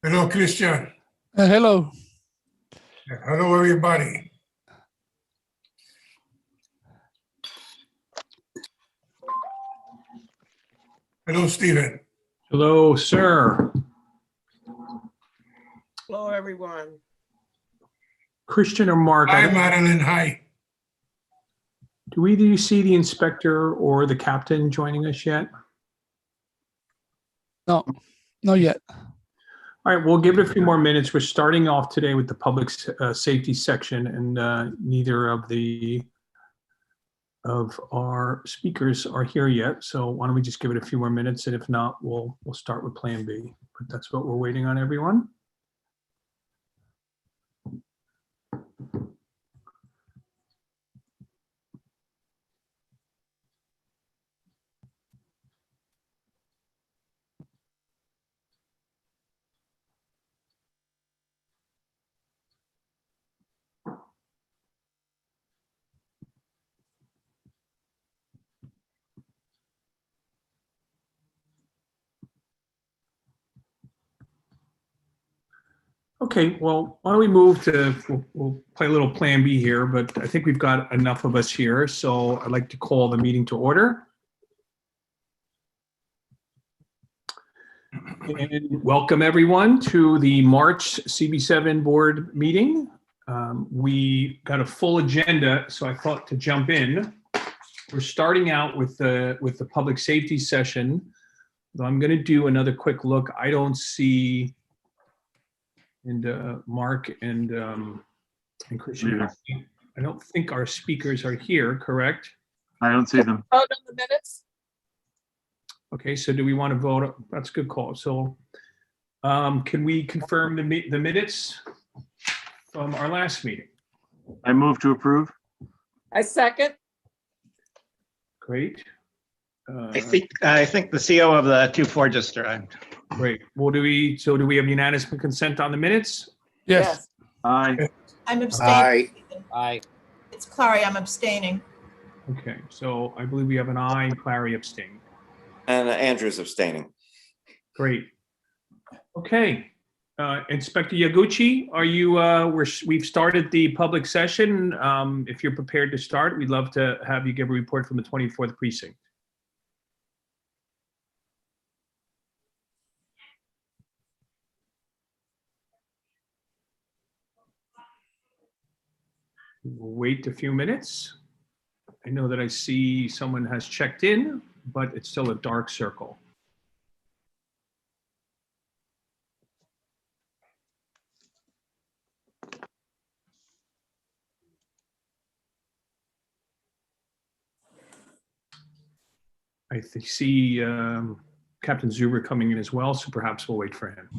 Hello, Christian. Hello. Hello, everybody. Hello, Stephen. Hello, sir. Hello, everyone. Christian or Mark? Hi, Madeline. Hi. Do either you see the inspector or the captain joining us yet? No, not yet. All right, we'll give it a few more minutes. We're starting off today with the public safety section, and neither of our speakers are here yet. So why don't we just give it a few more minutes, and if not, we'll start with Plan B. But that's what we're waiting on, everyone. Okay, well, why don't we move to, we'll play a little Plan B here, but I think we've got enough of us here, so I'd like to call the meeting to order. And welcome everyone to the March CB7 board meeting. We got a full agenda, so I thought to jump in. We're starting out with the public safety session. Though I'm going to do another quick look. I don't see. And Mark and Christian, I don't think our speakers are here, correct? I don't see them. Vote on the minutes? Okay, so do we want to vote? That's a good call. So can we confirm the minutes from our last meeting? I move to approve. I second. Great. I think the CO of the 2-4 just arrived. Great. Well, do we have unanimous consent on the minutes? Yes. Aye. I'm abstaining. Aye. It's Clary, I'm abstaining. Okay, so I believe we have an aye, Clary abstaining. And Andrew's abstaining. Great. Okay. Inspector Yaguchi, are you, we've started the public session. If you're prepared to start, we'd love to have you give a report from the 24th precinct. We'll wait a few minutes. I know that I see someone has checked in, but it's still a dark circle. I see Captain Zuber coming in as well, so perhaps we'll wait for him.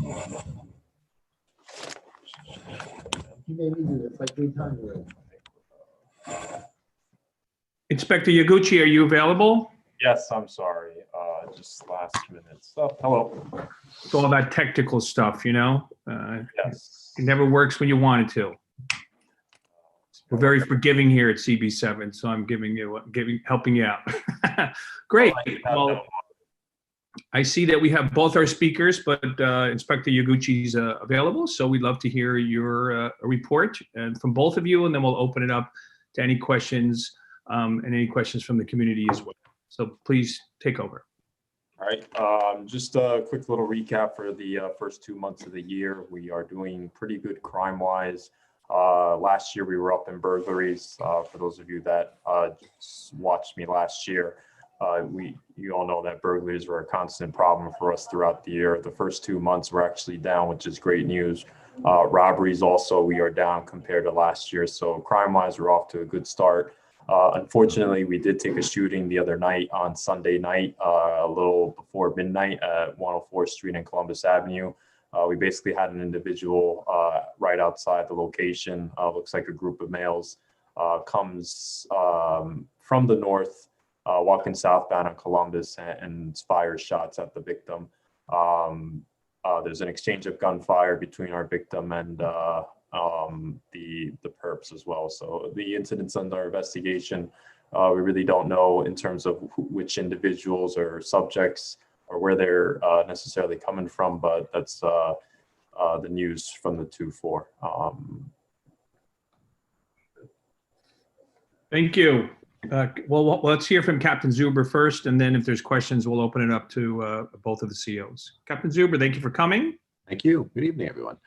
Inspector Yaguchi, are you available? Yes, I'm sorry. Just last minute stuff. Hello. It's all that technical stuff, you know? Yes. It never works when you want it to. We're very forgiving here at CB7, so I'm helping you out. Great. Well, I see that we have both our speakers, but Inspector Yaguchi's available, so we'd love to hear your report from both of you, and then we'll open it up to any questions and any questions from the community as well. So please take over. All right. Just a quick little recap for the first 2 months of the year. We are doing pretty good crime-wise. Last year we were up in burglaries. For those of you that watched me last year, you all know that burglaries were a constant problem for us throughout the year. The first 2 months we're actually down, which is great news. Robberies also, we are down compared to last year. So crime-wise, we're off to a good start. Unfortunately, we did take a shooting the other night on Sunday night, a little before midnight at 104th Street and Columbus Avenue. We basically had an individual right outside the location. Looks like a group of males comes from the north, walking southbound on Columbus and fires shots at the victim. There's an exchange of gunfire between our victim and the perps as well. So the incident's under investigation. We really don't know in terms of which individuals or subjects or where they're necessarily coming from, but that's the news from the 2-4. Thank you. Well, let's hear from Captain Zuber first, and then if there's questions, we'll open it up to both of the COs. Captain Zuber, thank you for coming. Thank you. Good evening, everyone.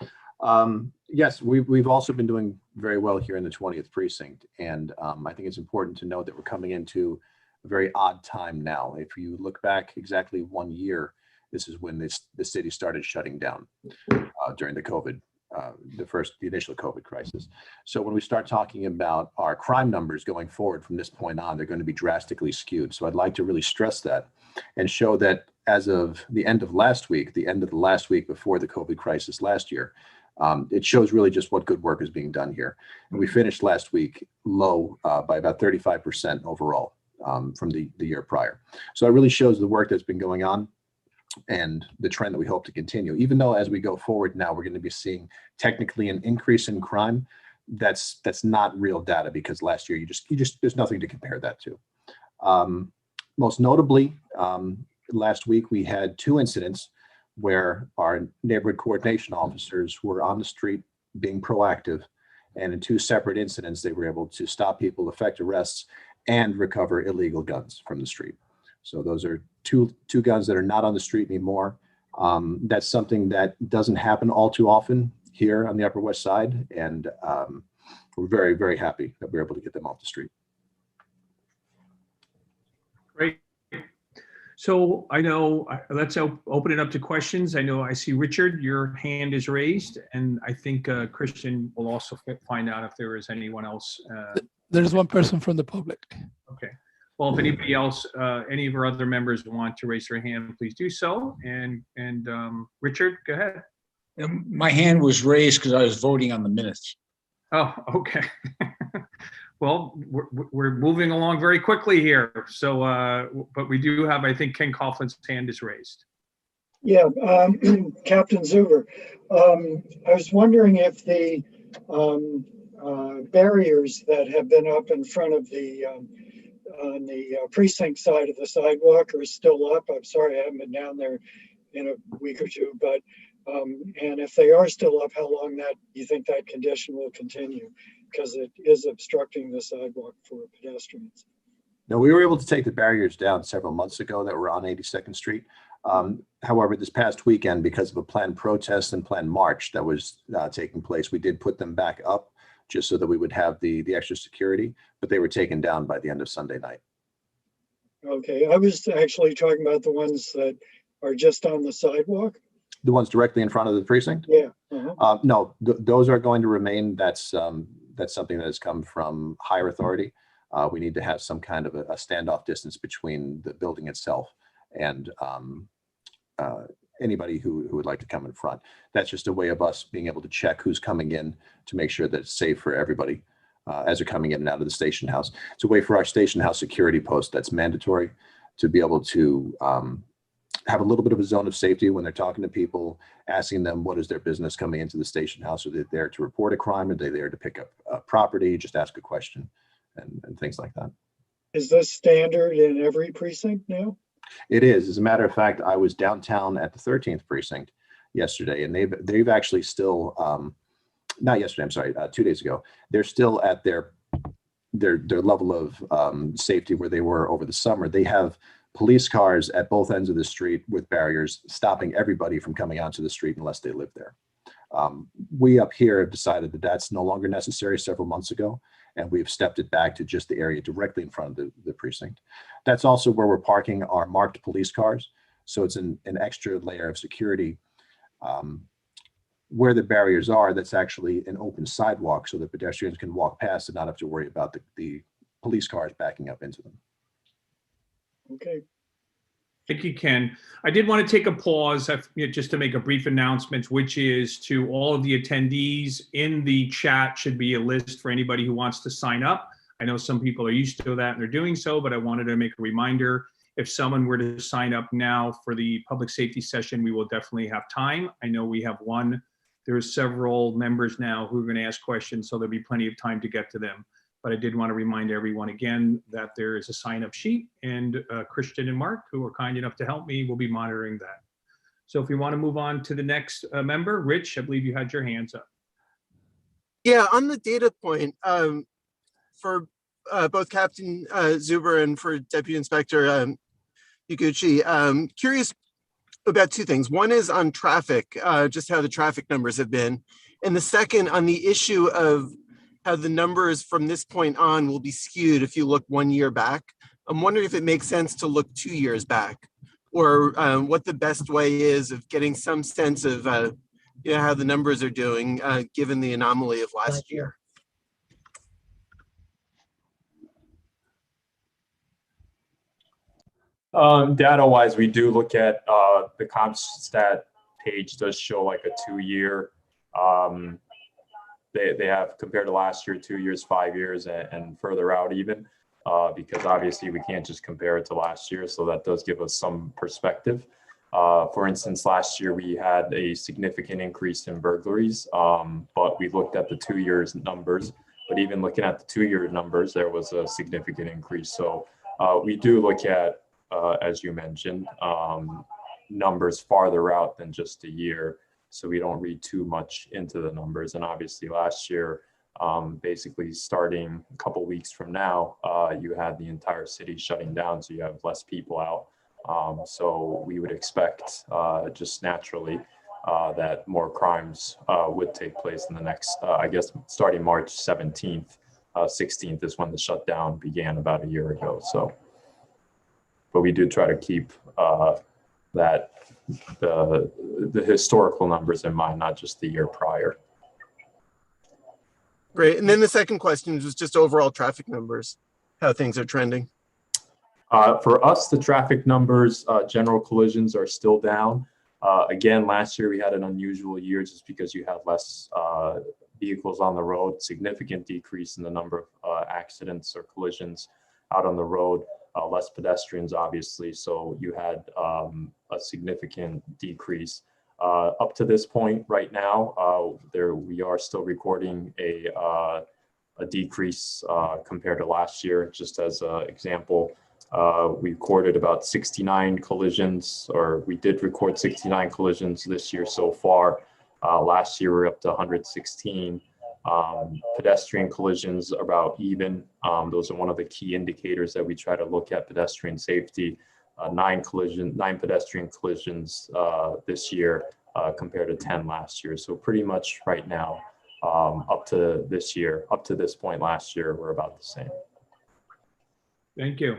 Yes, we've also been doing very well here in the 20th precinct, and I think it's important to note that we're coming into a very odd time now. If you look back exactly 1 year, this is when the city started shutting down during the COVID, the initial COVID crisis. So when we start talking about our crime numbers going forward from this point on, they're going to be drastically skewed. So I'd like to really stress that and show that as of the end of the last week before the COVID crisis last year, it shows really just what good work is being done here. And we finished last week low by about 35% overall from the year prior. So it really shows the work that's been going on and the trend that we hope to continue. Even though as we go forward now, we're going to be seeing technically an increase in crime, that's not real data because last year you just there's nothing to compare that to. Most notably, last week we had 2 incidents where our neighborhood coordination officers were on the street being proactive, and in 2 separate incidents they were able to stop people, effect arrests, and recover illegal guns from the street. So those are two guns that are not on the street anymore. That's something that doesn't happen all too often here on the Upper West Side, and we're very, very happy that we're able to get them off the street. Great. So I know, let's open it up to questions. I see Richard, your hand is raised, and I think Christian will also find out if there is anyone else. There's one person from the public. Okay. Well, if anybody else, any of our other members want to raise their hand, please do so. And Richard, go ahead. My hand was raised because I was voting on the minutes. Oh, okay. Well, we're moving along very quickly here. So, but we do have, I think Ken Coughlin's hand is raised. Yeah, Captain Zuber, I was wondering if the barriers that have been up in front of the on the precinct side of the sidewalk are still up. I'm sorry, I haven't been down there in a week or two, but and if they are still up, how long you think that condition will continue? Because it is obstructing the sidewalk for pedestrians. No, we were able to take the barriers down several months ago that were on 82nd Street. However, this past weekend, because of a planned protest and planned march that was taking place, we did put them back up just so that we would have the extra security, but they were taken down by the end of Sunday night. Okay, I was actually talking about the ones that are just on the sidewalk. The ones directly in front of the precinct? Yeah. No, those are going to remain. That's something that has come from higher authority. We need to have some kind of a standoff distance between the building itself and anybody who would like to come in front. That's just a way of us being able to check who's coming in to make sure that it's safe for everybody as they're coming in and out of the station house. It's a way for our station house security post that's mandatory to be able to have a little bit of a zone of safety when they're talking to people, asking them what is their business coming into the station house. Are they there to report a crime? Are they there to pick up property, just ask a question and things like that. Is this standard in every precinct now? It is. As a matter of fact, I was downtown at the 13th precinct yesterday, and they've actually still, not yesterday, I'm sorry, 2 days ago, they're still at their level of safety where they were over the summer. They have police cars at both ends of the street with barriers stopping everybody from coming onto the street unless they live there. We up here have decided that that's no longer necessary several months ago, and we've stepped it back to just the area directly in front of the precinct. That's also where we're parking our marked police cars. So it's an extra layer of security. Where the barriers are, that's actually an open sidewalk so that pedestrians can walk past and not have to worry about the police cars backing up into them. Okay. Thank you, Ken. I did want to take a pause just to make a brief announcement, which is to all of the attendees in the chat should be a list for anybody who wants to sign up. I know some people are used to that and they're doing so, but I wanted to make a reminder. If someone were to sign up now for the public safety session, we will definitely have time. I know we have one. There's several members now who are going to ask questions, so there'll be plenty of time to get to them. But I did want to remind everyone again that there is a sign-up sheet, and Christian and Mark, who are kind enough to help me, will be monitoring that. So if we want to move on to the next member, Rich, I believe you had your hands up. Yeah, on the data point, for both Captain Zuber and for Deputy Inspector Iguchi, curious about two things. One is on traffic, just how the traffic numbers have been. And the second on the issue of how the numbers from this point on will be skewed if you look 1 year back. I'm wondering if it makes sense to look 2 years back, or what the best way is of getting some sense of how the numbers are doing given the anomaly of last year. Data-wise, we do look at the CompStat page does show like a 2 year. They have compared to last year, 2 years, 5 years, and further out even, because obviously we can't just compare it to last year. So that does give us some perspective. For instance, last year we had a significant increase in burglaries, but we looked at the 2 years numbers. But even looking at the 2 year numbers, there was a significant increase. So we do look at, as you mentioned, numbers farther out than just a year. So we don't read too much into the numbers. And obviously last year, basically starting a couple weeks from now, you had the entire city shutting down. So you have less people out. So we would expect just naturally that more crimes would take place in the next, I guess, starting March 17th, 16th is when the shutdown began about a year ago. So, but we do try to keep that the historical numbers in mind, not just the year prior. Great. And then the second question was just overall traffic numbers, how things are trending. For us, the traffic numbers, general collisions are still down. Again, last year we had an unusual year just because you had less vehicles on the road, significant decrease in the number of accidents or collisions out on the road. Less pedestrians, obviously, so you had a significant decrease. Up to this point, right now, we are still recording a decrease compared to last year. Just as an example, we recorded about 69 collisions, or we did record 69 collisions this year so far. Last year, we were up to 116. Pedestrian collisions are about even. Those are one of the key indicators that we try to look at pedestrian safety. 9 pedestrian collisions this year compared to 10 last year. So pretty much right now, up to this point last year, we're about the same. Thank you.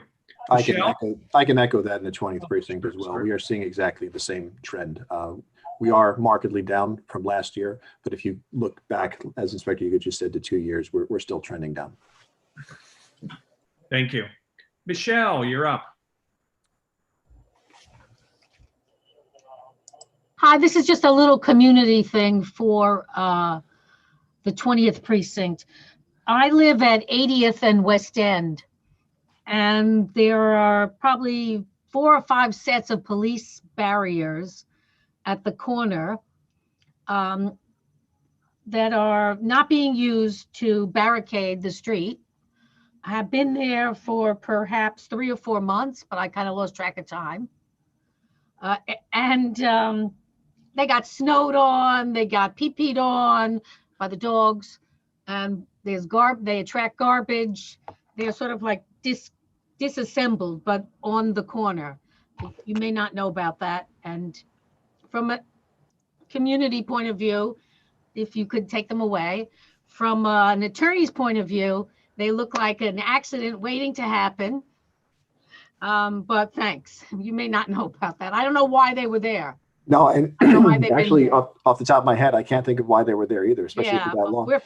I can echo that in the 20th precinct as well. We are seeing exactly the same trend. We are markedly down from last year, but if you look back, as Inspector Iguchi just said, to 2 years, we're still trending down. Thank you. Michelle, you're up. Hi, this is just a little community thing for the 20th precinct. I live at 80th and West End, and there are probably 4 or 5 sets of police barriers at the corner that are not being used to barricade the street. I have been there for perhaps 3 or 4 months, but I kind of lost track of time. They got snowed on, they got pee-peed on by the dogs, and they attract garbage. They're sort of like disassembled, but on the corner. You may not know about that. And from a community point of view, if you could take them away. From an attorney's point of view, they look like an accident waiting to happen. But thanks. You may not know about that. I don't know why they were there. No, and actually, off the top of my head, I can't think of why they were there either, especially for that long. We're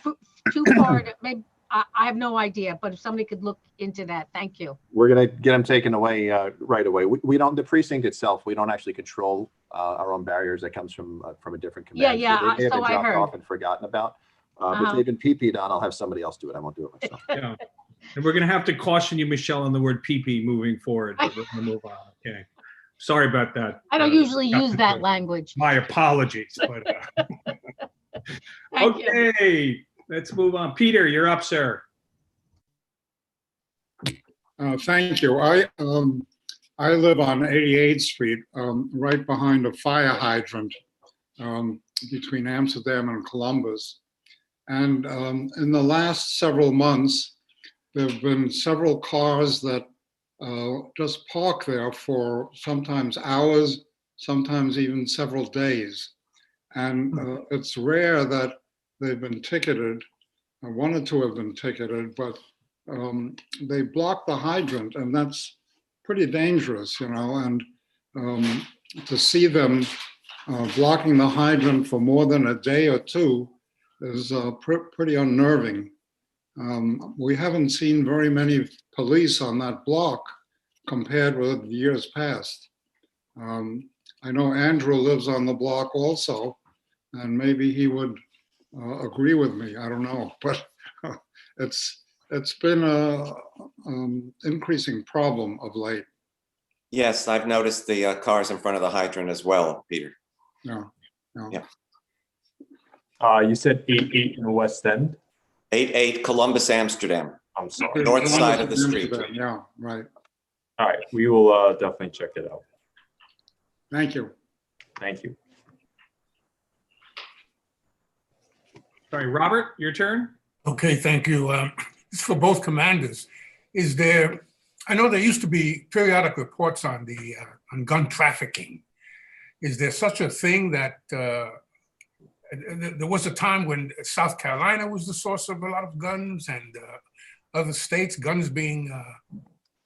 too far. Maybe I have no idea, but if somebody could look into that, thank you. We're going to get them taken away right away. We don't, the precinct itself, we don't actually control our own barriers. That comes from a different command. Yeah, So they may have so been I dropped heard. off and forgotten about. If Uh-huh. they've been PP'd on, I'll have somebody else do it. I won't do it myself. Yeah. And we're going to have to caution you, Michelle, on the word PP moving forward. But we're going to move on. Okay. Sorry about that. I don't usually use that language. My apologies. But, Thank you. okay, let's move on. Peter, you're up, sir. Thank you. I live on 88th Street, right behind a fire hydrant between Amsterdam and Columbus. And in the last several months, there have been several cars that just park there for sometimes hours, sometimes even several days. And it's rare that they've been ticketed. One or two have been ticketed, but they block the hydrant, and that's pretty dangerous, you know. And to see them blocking the hydrant for more than a day or two is pretty unnerving. We haven't seen very many police on that block compared with years past. I know Andrew lives on the block also, and maybe he would agree with me. I don't know, but it's been a increasing problem of late. Yes, I've noticed the cars in front of the hydrant as well, Peter. Yeah. You said 88 in the West End? 88 Columbus, Amsterdam. I'm sorry. North side of the street. Yeah, right. All right, we will definitely check it out. Thank you. Thank you. Sorry, Robert, your turn. Okay, thank you. It's for both commanders. Is there, I know there used to be periodic reports on on gun trafficking. Is there such a thing that there was a time when South Carolina was the source of a lot of guns, and other states, guns being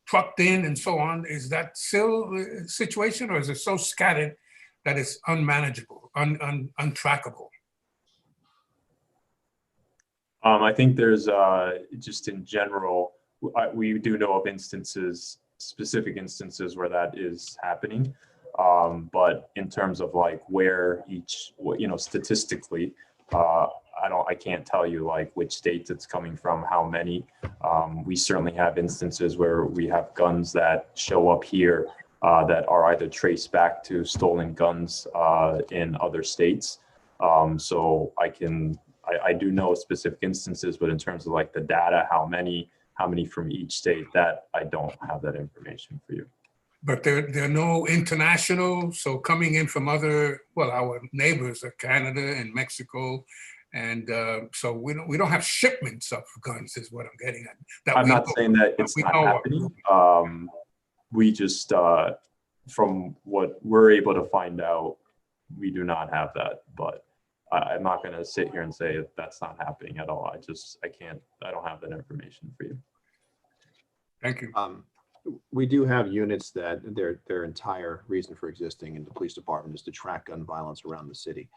trucked in and so on? Is that still a situation, or is it so scattered that it's unmanageable, untrackable? I think there's just in general, we do know of instances, specific instances where that is happening. But in terms of like where each, you know, statistically, I can't tell you like which states it's coming from, how many. We certainly have instances where we have guns that show up here that are either traced back to stolen guns in other states. So I do know specific instances, but in terms of like the data, how many from each state, that I don't have that information for you. But there are no international, so coming in from other, well, our neighbors are Canada and Mexico, and so we don't have shipments of guns, is what I'm getting at. I'm not saying that it's not happening. We just, from what we're able to find out, we do not have that, but I'm not going to sit here and say that's not happening at all. I don't have that information for you. Thank you. We do have units that their entire reason for existing in the police department is to track gun violence around the city.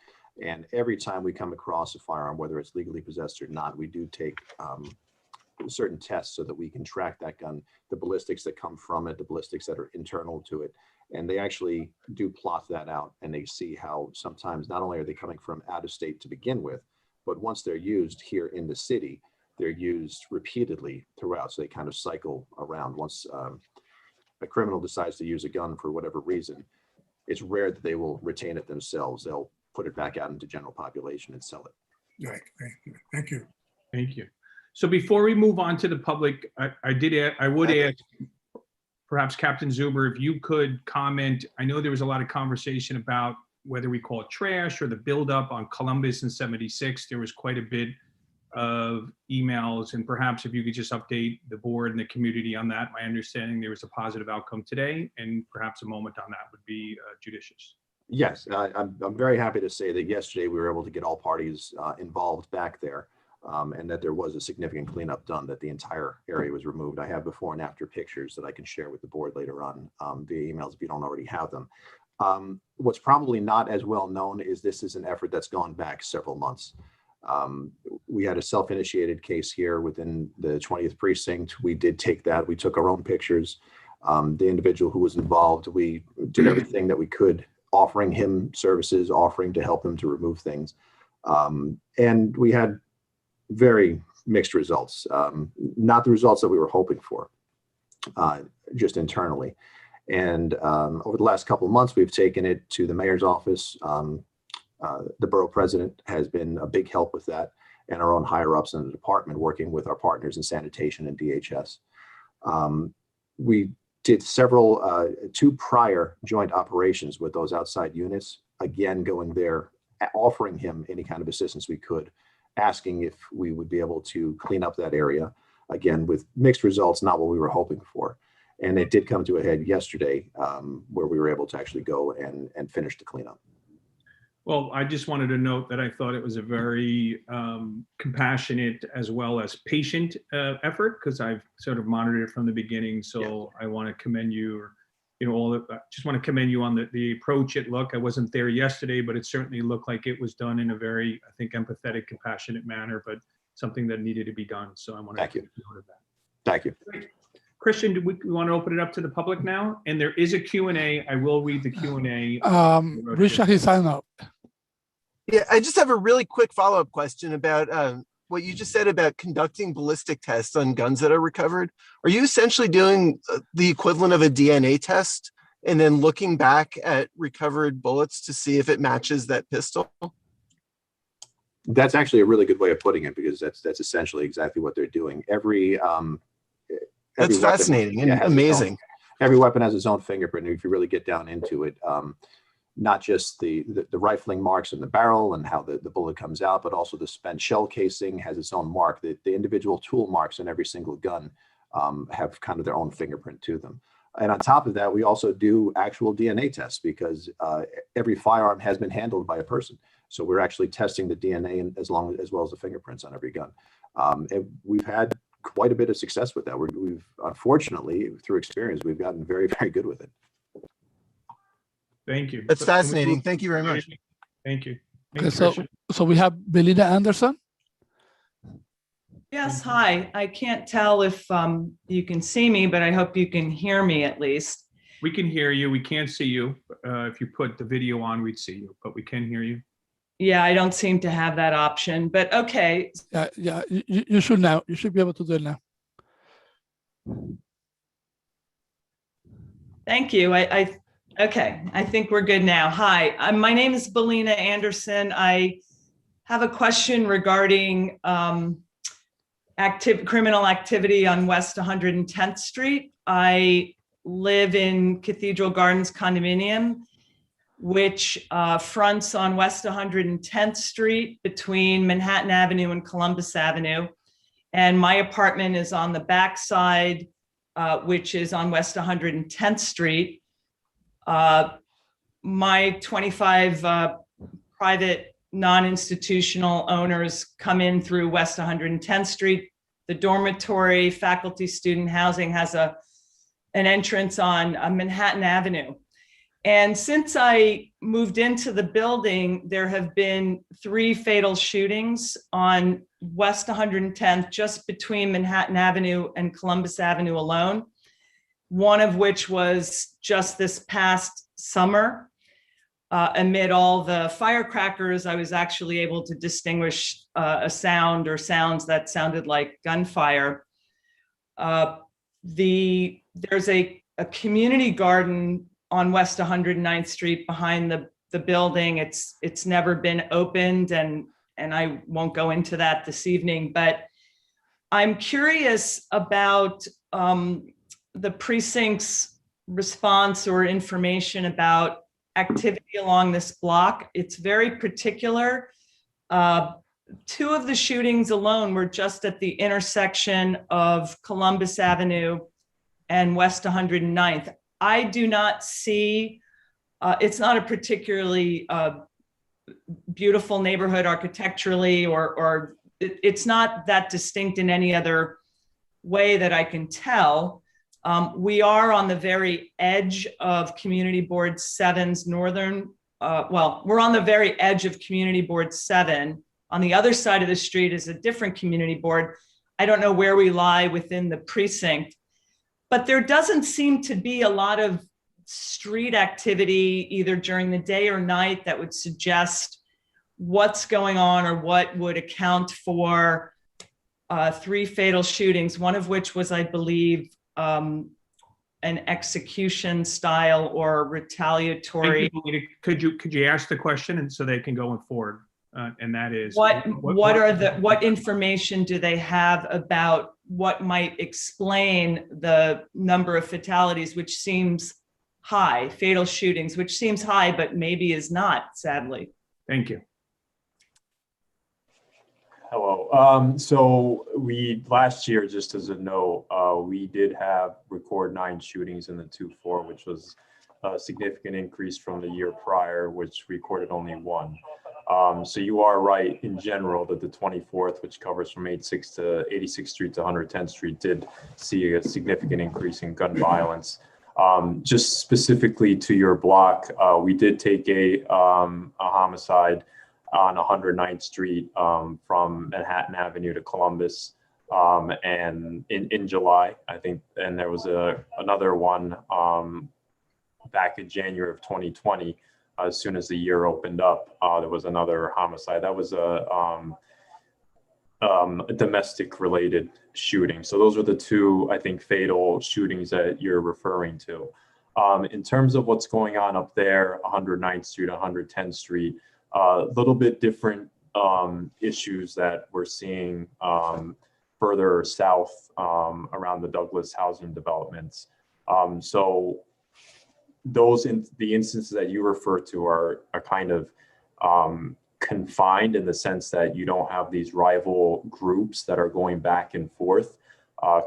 And every time we come across a firearm, whether it's legally possessed or not, we do take certain tests so that we can track that gun, the ballistics that come from it, the ballistics that are internal to it. And they actually do plot that out, and they see how sometimes not only are they coming from out of state to begin with, but once they're used here in the city, they're used repeatedly throughout. So they kind of cycle around. Once a criminal decides to use a gun for whatever reason, it's rare that they will retain it themselves. They'll put it back out into general population and sell it. Right. Thank you. Thank you. So before we move on to the public, I would ask perhaps Captain Zuber, if you could comment. I know there was a lot of conversation about whether we call it trash or the buildup on Columbus and 76. There was quite a bit of emails, and perhaps if you could just update the board and the community on that. My understanding there was a positive outcome today, and perhaps a moment on that would be judicious. Yes, I'm very happy to say that yesterday we were able to get all parties involved back there, and that there was a significant cleanup done, that the entire area was removed. I have before and after pictures that I can share with the board later on via emails if you don't already have them. What's probably not as well known is this is an effort that's gone back several months. We had a self-initiated case here within the 20th precinct. We did take that. We took our own pictures. The individual who was involved, we did everything that we could, offering him services, offering to help him to remove things. And we had very mixed results, not the results that we were hoping for, just internally. And over the last couple of months, we've taken it to the mayor's office. The borough president has been a big help with that, and our own higher ups in the department, working with our partners in sanitation and DHS. We did two prior joint operations with those outside units, again, going there, offering him any kind of assistance we could, asking if we would be able to clean up that area, again, with mixed results, not what we were hoping for. And it did come to a head yesterday, where we were able to actually go and finish the cleanup. Well, I just wanted to note that I thought it was a very compassionate as well as patient effort, because I've sort of monitored it from the beginning. So I want to commend you, just want to commend you on the approach it looked. I wasn't there yesterday, but it certainly looked like it was done in a very, I think, empathetic, compassionate manner, but something that needed to be done. So I want to Thank you. note of that. Thank you. Great. Christian, do we want to open it up to the public now? And there is a Q&A. I will read the Q&A. Richard, he signed up. Yeah, I just have a really quick follow-up question about what you just said about conducting ballistic tests on guns that are recovered. Are you essentially doing the equivalent of a DNA test and then looking back at recovered bullets to see if it matches that pistol? That's actually a really good way of putting it, because that's essentially exactly what they're doing. That's fascinating and amazing. Every weapon has its own fingerprint. If you really get down into it, not just the rifling marks in the barrel and how the bullet comes out, but also the spent shell casing has its own mark. The individual tool marks in every single gun have kind of their own fingerprint to them. And on top of that, we also do actual DNA tests, because every firearm has been handled by a person. So we're actually testing the DNA as well as the fingerprints on every gun. And we've had quite a bit of success with that. We've unfortunately, through experience, we've gotten very, very good with it. Thank you. That's fascinating. Thank you very much. Thank you. Okay, so we have Belinda Anderson. Yes, hi. I can't tell if you can see me, but I hope you can hear me at least. We can hear you. We can't see you. If you put the video on, we'd see you, but we can hear you. Yeah, I don't seem to have that option, but okay. Yeah, you should now. You should be able to do it now. Thank you. Okay, I think we're good now. Hi, my name is Belina Anderson. I have a question regarding criminal activity on West 110th Street. I live in Cathedral Gardens condominium, which fronts on West 110th Street between Manhattan Avenue and Columbus Avenue. And my apartment is on the back side, which is on West 110th Street. My 25 private non-institutional owners come in through West 110th Street. The dormitory faculty student housing has an entrance on Manhattan Avenue. And since I moved into the building, there have been 3 fatal shootings on West 110th, just between Manhattan Avenue and Columbus Avenue alone. One of which was just this past summer. Amid all the firecrackers, I was actually able to distinguish a sound or sounds that sounded like gunfire. There's a community garden on West 109th Street behind the building. It's never been opened, and I won't go into that this evening, but I'm curious about the precinct's response or information about activity along this block. It's very particular. 2 of the shootings alone were just at the intersection of Columbus Avenue and West 109th. I do not see, it's not a particularly beautiful neighborhood architecturally, or it's not that distinct in any other way that I can tell. We are on the very edge of Community Board 7's northern, we're on the very edge of Community Board 7 On the other side of the street is a different community board. I don't know where we lie within the precinct, but there doesn't seem to be a lot of street activity either during the day or night that would suggest what's going on or what would account for 3 fatal shootings, one of which was, I believe, an execution style or retaliatory. Thank you, Melita. Could you ask the question and so they can go forward? And that is what information do they have about what might explain the number of fatalities, which seems high, fatal shootings, which seems high, but maybe is not, sadly. Thank you. Hello. So last year, just as a note, we did record 9 shootings in the 2-4, which was a significant increase from the year prior, which recorded only 1. So you are right in general that the 24th, which covers from 86th Street to 110th Street, did see a significant increase in gun violence. Just specifically to your block, we did take a homicide on 109th Street from Manhattan Avenue to Columbus, and in July, I think, and there was another one back in January of 2020. As soon as the year opened up, there was another homicide. That was a domestic related shooting. So those were the 2, I think, fatal shootings that you're referring to. In terms of what's going on up there, 109th Street, 110th Street, a little bit different issues that we're seeing further south around the Douglas housing developments. So the instances that you refer to are kind of confined in the sense that you don't have these rival groups that are going back and forth,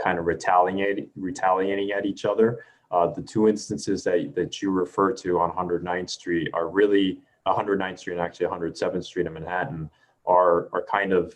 kind of retaliating at each other. The 2 instances that you refer to on 109th Street are really 109th Street and actually 107th Street in Manhattan are kind of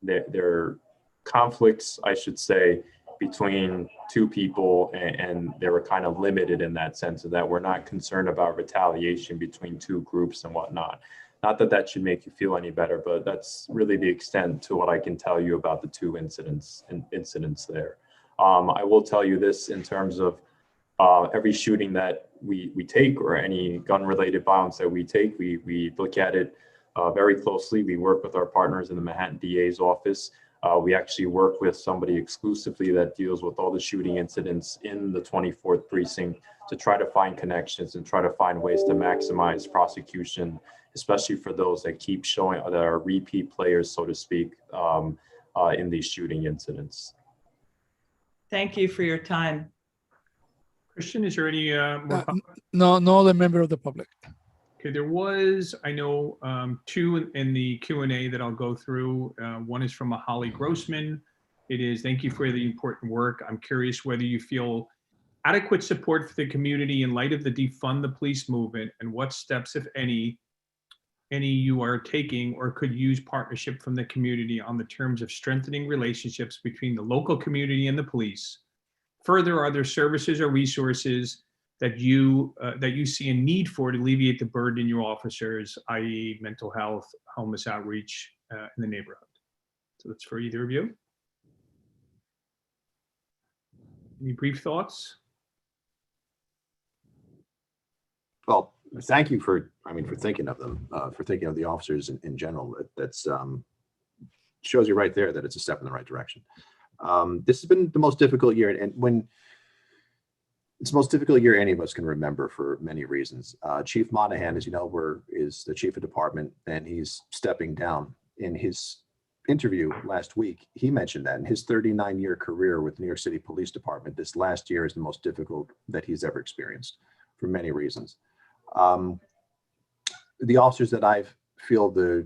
they're conflicts, I should say, between 2 people, and they were kind of limited in that sense, of that we're not concerned about retaliation between 2 groups and whatnot. Not that that should make you feel any better, but that's really the extent to what I can tell you about the 2 incidents there. I will tell you this in terms of every shooting that we take, or any gun-related violence that we take, we look at it very closely. We work with our partners in the Manhattan DA's office. We actually work with somebody exclusively that deals with all the shooting incidents in the 24th precinct to try to find connections and try to find ways to maximize prosecution, especially for those that keep showing, that are repeat players, so to speak, in these shooting incidents. Thank you for your time. Christian, is there any more? No other member of the public. Okay, there was, I know, 2 in the Q&A that I'll go through. One is from a Holly Grossman. It is, thank you for the important work. I'm curious whether you feel adequate support for the community in light of the defund the police movement, and what steps, if any you are taking or could use partnership from the community on the terms of strengthening relationships between the local community and the police. Further, are there services or resources that you see a need for to alleviate the burden in your officers, i.e. mental health, homeless outreach in the neighborhood? So that's for either of you. Any brief thoughts? Well, thank you for thinking of them, for thinking of the officers in general. That's shows you right there that it's a step in the right direction. This has been the most difficult year, and when it's the most difficult year any of us can remember for many reasons. Chief Monahan, as you know, is the chief of department, and he's stepping down. In his interview last week, he mentioned that in his 39-year career with New York City Police Department, this last year is the most difficult that he's ever experienced for many reasons. The officers that I feel the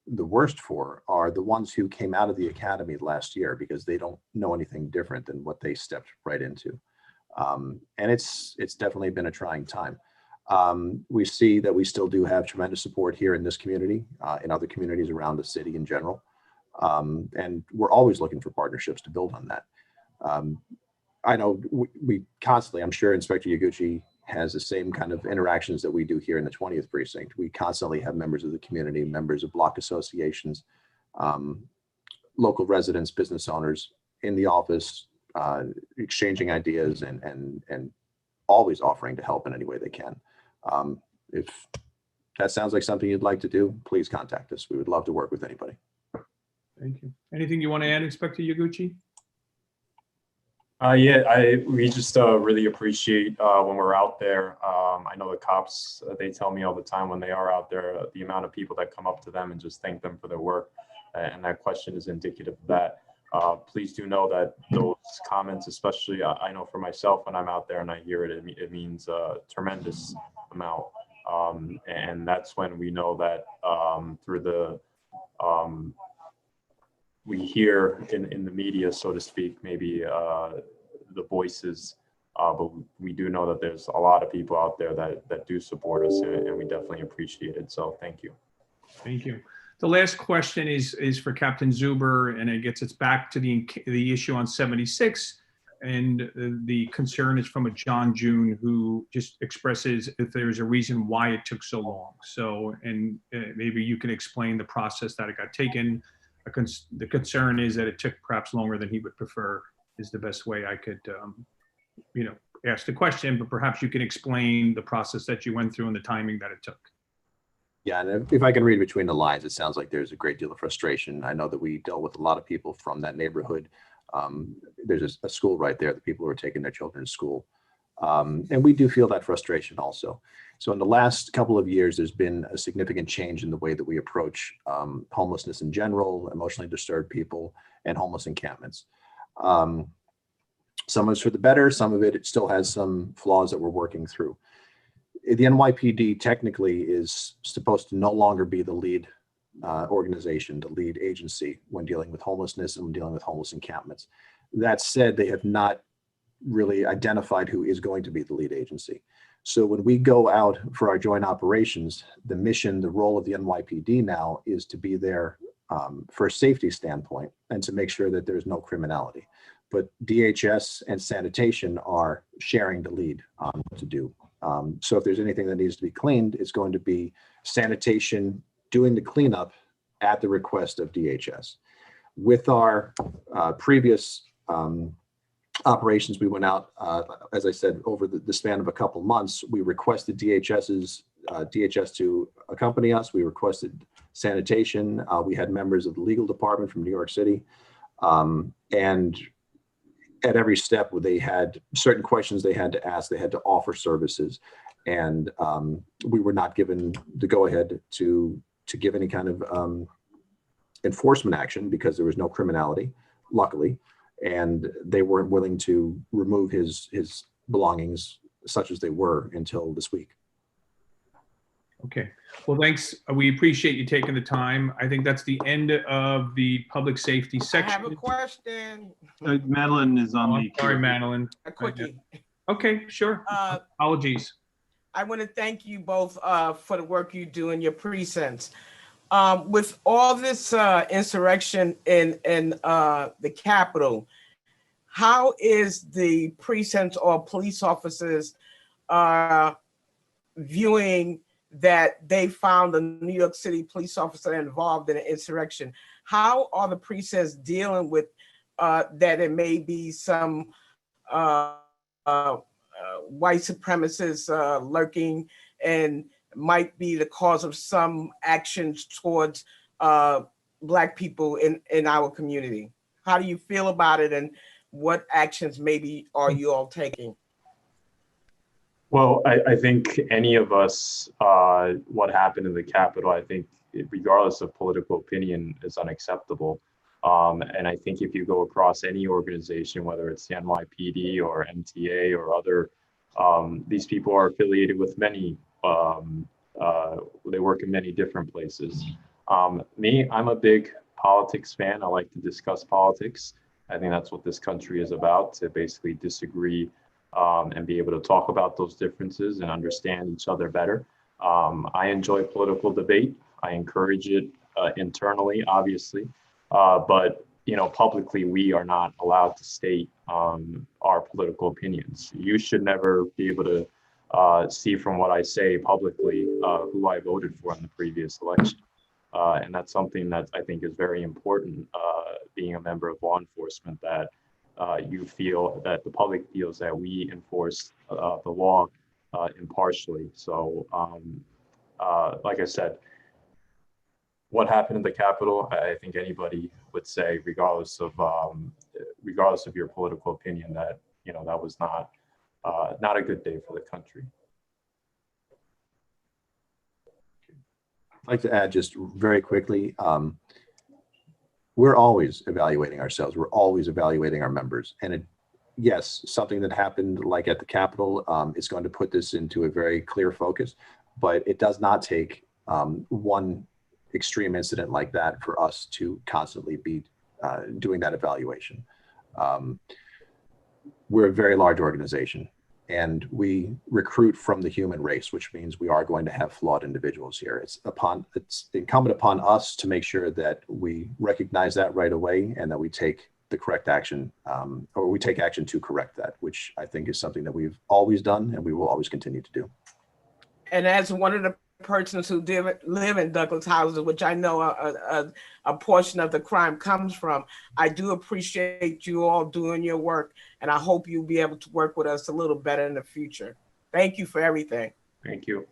worst for are the ones who came out of the academy last year, because they don't know anything different than what they stepped right into. And it's definitely been a trying time. We see that we still do have tremendous support here in this community, in other communities around the city in general. And we're always looking for partnerships to build on that. I know we constantly, I'm sure Inspector Yaguchi has the same kind of interactions that we do here in the 20th precinct. We constantly have members of the community, members of block associations, local residents, business owners in the office, exchanging ideas and always offering to help in any way they can. If that sounds like something you'd like to do, please contact us. We would love to work with anybody. Thank you. Anything you want to add, Inspector Yaguchi? We just really appreciate when we're out there. I know the cops, they tell me all the time when they are out there, the amount of people that come up to them and just thank them for their work. And that question is indicative of that. Please do know that those comments, especially I know for myself, when I'm out there and I hear it, it means a tremendous amount. And that's when we know that through the, we hear in the media, so to speak, maybe the voices, but we do know that there's a lot of people out there that do support us, and we definitely appreciate it. So thank you. Thank you. The last question is for Captain Zuber, and it gets us back to the issue on 76. And the concern is from a John June who just expresses if there's a reason why it took so long. So, and maybe you can explain the process that it got taken. The concern is that it took perhaps longer than he would prefer, is the best way I could, ask the question, but perhaps you can explain the process that you went through and the timing that it took. Yeah, and if I can read between the lines, it sounds like there's a great deal of frustration. I know that we dealt with a lot of people from that neighborhood. There's a school right there, the people who are taking their children to school. And we do feel that frustration also. So in the last couple of years, there's been a significant change in the way that we approach homelessness in general, emotionally disturbed people, and homeless encampments. Some of it's for the better, some of it still has some flaws that we're working through. The NYPD technically is supposed to no longer be the lead organization, the lead agency when dealing with homelessness and when dealing with homeless encampments. That said, they have not really identified who is going to be the lead agency. So when we go out for our joint operations, the mission, the role of the NYPD now is to be there for a safety standpoint and to make sure that there's no criminality. But DHS and sanitation are sharing the lead on what to do. So if there's anything that needs to be cleaned, it's going to be sanitation doing the cleanup at the request of DHS. With our previous operations, we went out, as I said, over the span of a couple months. We requested DHS to accompany us. We requested sanitation. We had members of the legal department from New York City. And at every step, they had certain questions they had to ask. They had to offer services. And we were not given the go-ahead to give any kind of enforcement action because there was no criminality, luckily. And they weren't willing to remove his belongings such as they were until this week. Okay, well, thanks. We appreciate you taking the time. I think that's the end of the public safety I section. have a question. Madeline is on the. Sorry, Madeline. A quickie. Okay, sure. Apologies. I want to thank you both for the work you do in your precincts. With all this insurrection in the Capitol, how is the precincts or police officers viewing that they found a New York City police officer involved in an insurrection? How are the precincts dealing with that it may be some white supremacists lurking and might be the cause of some actions towards Black people in our community? How do you feel about it, and what actions maybe are you all taking? Well, I think any of us, what happened in the Capitol, I think regardless of political opinion, is unacceptable. And I think if you go across any organization, whether it's the NYPD or MTA or other, these people are affiliated with many, they work in many different places. Me, I'm a big politics fan. I like to discuss politics. I think that's what this country is about, to basically disagree and be able to talk about those differences and understand each other better. I enjoy political debate. I encourage it internally, obviously, but publicly, we are not allowed to state our political opinions. You should never be able to see from what I say publicly who I voted for in the previous election. And that's something that I think is very important, being a member of law enforcement, that you feel that the public feels that we enforce the law impartially. So, like I said, what happened in the Capitol, I think anybody would say, regardless of your political opinion, that that was not a good day for the country. I'd like to add just very quickly, we're always evaluating ourselves. We're always evaluating our members. And yes, something that happened like at the Capitol is going to put this into a very clear focus, but it does not take one extreme incident like that for us to constantly be doing that evaluation. We're a very large organization, and we recruit from the human race, which means we are going to have flawed individuals here. It's incumbent upon us to make sure that we recognize that right away and that we take the correct action, or we take action to correct that, which I think is something that we've always done and we will always continue to do. And as one of the persons who live in Douglas houses, which I know a portion of the crime comes from, I do appreciate you all doing your work, and I hope you'll be able to work with us a little better in the future. Thank you for everything. Thank you.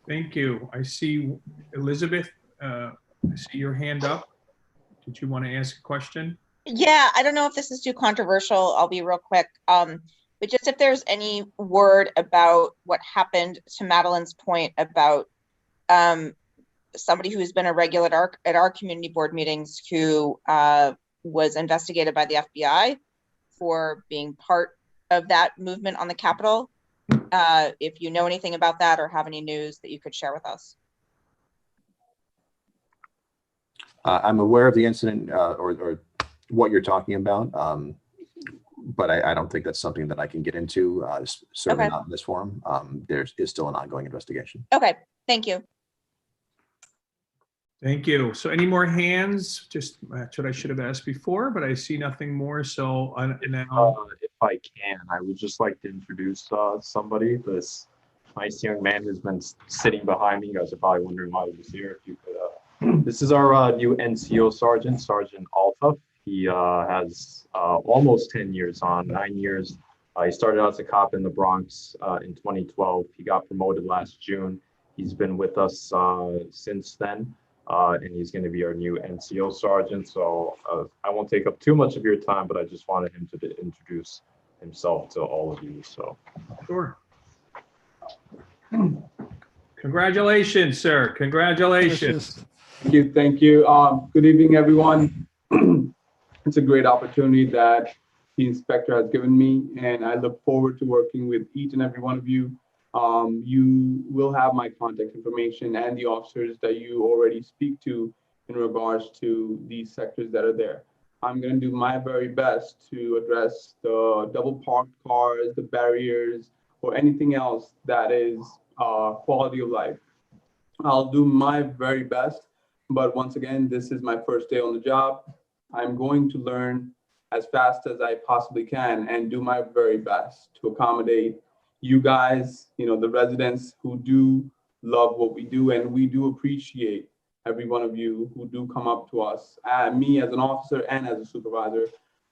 Thank you. I see Elizabeth, I see your hand up. Did you want to ask a question? Yeah, I don't know if this is too controversial. I'll be real quick. But just if there's any word about what happened, to Madeline's point about somebody who's been a regular at our community board meetings who was investigated by the FBI for being part of that movement on the Capitol. If you know anything about that or have any news that you could share with us. I'm aware of the incident or what you're talking about, but I don't think that's something that I can get into, certainly not in this forum. There is still an ongoing investigation. Okay, thank you. Thank you. So any more hands? Just that's what I should have asked before, but I see nothing more. So now, if I can, I would just like to introduce somebody. This nice young man who's been sitting behind me. You guys are probably wondering why he was here. If you could, this is our new NCO sergeant, Sergeant Alta. He has almost 10 years on, 9 years. He started out as a cop in the Bronx in 2012. He got promoted last June. He's been with us since then. And he's going to be our new NCO sergeant. So I won't take up too much of your time, but I just wanted him to introduce himself to all of you. So sure. Congratulations, sir. Congratulations. Thank you. Thank you. Good evening, everyone. It's a great opportunity that the inspector has given me, and I look forward to working with each and every one of you. You will have my contact information and the officers that you already speak to in regards to these sectors that are there. I'm going to do my very best to address the double parked cars, the barriers, or anything else that is quality of life. I'll do my very best, but once again, this is my first day on the job. I'm going to learn as fast as I possibly can and do my very best to accommodate you guys, the residents who do love what we do, and we do appreciate every one of you who do come up to us, me as an officer and as a supervisor,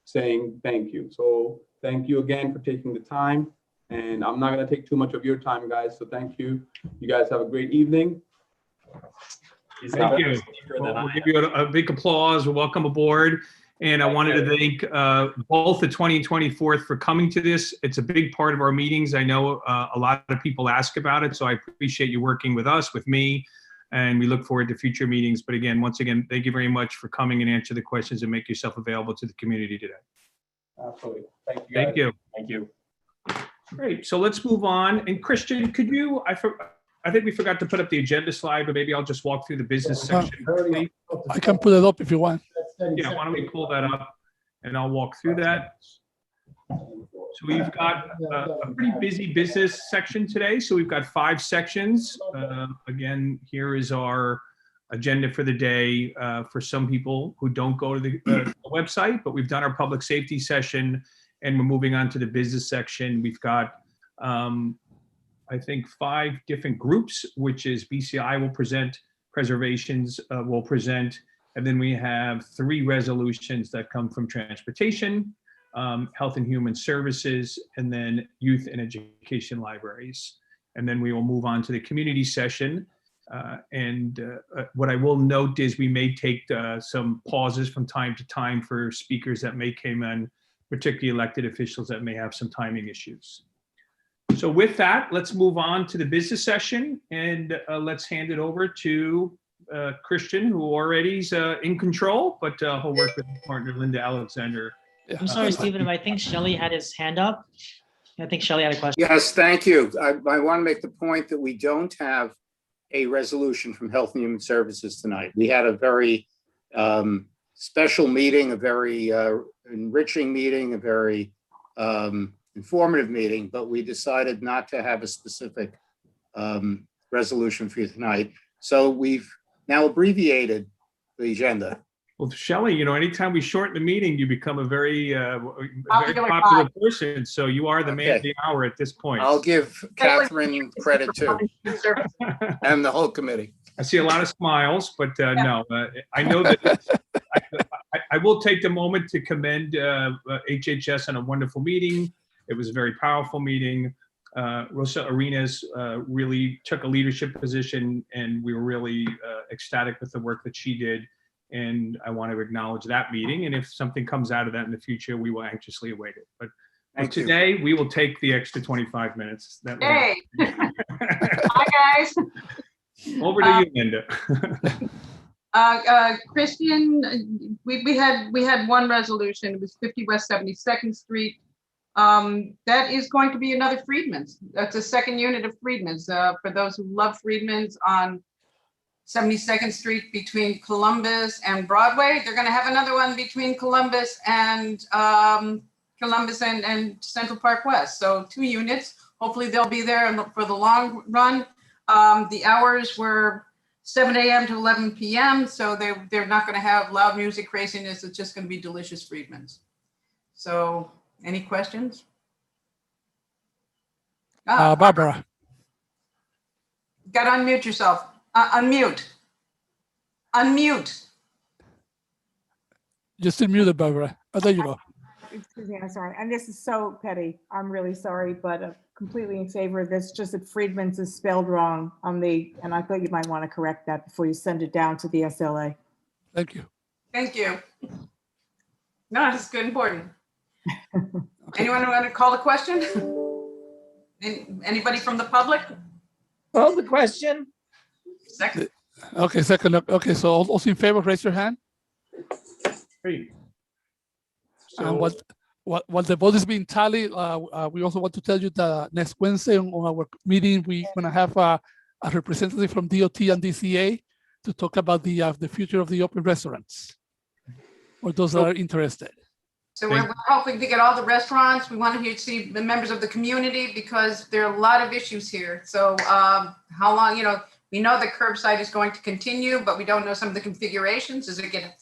saying thank you. So thank you again for taking the time, and I'm not going to take too much of your time, guys. So thank you. You guys have a great evening. Thank you. We'll give you a big applause. Welcome aboard. And I wanted to thank both the 20 and 24th for coming to this. It's a big part of our meetings. I know a lot of people ask about it, so I appreciate you working with us, with me, and we look forward to future meetings. But again, once again, thank you very much for coming and answer the questions and make yourself available to the community today. Absolutely. Thank you. Thank you. Thank you. Great. So let's move on. And Christian, could you, I think we forgot to put up the agenda slide, but maybe I'll just walk through the business section quickly. I can put it up if you want. Yeah, why don't we pull that up and I'll walk through that. So we've got a pretty busy business section today. So we've got 5 sections. Again, here is our agenda for the day for some people who don't go to the website, but we've done our public safety session and we're moving on to the business section. We've got I think, 5 different groups, which is BCI will present, preservations will present, and then we have 3 resolutions that come from transportation, health and human services, and then youth and education libraries. And then we will move on to the community session. What I will note is we may take some pauses from time to time for speakers that may come in, particularly elected officials that may have some timing issues. So with that, let's move on to the business session, and let's hand it over to Christian, who already is in control, but he'll work with partner Linda Alexander. I'm sorry, Stephen, I think Shelley had his hand up. I think Shelley had a question. Yes, thank you. I want to make the point that we don't have a resolution from Health and Human Services tonight. We had a very special meeting, a very enriching meeting, a very informative meeting, but we decided not to have a specific resolution for you tonight. So we've now abbreviated the agenda. Well, Shelley, anytime we shorten the meeting, you become a very popular person. So you are the man of the hour at this point. I'll give Catherine credit too, and the whole committee. I see a lot of smiles, but no, I know that I will take the moment to commend HHS on a wonderful meeting. It was a very powerful meeting. Rosa Arenas really took a leadership position, and we were really ecstatic with the work that she did. And I want to acknowledge that meeting. And if something comes out of that in the future, we will anxiously await it. But today, we will take the extra 25 minutes. Hey. Hi, guys. Over to you, Linda. Christian, we had one resolution. It was 50 West 72nd Street. That is going to be another Friedman's. That's a second unit of Friedman's. For those who love Friedman's on 72nd Street between Columbus and Broadway. They're going to have another one between Columbus and Central Park West. So 2 units. Hopefully they'll be there for the long run. The hours were 7 a.m. to 11 p.m. So they're not going to have loud music craziness. It's just going to be delicious Friedman's. So any questions? Barbara. Got to unmute yourself. Unmute. Just unmute, Barbara. Oh, there you go. Excuse me, I'm sorry. And this is so petty. I'm really sorry, but completely in favor of this. Just that Friedman's is spelled wrong and I thought you might want to correct that before you send it down to the SLA. Thank you. Thank you. No, it's good, important. Anyone want to call the question? Anybody from the public? Call the question. Second. Okay, second. Okay, so all those in favor, raise your hand. Great. And what the vote is being tallied, we also want to tell you that next Wednesday on our meeting, we're going to have a representative from DOT and DCA to talk about the future of the open restaurants, for those that are interested. So we're hoping to get all the restaurants. We want to see the members of the community because there are a lot of issues here. So how long, we know the curbside is going to continue, but we don't know some of the configurations.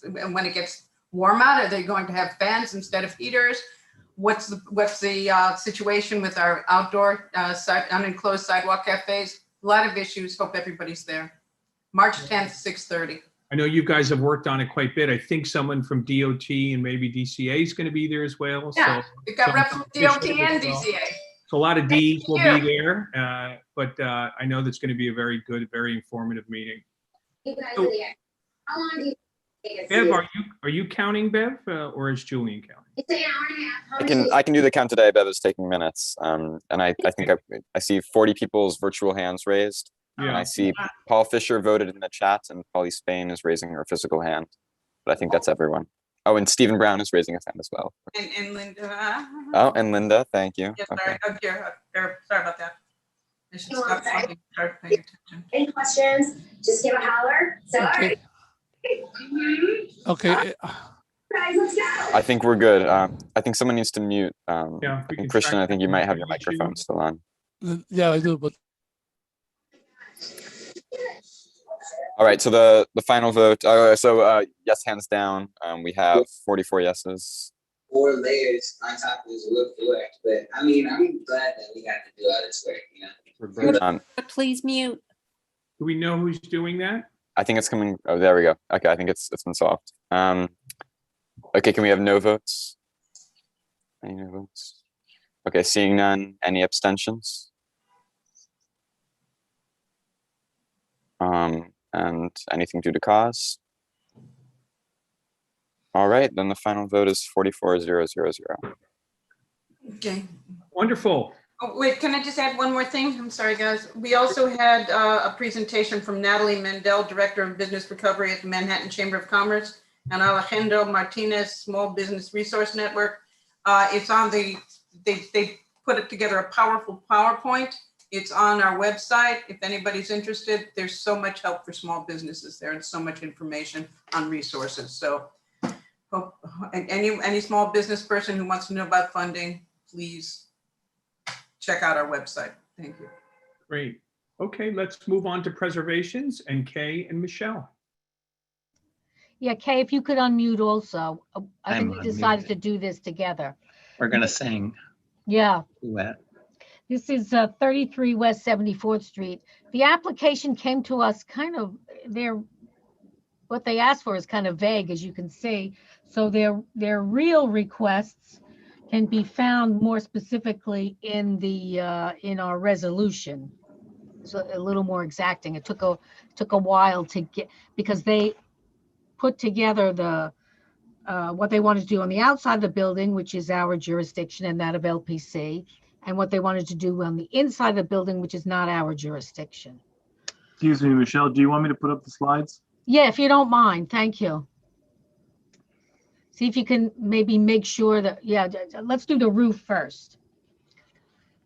When it gets warm out, are they going to have fans instead of heaters? What's the situation with our outdoor unenclosed sidewalk cafes? A lot of issues. Hope everybody's there. March 10th, 6:30. I know you guys have worked on it quite a bit. I think someone from DOT and maybe DCA is going to be there as well. Yeah, so we've got reps from DOT and DCA. So a lot of Ds will be there, but I know that's going to be a very good, very informative meeting. So, Bev, are you counting, Bev, or is Julian counting? I can do the count today. Bev is taking minutes, and I think I see 40 people's virtual hands raised. Yeah. And I see Paul Fisher voted in the chat, and Polly Spain is raising her physical hand. But I think that's everyone. Oh, and Stephen Brown is raising his hand as well. And Linda. Oh, and Linda, thank you. Yeah, sorry, I'm here. Sorry about that. I should stop talking, start paying attention. Any questions? Just give a holler. So, okay. Okay. Guys, let's go. I think we're good. I think someone needs to mute. Yeah, and Christian, I think you might have your microphone still on. Yeah, I do, but. All right, so the final vote. Yes, hands down. We have 44 yeses. 4 layers on top of this wood floor. But I mean, I'm glad that we got to do all this work, Please mute. Do we know who's doing that? I think it's coming. Oh, there we go. Okay, I think it's been solved. Okay, can we have no votes? Any no votes? Okay, seeing none. Any abstentions? And anything due to cause? All right, then the final vote is 44,000. Okay. Wonderful. Oh, wait, can I just add one more thing? I'm sorry, guys. We also had a presentation from Natalie Mendel, Director of Business Recovery at the Manhattan Chamber of Commerce, and Alejandro Martinez, Small Business Resource Network. It's on they put it together a powerful PowerPoint. It's on our website. If anybody's interested, there's so much help for small businesses there and so much information on resources. So any small business person who wants to know about funding, please check out our website. Thank you. Great. Okay, let's move on to preservations and Kay and Michelle. Yeah, Kay, if you could unmute also. I think I'm we decided unmuted. to do this together. We're gonna sing Yeah. duet. This is 33 West 74th Street. The application came to us kind of, what they asked for is kind of vague, as you can see. So their real requests can be found more specifically in our resolution. So a little more exacting. It took a while to get, because they put together what they wanted to do on the outside of the building, which is our jurisdiction and that of LPC, and what they wanted to do on the inside of the building, which is not our jurisdiction. Excuse me, Michelle, do you want me to put up the slides? Yeah, if you don't mind, thank you. See if you can maybe make sure that, yeah, let's do the roof first.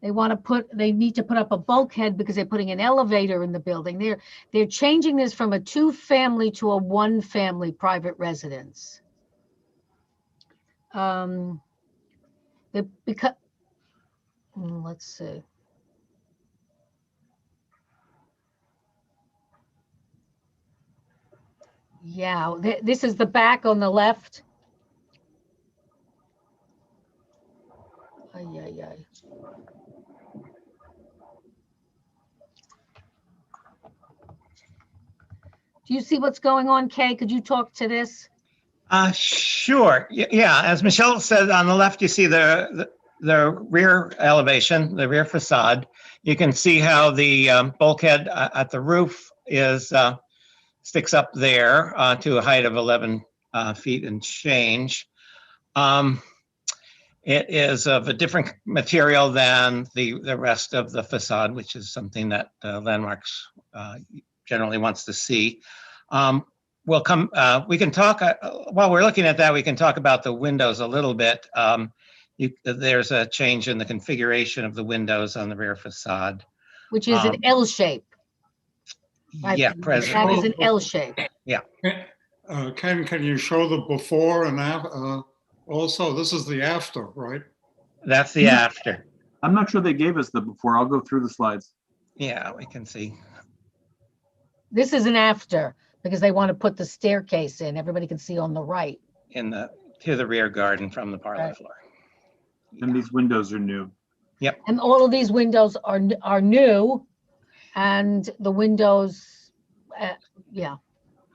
They need to put up a bulkhead because they're putting an elevator in the building. They're changing this from a 2-family to a 1-family private residence. Let's see. Yeah, this is the back on the left. Ay, ay, ay. Do you see what's going on, Kay? Could you talk to this? Sure. Yeah, as Michelle said, on the left, you see the rear elevation, the rear facade. You can see how the bulkhead at the roof sticks up there to a height of 11 feet and change. It is of a different material than the rest of the facade, which is something that Landmarks generally wants to see. We can talk, while we're looking at that, we can talk about the windows a little bit. There's a change in the configuration of the windows on the rear facade. Which is an L shape. Right? Yeah, That is an L shape. Yeah. Ken, can you show the before and after? Also, this is the after, right? That's the after. I'm not sure they gave us the before. I'll go through the slides. Yeah, we can see. This is an after because they want to put the staircase in. Everybody can see on the right. To the rear garden from the parlor floor. And these windows are new. Yep. And all of these windows are new, and the windows, yeah.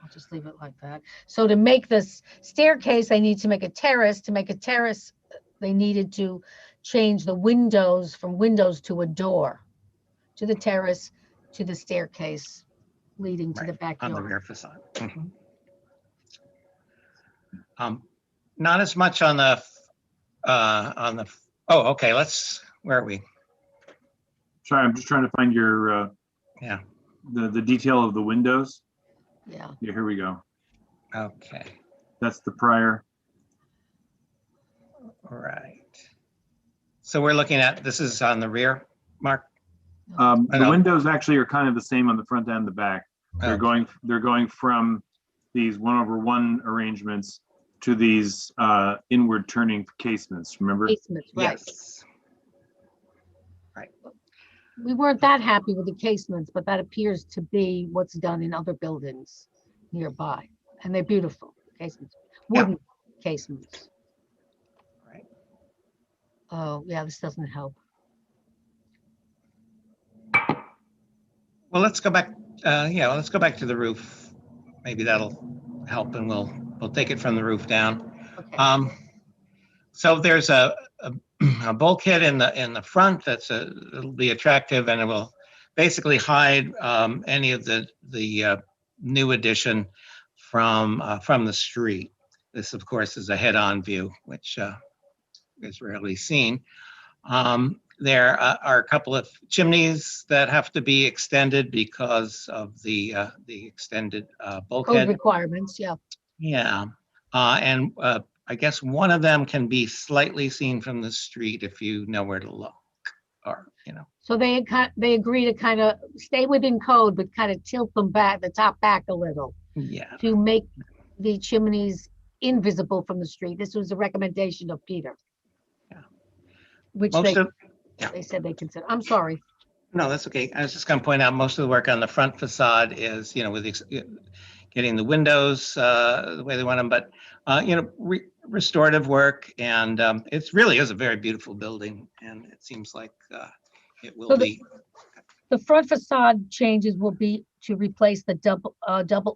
I'll just leave it like that. So to make this staircase, they need to make a terrace. To make a terrace, they needed to change the windows from windows to a door, to the terrace, to the staircase leading to the backyard. On the rear facade. Not as much on the, oh, okay, where are we? Sorry, I'm just trying to find your, the detail of the windows. Yeah. Yeah, here we go. Okay. That's the prior. Right. So we're looking at, this is on the rear, Mark? The windows actually are kind of the same on the front and the back. They're going from these 1/1 arrangements to these inward turning casements, remember? Casements, right. Yes. Right. We weren't that happy with the casements, but that appears to be what's done in other buildings nearby. And they're beautiful casements, wooden casements. Right. Oh, yeah, this doesn't help. Well, let's go back. Yeah, let's go back to the roof. Maybe that'll help, and we'll take it from the roof down. Okay. So there's a bulkhead in the front it'll be attractive, and it will basically hide any of the new addition from the street. This, of course, is a head-on view, which is rarely seen. There are a couple of chimneys that have to be extended because of the extended bulkhead. Code requirements, yeah. Yeah, and I guess one of them can be slightly seen from the street if you know where to look, or So they agree to kind of stay within code, but kind of tilt them back, the top back a little. Yeah. To make the chimneys invisible from the street. This was a recommendation of Peter. Yeah. Which they said they consider. I'm sorry. No, that's okay. I was just going to point out most of the work on the front facade is, with getting the windows the way they want them, but restorative work, and it really is a very beautiful building, and it seems like it will be. The front facade changes will be to replace the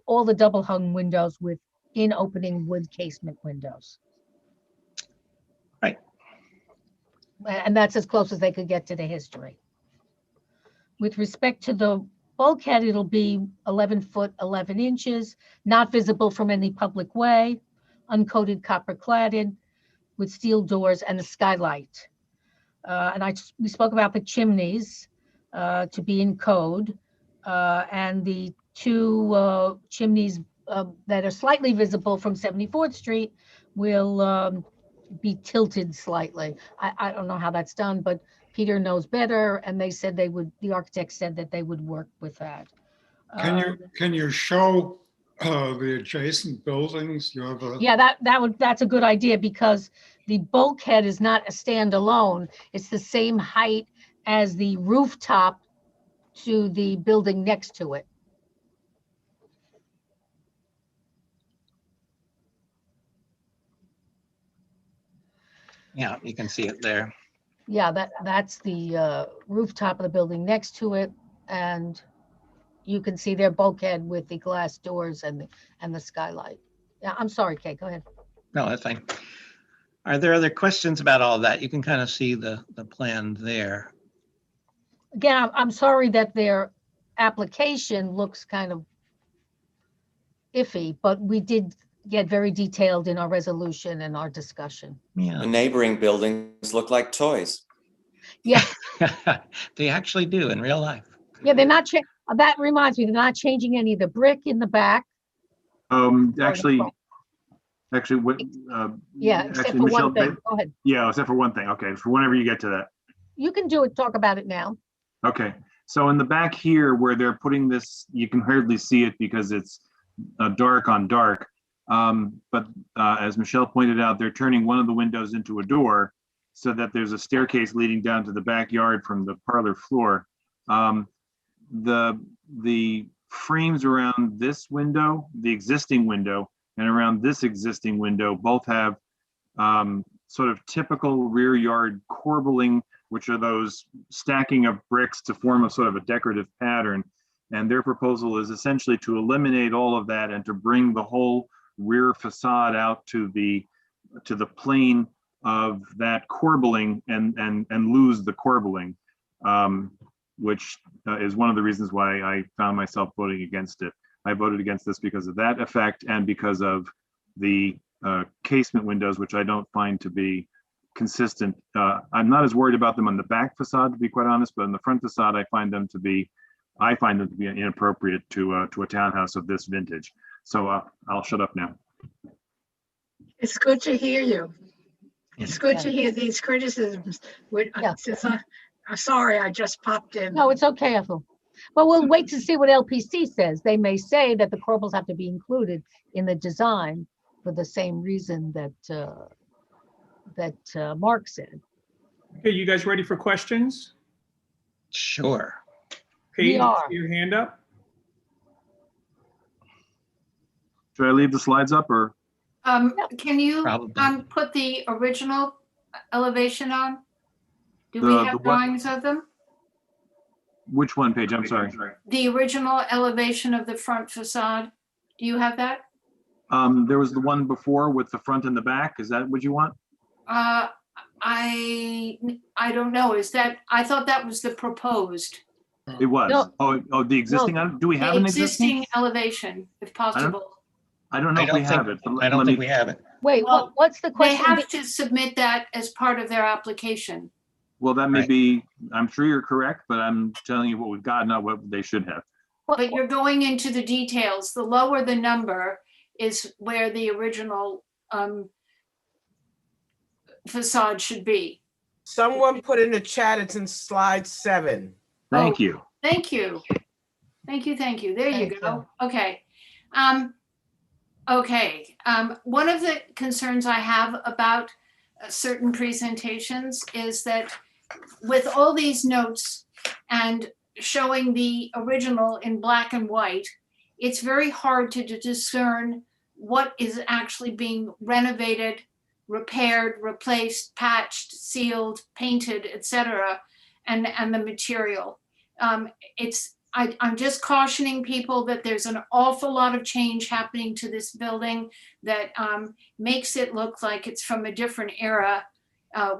all the double hung windows with in-opening wood casement windows. Right. And that's as close as they could get to the history. With respect to the bulkhead, it'll be 11 foot, 11 inches, not visible from any public way, uncoated copper cladded with steel doors and a skylight. We spoke about the chimneys to be in code, and the two chimneys that are slightly visible from 74th Street will be tilted slightly. I don't know how that's done, but Peter knows better, and they said the architect said that they would work with that. Can you show the adjacent buildings? You have Yeah, that's a good idea, because the bulkhead is not a standalone. It's the same height as the rooftop to the building next to it. Yeah, you can see it there. Yeah, that's the rooftop of the building next to it, and you can see their bulkhead with the glass doors and the skylight. Yeah, I'm sorry, Kate, go ahead. No, that's fine. Are there other questions about all that? You can kind of see the plan there. Again, I'm sorry that their application looks kind of iffy, but we did get very detailed in our resolution and our discussion. Yeah. The neighboring buildings look like toys. Yeah. They actually do in real life. Yeah, they're not, that reminds me, they're not changing any of the brick in the back. Actually, what? Yeah, except actually, for Michelle, one thing. Go ahead. Yeah, except for one thing. Okay, for whenever you get to that. You can do it, talk about it now. Okay, so in the back here where they're putting this, you can hardly see it because it's dark on dark. But as Michelle pointed out, they're turning one of the windows into a door so that there's a staircase leading down to the backyard from the parlor floor. The frames around this window, the existing window, and around this existing window both have sort of typical rear yard corbelling, which are those stacking of bricks to form a sort of a decorative pattern. And their proposal is essentially to eliminate all of that and to bring the whole rear facade out to the plane of that corbelling and lose the corbelling, which is one of the reasons why I found myself voting against it. I voted against this because of that effect and because of the casement windows, which I don't find to be consistent. I'm not as worried about them on the back facade, to be quite honest, but in the front facade, I find them to be inappropriate to a townhouse of this vintage. So I'll shut up now. It's good to hear you. It's good to hear these criticisms. I'm sorry, I just popped in. No, it's okay, Ethel. But we'll wait to see what LPC says. They may say that the corbels have to be included in the design for the same reason that Mark said. Okay, you guys ready for questions? Sure. Okay, We are. your hand up. Should I leave the slides up or? Can you Probably. put the original elevation on? Do The we what? have drawings of them? Which one, Paige? I'm sorry. The original elevation of the front facade. Do you have that? There was the one before with the front and the back. Is that what you want? I don't know. Is that, I thought that was the proposed. It was. No. Oh, the existing. Do we have The an existing? existing elevation, if possible. I don't know if we have it. I don't think we have it. Wait, Well, what's the They question? have to submit that as part of their application. Well, that may Right. be. I'm sure you're correct, but I'm telling you what we've got, not what they should have. But you're going into the details. The lower the number is where the original facade should be. Someone put in the chat, it's in slide 7. Thank you. Thank you. Thank you, thank you. There you Thank go. Okay. Okay. One of the concerns I have about certain presentations is that with all these notes and showing the original in black and white, it's very hard to discern what is actually being renovated, repaired, replaced, patched, sealed, painted, etc., and the material. I'm just cautioning people that there's an awful lot of change happening to this building that makes it look like it's from a different era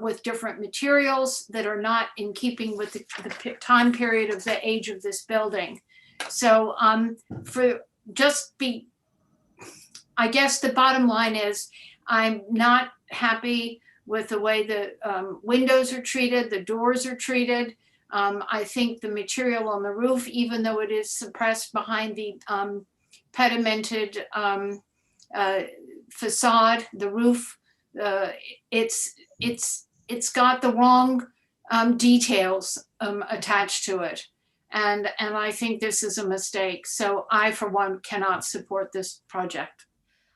with different materials that are not in keeping with the time period of the age of this building. So I guess the bottom line is I'm not happy with the way the windows are treated, the doors are treated. I think the material on the roof, even though it is suppressed behind the pedimented facade, the roof, it's got the wrong details attached to it. And I think this is a mistake. So I, for one, cannot support this project.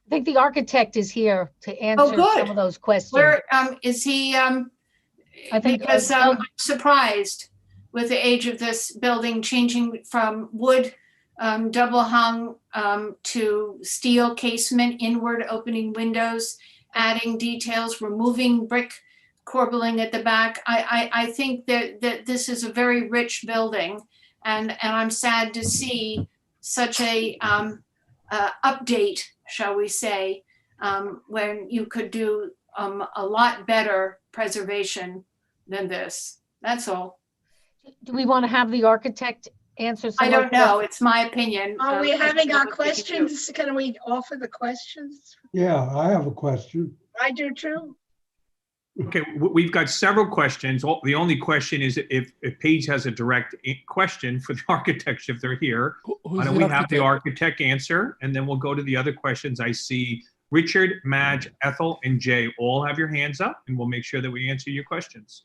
I think the architect is here to answer good. some of those questions. Where is he? I think Because I'm surprised with the age of this building changing from wood double hung to steel casement, inward opening windows, adding details, removing brick corbelling at the back. I think that this is a very rich building, and I'm sad to see such a update, shall we say, when you could do a lot better preservation than this. That's all. Do we want to have the architect answer some I of don't the know. questions? It's my opinion. Um, we I having don't know our what we can do. questions? Can we offer the questions? Yeah, I have a question. I do too. Okay, we've got several questions. The only question is if Paige has a direct question for the architects if they're here. Why don't we have the architect answer, and then we'll go to the other questions. I see Richard, Madge, Ethel, and Jay all have your hands up, and we'll make sure that we answer your questions.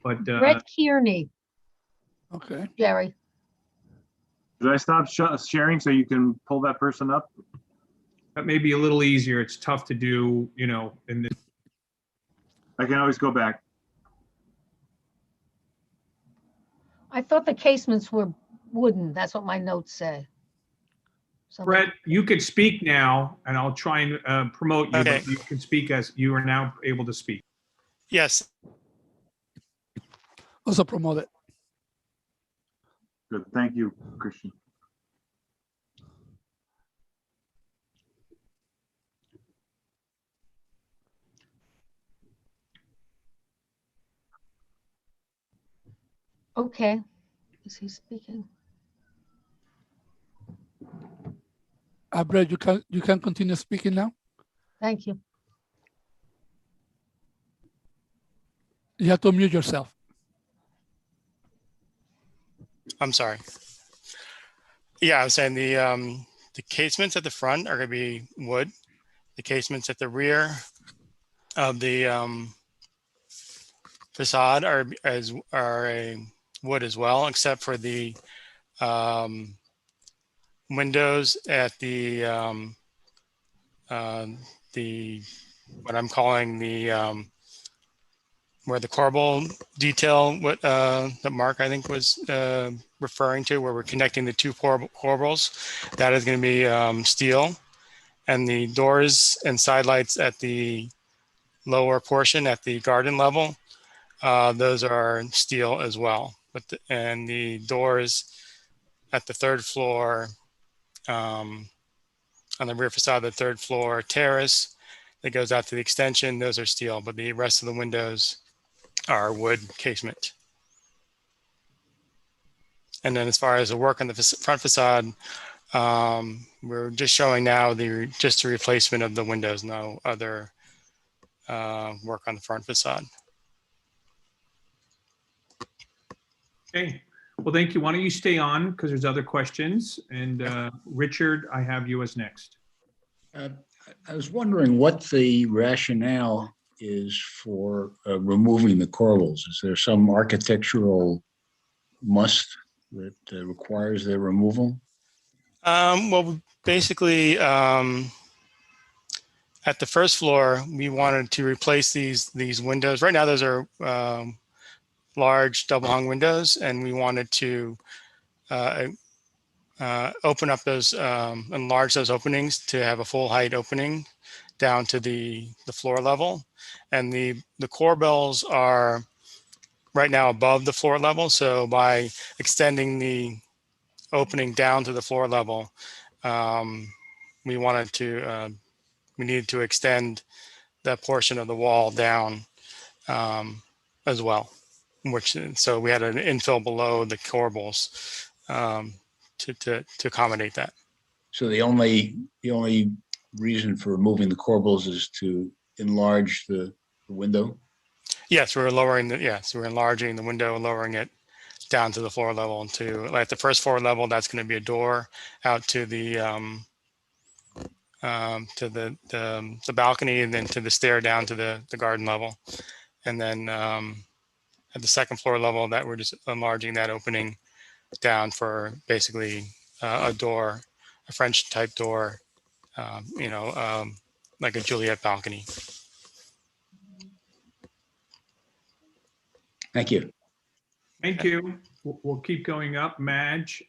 But Brett Kearney. Okay. Jerry. Should I stop sharing so you can pull that person up? that may be a little easier. It's tough to do, in this. I can always go back. I thought the casements were wooden. That's what my notes say. Brett, you could speak now, and I'll try and promote you, Okay. but you can speak as you are now able to speak. Yes. Also promote it. Good. Thank you, Christian. Okay. Is he speaking? Brett, you can continue speaking now. Thank you. You have to mute yourself. I'm sorry. Yeah, I was saying the casements at the front are going to be wood. The casements at the rear of the facade are a wood as well, except for the windows at the what I'm calling the where the corbel detail, what that Mark I think was referring to, where we're connecting the two corbels, that is going to be steel, and the doors and side lights at the lower portion at the garden level, those are steel as well. and the doors at the third floor, on the rear facade of the third floor terrace that goes out to the extension, those are steel, but the rest of the windows are wood casement. And then as far as the work on the front facade, we're just showing now just the replacement of the windows, no other work on the front facade. Okay, well, thank you. Why don't you stay on because there's other questions. And Richard, I have you as next. I was wondering what the rationale is for removing the corbels. Is there some architectural must that requires their removal? Well, basically, at the first floor, we wanted to replace these windows. Right now, those are large double hung windows, and we wanted to open up those, enlarge those openings to have a full height opening down to the floor level. And the corbels are right now above the floor level. So by extending the opening down to the floor level, we needed to extend that portion of the wall down as well, so we had an infill below the corbels to accommodate that. So the only reason for removing the corbels is to enlarge the window? Yes, we're enlarging the window, lowering it down to the floor level, and at the first floor level, that's going to be a door out to the balcony, and then to the stair down to the garden level. And then at the second floor level, that we're just enlarging that opening down for basically a door, a French type door, like a Juliet balcony. Thank you. Thank you. We'll keep going up. Madge.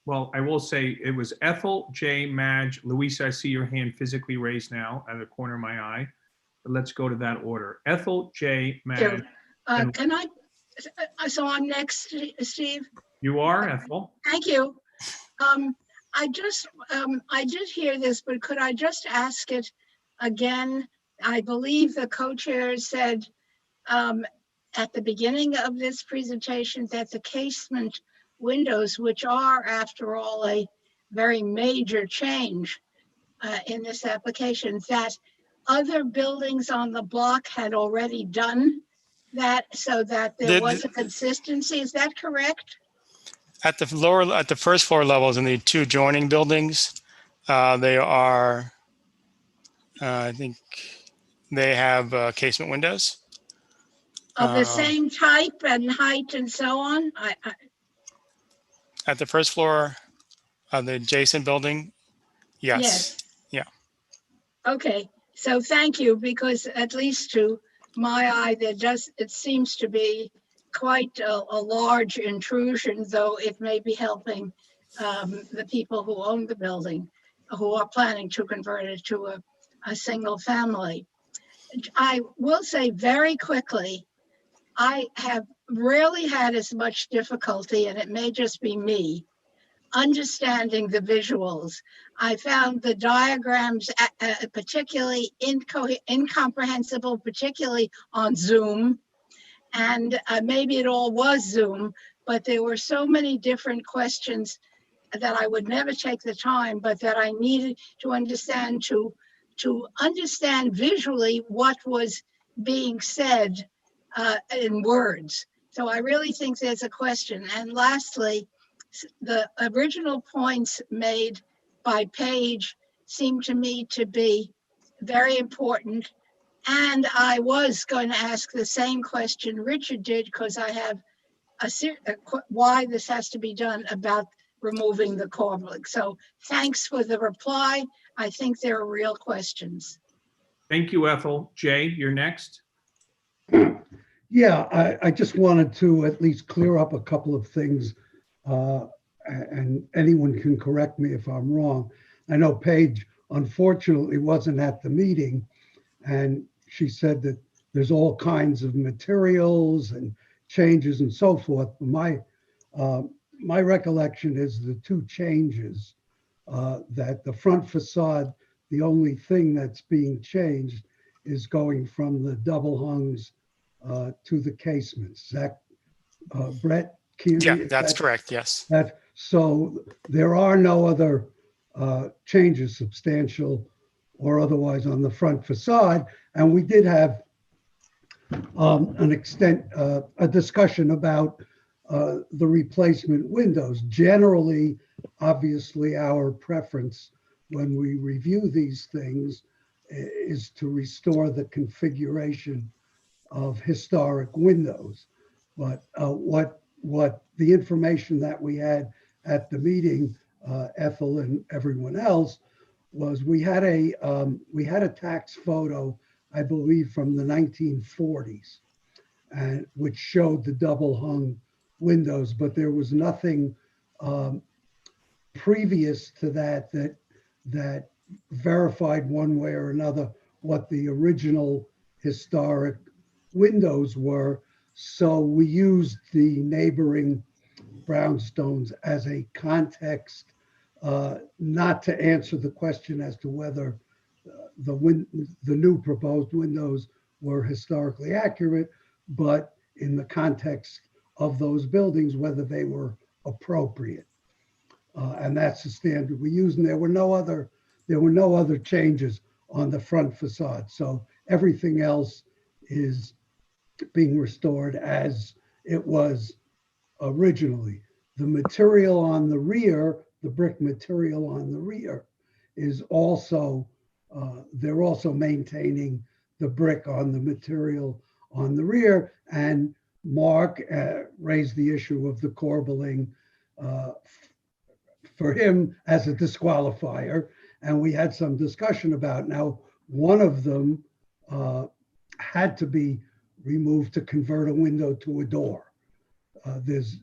Well, I will say it was Ethel, J, Madge. Luisa, I see your hand physically raised now at the corner of my eye. But let's go to that order. Ethel, J, Madge. Can I? So I'm next, Steve. You are, Ethel. Thank you. I did hear this, but could I just ask it again? I believe the co-chair said at the beginning of this presentation that the casement windows, which are after all a very major change in this application, that other buildings on the block had already done that, so that there was a consistency. Is that correct? At the first floor levels in the two adjoining buildings, they are, I think they have casement windows. Of the same type and height and so on? At the first floor of the adjacent building, yes. Yeah. Okay, so thank you, because at least to my eye, it seems to be quite a large intrusion, though it may be helping the people who own the building, who are planning to convert it to a single family. I will say very quickly, I have rarely had as much difficulty, and it may just be me, understanding the visuals. I found the diagrams particularly incomprehensible, particularly on Zoom. And maybe it all was Zoom, but there were so many different questions that I would never take the time, but that I needed to understand to understand visually what was being said in words. So I really think there's a question. And lastly, the original points made by Paige seem to me to be very important. And I was going to ask the same question Richard did, because I have why this has to be done about removing the corbelling. So thanks for the reply. I think there are real questions. Thank you, Ethel. Jay, you're next. Yeah, I just wanted to at least clear up a couple of things, and anyone can correct me if I'm wrong. I know Paige unfortunately wasn't at the meeting, and she said that there's all kinds of materials and changes and so forth. My recollection is the two changes, that the front facade, the only thing that's being changed is going from the double hungs to the casements. Is that Brett Kearney? Yeah, that's correct. Yes. So there are no other changes, substantial or otherwise, on the front facade. And we did have a discussion about the replacement windows. Generally, obviously, our preference when we review these things is to restore the configuration of historic windows. But what the information that we had at the meeting, Ethel and everyone else, was we had a tax photo, I believe, from the 1940s, and which showed the double hung windows, but there was nothing previous to that verified one way or another what the original historic windows were. So we used the neighboring brownstones as a context, not to answer the question as to whether the new proposed windows were historically accurate, but in the context of those buildings, whether they were appropriate. And that's the standard we use. And there were no other changes on the front facade. So everything else is being restored as it was originally. The material on the rear, the brick material on the rear, is also, they're also maintaining the brick on the material on the rear. And Mark raised the issue of the corbelling for him as a disqualifier. And we had some discussion about, now, one of them had to be removed to convert a window to a door. There's,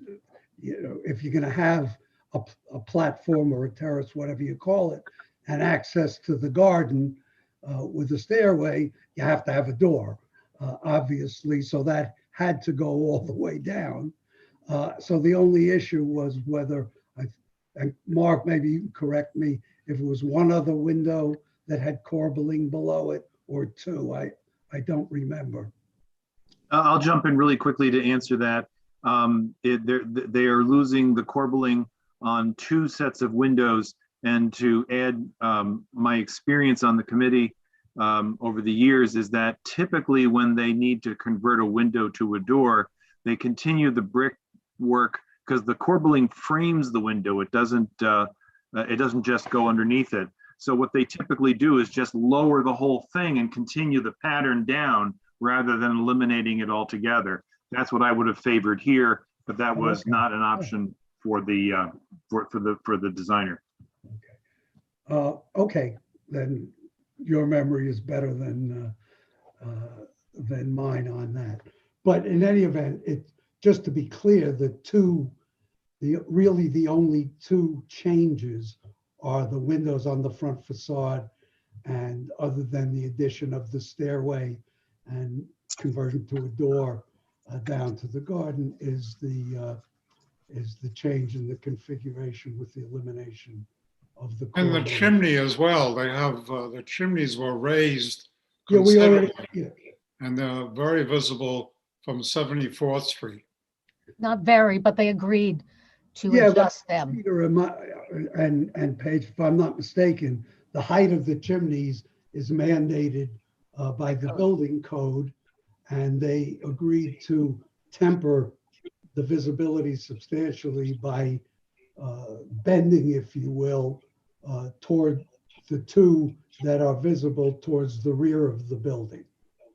if you're going to have a platform or a terrace, whatever you call it, and access to the garden with a stairway, you have to have a door, obviously. So that had to go all the way down. So the only issue was whether, and Mark, maybe you can correct me, if it was one other window that had corbelling below it or two. I don't remember. I'll jump in really quickly to answer that. They are losing the corbelling on two sets of windows. And to add my experience on the committee over the years is that typically when they need to convert a window to a door, they continue the brick work because the corbelling frames the window. It doesn't just go underneath it. So what they typically do is just lower the whole thing and continue the pattern down rather than eliminating it altogether. That's what I would have favored here, but that was not an option for the designer. Okay, then your memory is better than mine on that. But in any event, just to be clear, really the only two changes are the windows on the front facade, and other than the addition of the stairway and conversion to a door down to the garden, is the change in the configuration with the elimination of the And the chimney as well. They have the chimneys were raised considerably, and they're very visible from 74th Street. Not very, but they agreed to adjust them. Peter and Paige, if I'm not mistaken, the height of the chimneys is mandated by the building code, and they agreed to temper the visibility substantially by bending, if you will, toward the two that are visible towards the rear of the building.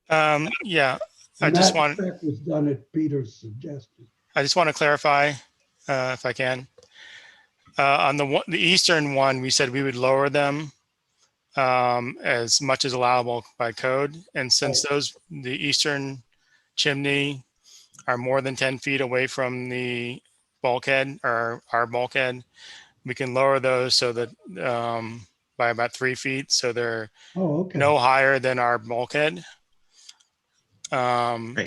Yeah, And that was done at Peter's suggestion. I just want to clarify, if I can. On the eastern one, we said we would lower them as much as allowable by code. And since the eastern chimney are more than 10 feet away from the bulkhead or our bulkhead, we can lower those so that by about 3 feet. So they're no higher than our bulkhead. And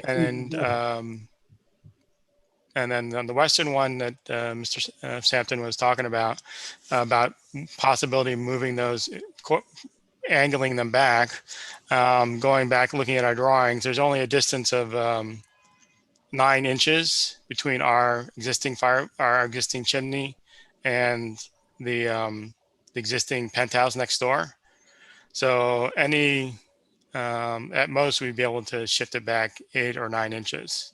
And then on the western one that Mr. Sampson was talking about possibility of moving those, angling them back, going back, looking at our drawings, there's only a distance of 9 inches between our existing chimney and the existing penthouse next door. So at most we'd be able to shift it back 8 or 9 inches.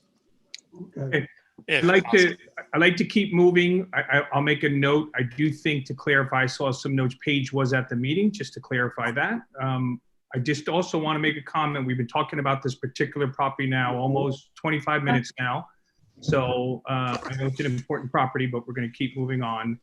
Okay. I like to keep moving. I'll make a note. I do think, to clarify, I saw some notes. Paige was at the meeting, just to clarify that. I just also want to make a comment. We've been talking about this particular property now almost 25 minutes now. So I know it's an important property, but we're going to keep moving on.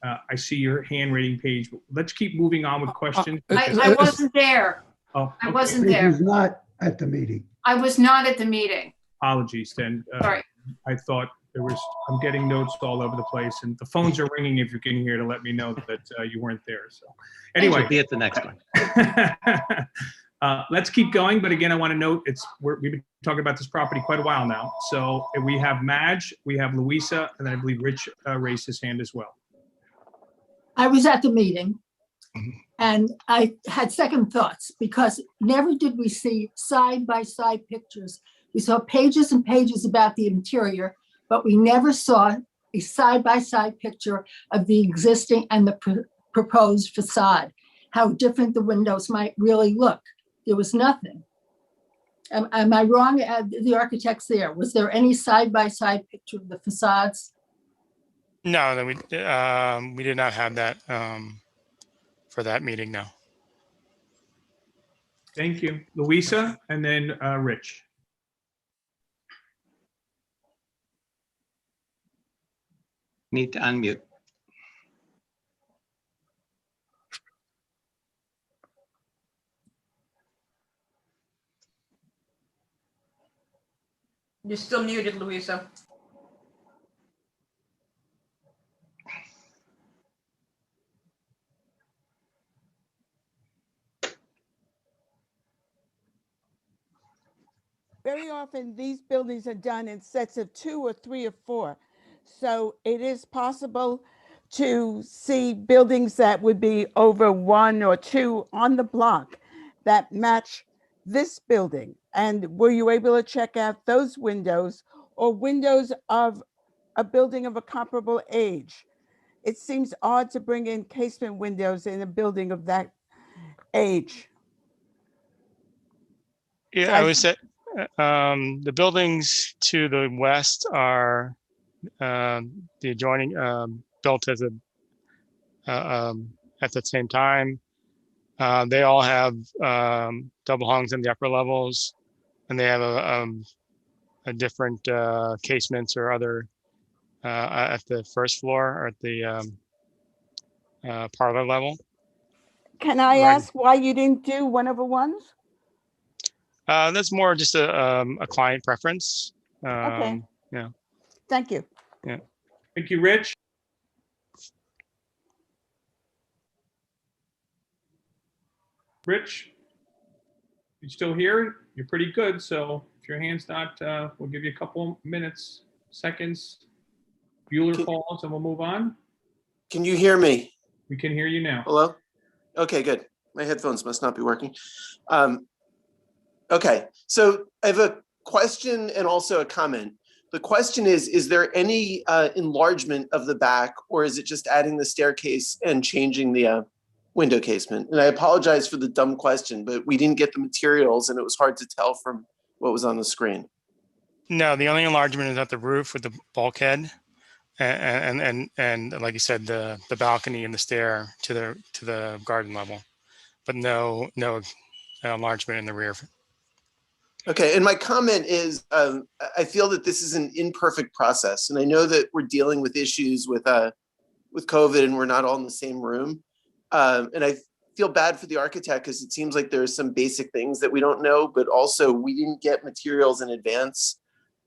I see your hand raising, Paige. Let's keep moving on with questions. I wasn't there. Oh, I okay. wasn't He there. was not at the meeting. I was not at the meeting. Apologies then. Sorry. I thought I'm getting notes all over the place, and the phones are ringing if you can hear to let me know that you weren't there. So anyway. Be at the next one. Let's keep going. But again, I want to note we've been talking about this property quite a while now. So we have Madge, we have Louisa, and then I believe Rich raised his hand as well. I was at the meeting and I had second thoughts because never did we see side-by-side pictures. We saw pages and pages about the interior, but we never saw a side-by-side picture of the existing and the proposed facade, how different the windows might really look. There was nothing. Am I wrong? The architects there, was there any side-by-side picture of the facades? No, we did not have that for that meeting, no. Thank you. Louisa, and then Rich. Need to unmute. You're still muted, Louisa. Very often these buildings are done in sets of 2 or 3 or 4. So it is possible to see buildings that would be over 1 or 2 on the block that match this building. And were you able to check out those windows or windows of a building of a comparable age? It seems odd to bring in casement windows in a building of that age. Yeah, So I would say the buildings to the west are the adjoining built as at the same time. They all have double hungs in the upper levels, and they have a different casements or other at the first floor or at the parlor level. can I ask why you didn't do 1/1s? That's more just a client preference. Okay. Yeah. Thank you. Yeah. Thank you, Rich. Rich, you still here? You're pretty good. So if your hand's not, we'll give you a couple minutes, seconds. Bueller falls and we'll move on. Can you hear me? We can hear you now. Hello? Okay, good. My headphones must not be working. Okay, so I have a question and also a comment. The question is there any enlargement of the back, or is it just adding the staircase and changing the window casement? And I apologize for the dumb question, but we didn't get the materials and it was hard to tell from what was on the screen. No, the only enlargement is at the roof with the bulkhead, and like you said, the balcony and the stair to the garden level, but no enlargement in the rear. Okay, and my comment is, I feel that this is an imperfect process, and I know that we're dealing with issues with COVID, and we're not all in the same room. And I feel bad for the architect because it seems like there's some basic things that we don't know, but also we didn't get materials in advance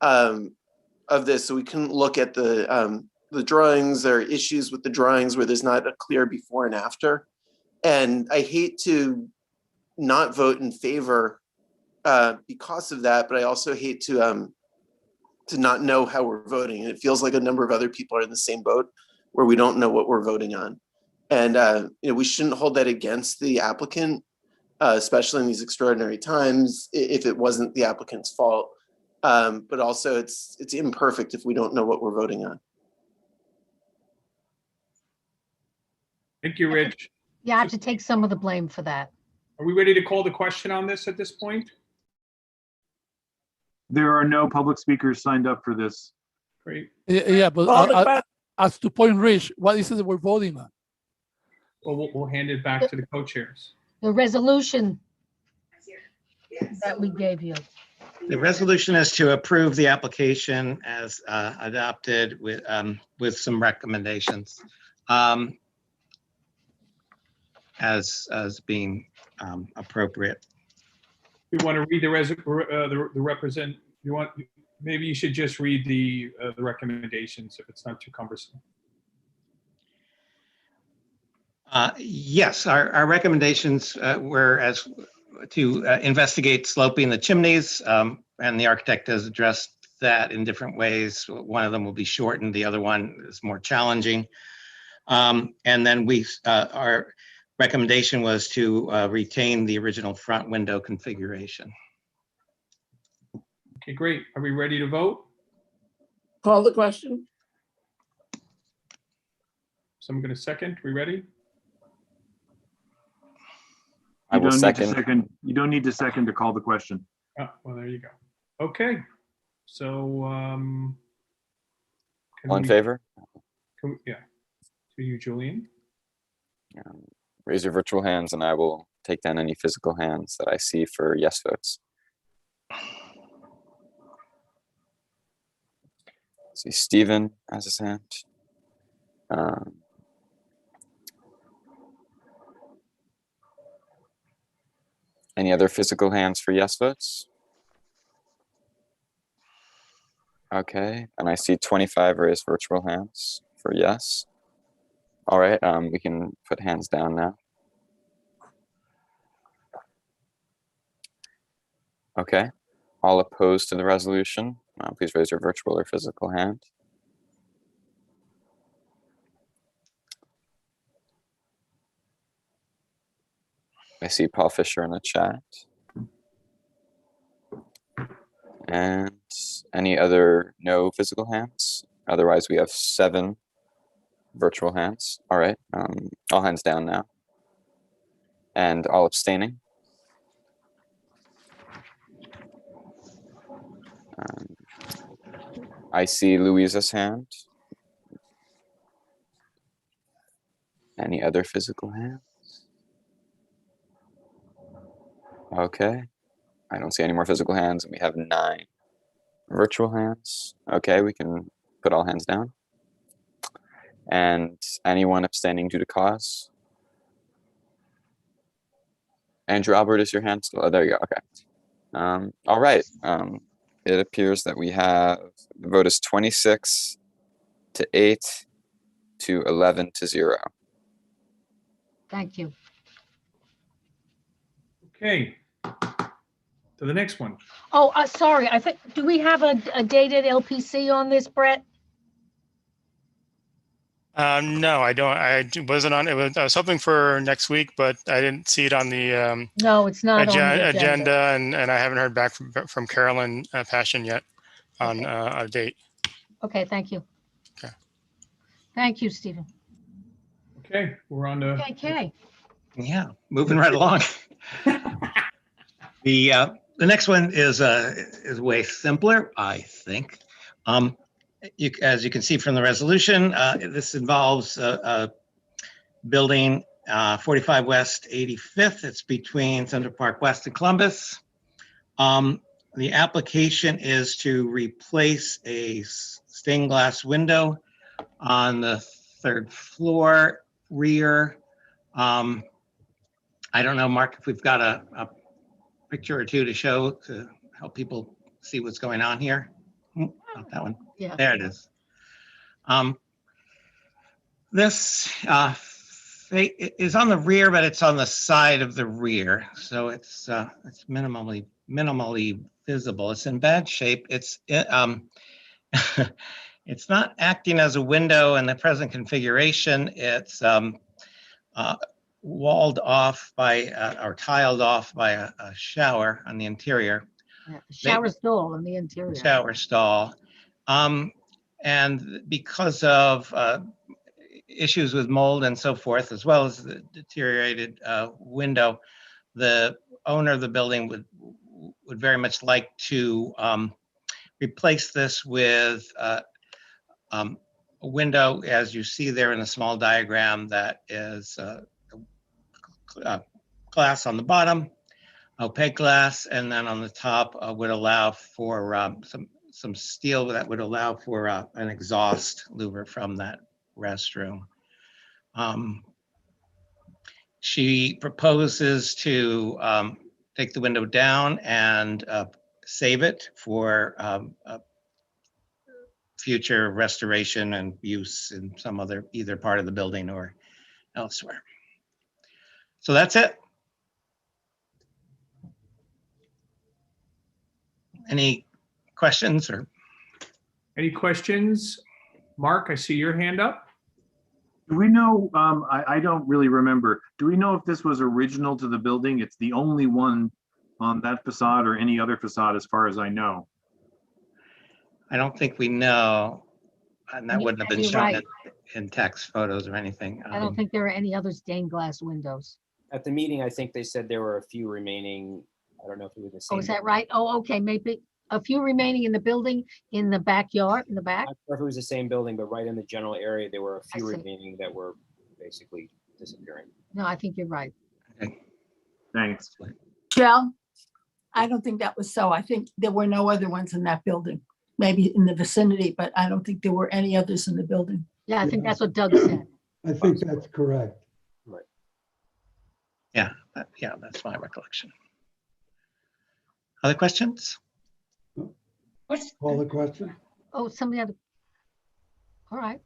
of this, so we couldn't look at the drawings. There are issues with the drawings where there's not a clear before and after, and I hate to not vote in favor because of that, but I also hate to to not know how we're voting. And it feels like a number of other people are in the same boat where we don't know what we're voting on. And we shouldn't hold that against the applicant, especially in these extraordinary times, if it wasn't the applicant's fault. But also it's imperfect if we don't know what we're voting on. Thank you, Rich. You have to take some of the blame for that. Are we ready to call the question on this at this point? There are no public speakers signed up for this. Great. Yeah, but as to point, Rich, what is it that we're voting on? Well, we'll hand it back to the co-chairs. The resolution that we gave you. The resolution is to approve the application as adopted with some recommendations as being appropriate. We want to read the represent. Maybe you should just read the recommendations if it's not too cumbersome. Yes, our recommendations were as to investigate sloping the chimneys, and the architect has addressed that in different ways. One of them will be shortened, the other one is more challenging. And then our recommendation was to retain the original front window configuration. Okay, great. Are we ready to vote? Call the question. Someone going to second? We ready? You don't need to second. You don't need to second to call the question. Oh, well, there you go. Okay. So, all in favor? Yeah. To you, Julian. Raise your virtual hands and I will take down any physical hands that I see for yes votes. See, Stephen has his hand. Any other physical hands for yes votes? Okay, and I see 25 raised virtual hands for yes. All right, we can put hands down now. Okay, all opposed to the resolution, please raise your virtual or physical hand. I see Paul Fisher in the chat. And any other no physical hands? Otherwise, we have 7 virtual hands. All right, all hands down now. And all abstaining. I see Louisa's hand. Any other physical hands? Okay, I don't see any more physical hands, and we have 9 virtual hands. Okay, we can put all hands down. And anyone abstaining due to cause? Andrew Albert, is your hand still? Oh, there you go. Okay. All right. It appears that we have the vote is 26 to 8 to 11 to 0. Thank you. Okay. To the next one. Oh, sorry. I think, do we have a dated LPC on this, Brett? No, I don't. I wasn't on. I was hoping for next week, but I didn't see it on the no, it's not on the agenda, and I haven't heard back from Carolyn Passion yet on a date. Okay, thank you. Okay. Thank you, Stephen. Okay, we're on to KK. Yeah, moving right along. The next one is way simpler, I think. As you can see from the resolution, this involves building 45 West 85th. It's between Central Park West and Columbus. The application is to replace a stained glass window on the 3rd floor rear. I don't know, Mark, if we've got a picture or two to show to help people see what's going on here. Not that one. Yeah. There it is. This is on the rear, but it's on the side of the rear, so it's minimally minimally visible. It's in bad shape. It's it's not acting as a window in the present configuration. It's walled off by or tiled off by a shower on the interior. Yeah, the shower stall in the interior. Shower stall. And because of issues with mold and so forth, as well as the deteriorated window, the owner of the building would very much like to replace this with a window, as you see there in a small diagram, that is glass on the bottom, opaque glass, and then on the top would allow for some steel that would allow for an exhaust louver from that restroom. She proposes to take the window down and save it for future restoration and use in some other, either part of the building or elsewhere. So that's it. Any questions or? Any questions? Mark, I see your hand up. Do we know, I don't really remember, do we know if this was original to the building? It's the only one on that facade or any other facade as far as I know. I don't think we know, and that wouldn't have been You're shown right. in text photos or anything. I don't think there are any other stained glass windows. At the meeting, I think they said there were a few remaining. I don't know if it was the same. Oh, is that right? Oh, okay, maybe a few remaining in the building, in the backyard, in the back. I'm not sure if it was the same building, but right in the general area, there were a few see. remaining that were basically disappearing. No, I think you're right. Thanks. Jill, I don't think that was so. I think there were no other ones in that building, maybe in the vicinity, but I don't think there were any others in the building. Yeah, I think that's what Doug said. I think that's correct. Right. Yeah, yeah, that's my recollection. Other questions? Call the question. Oh, somebody had. All right.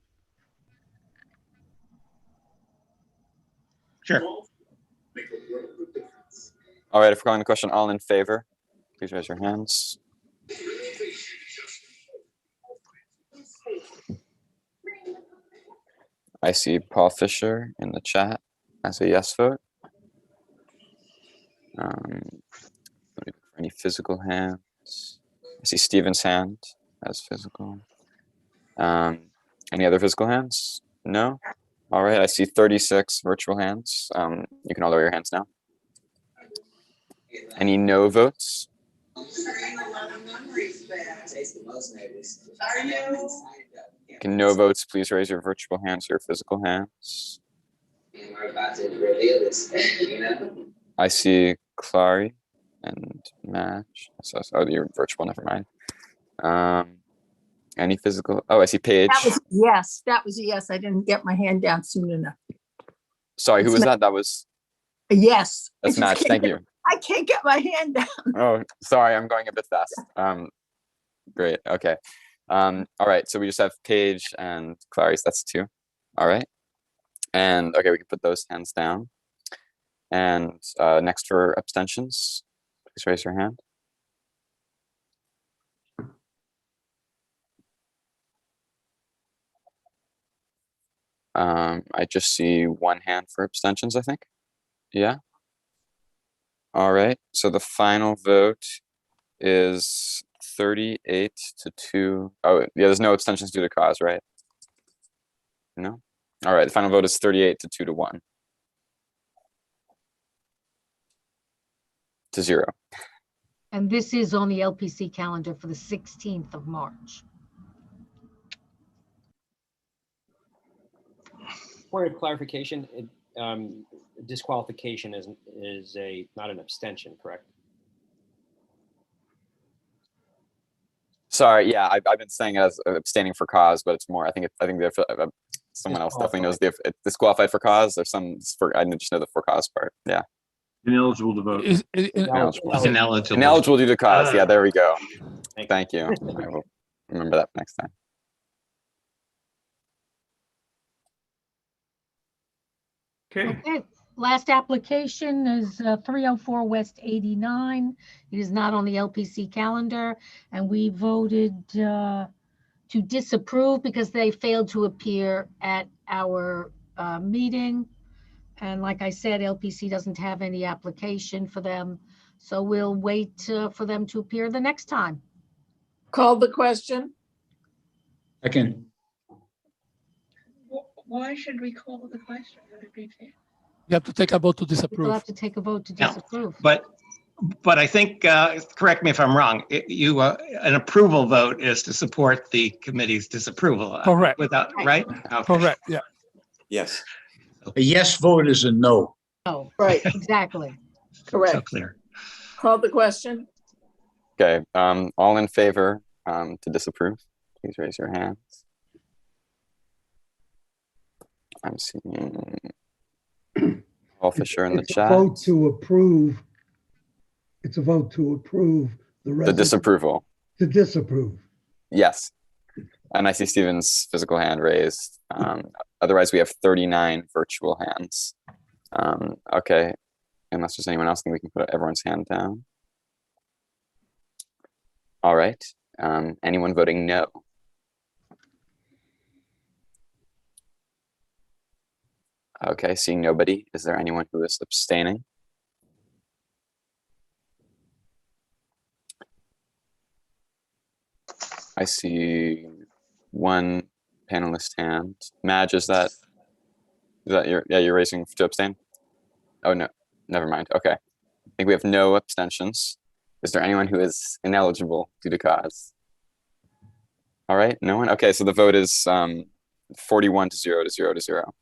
Sure. All right, if we're calling the question, all in favor, please raise your hands. I see Paul Fisher in the chat as a yes vote. Any physical hands? I see Steven's hand as physical. Any other physical hands? No? All right, I see 36 virtual hands. You can all lower your hands now. Any no votes? Can no votes please raise your virtual hands or your physical hands? I see Clary and Match. Oh, you're virtual, never mind. Any physical? Oh, I see Paige. That was yes. That was a yes. I didn't get my hand down soon enough. Sorry, who It's was Ma- that? That was. Yes. That's I just Match. can't Thank get- you. I can't get my hand down. Oh, sorry, I'm going a bit fast. Great. Okay. All right. So we just have Paige and Clarice. That's two. All right. And okay, we can put those hands down. And next for abstentions, please raise your hand. I just see one hand for abstentions, I think. Yeah. All right. So the final vote is 38 to 2. Oh, yeah, there's no abstentions due to cause, right? No? All right. The final vote is 38 to 2 to 1. To 0. And this is on the LPC calendar for the 16th of March. Point of clarification, disqualification is not an abstention, correct? Sorry, yeah, I've been saying it as abstaining for cause, but it's more. I think someone else definitely knows the disqualified for cause. There's some I just know the for cause part. Yeah. Ineligible to vote. Ineligible due to cause. Yeah, there we go. Thank you. I will remember that next time. Okay. Okay, Last application is 304 West 89. It is not on the LPC calendar, and we voted to disapprove because they failed to appear at our meeting. And like I said, LPC doesn't have any application for them, so we'll wait for them to appear the next time. Call the question. Second. Why should we call the question? Would it be fair? You have to take a vote to We'll disapprove. have to take a vote to Yeah, disapprove. But I think, correct me if I'm wrong, an approval vote is to support the committee's disapproval. Correct. Without, right? Okay. Correct, yeah. Yes. A yes vote is a no. No, Right, exactly. So correct. clear. Call the question. Okay, all in favor to disapprove, please raise your hands. I'm seeing Paul Fisher in the It's a chat. vote to approve. It's a vote to approve The disapproval. To disapprove. Yes. And I see Stephen's physical hand raised. Otherwise, we have 39 virtual hands. Okay, unless there's anyone else, I think we can put everyone's hand down. All right, anyone voting no? Okay, seeing nobody, is there anyone who is abstaining? I see one panelist hand. Madge, is that you're raising to abstain? Oh, no, never mind. Okay. I think we have no abstentions. Is there anyone who is ineligible due to cause? All right, no one? Okay, so the vote is 41 to 0 to 0 to 0.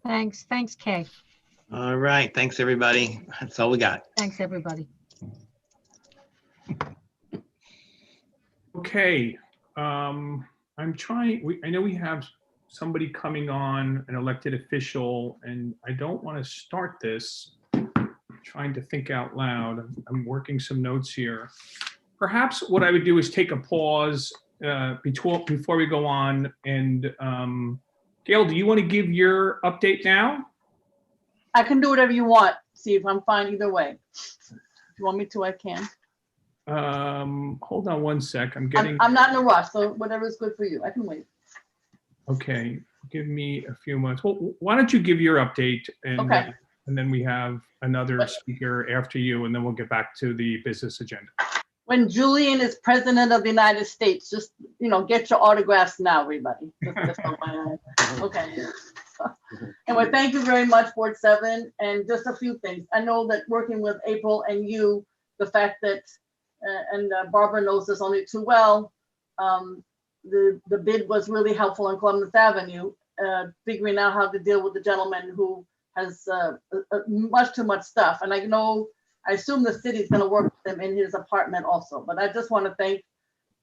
Thanks, Kay. All right. Thanks, everybody. That's all we got. Thanks, everybody. Okay, I'm trying, I know we have somebody coming on, an elected official, and I don't want to start this. Trying to think out loud. I'm working some notes here. Perhaps what I would do is take a pause before we go on. And Gail, do you want to give your update now? I can do whatever you want. See if I'm fine either way. If you want me to, I can. Hold on one sec. I'm I'm not in a rush, so whatever is good for you. I can wait. Okay, give me a few months. Well, why don't you give your update and Okay. And then we have another speaker after you, and then we'll get back to the business agenda. When Julian is president of the United States, just, get your autographs now, everybody. Okay. Anyway, thank you very much, Board 7. And just a few things. I know that working with April and you, the fact that, and Barbara knows this only too well, the bid was really helpful on Columbus Avenue, figuring out how to deal with the gentleman who has much too much stuff. And I assume the city's gonna work with him in his apartment also, but I just wanna thank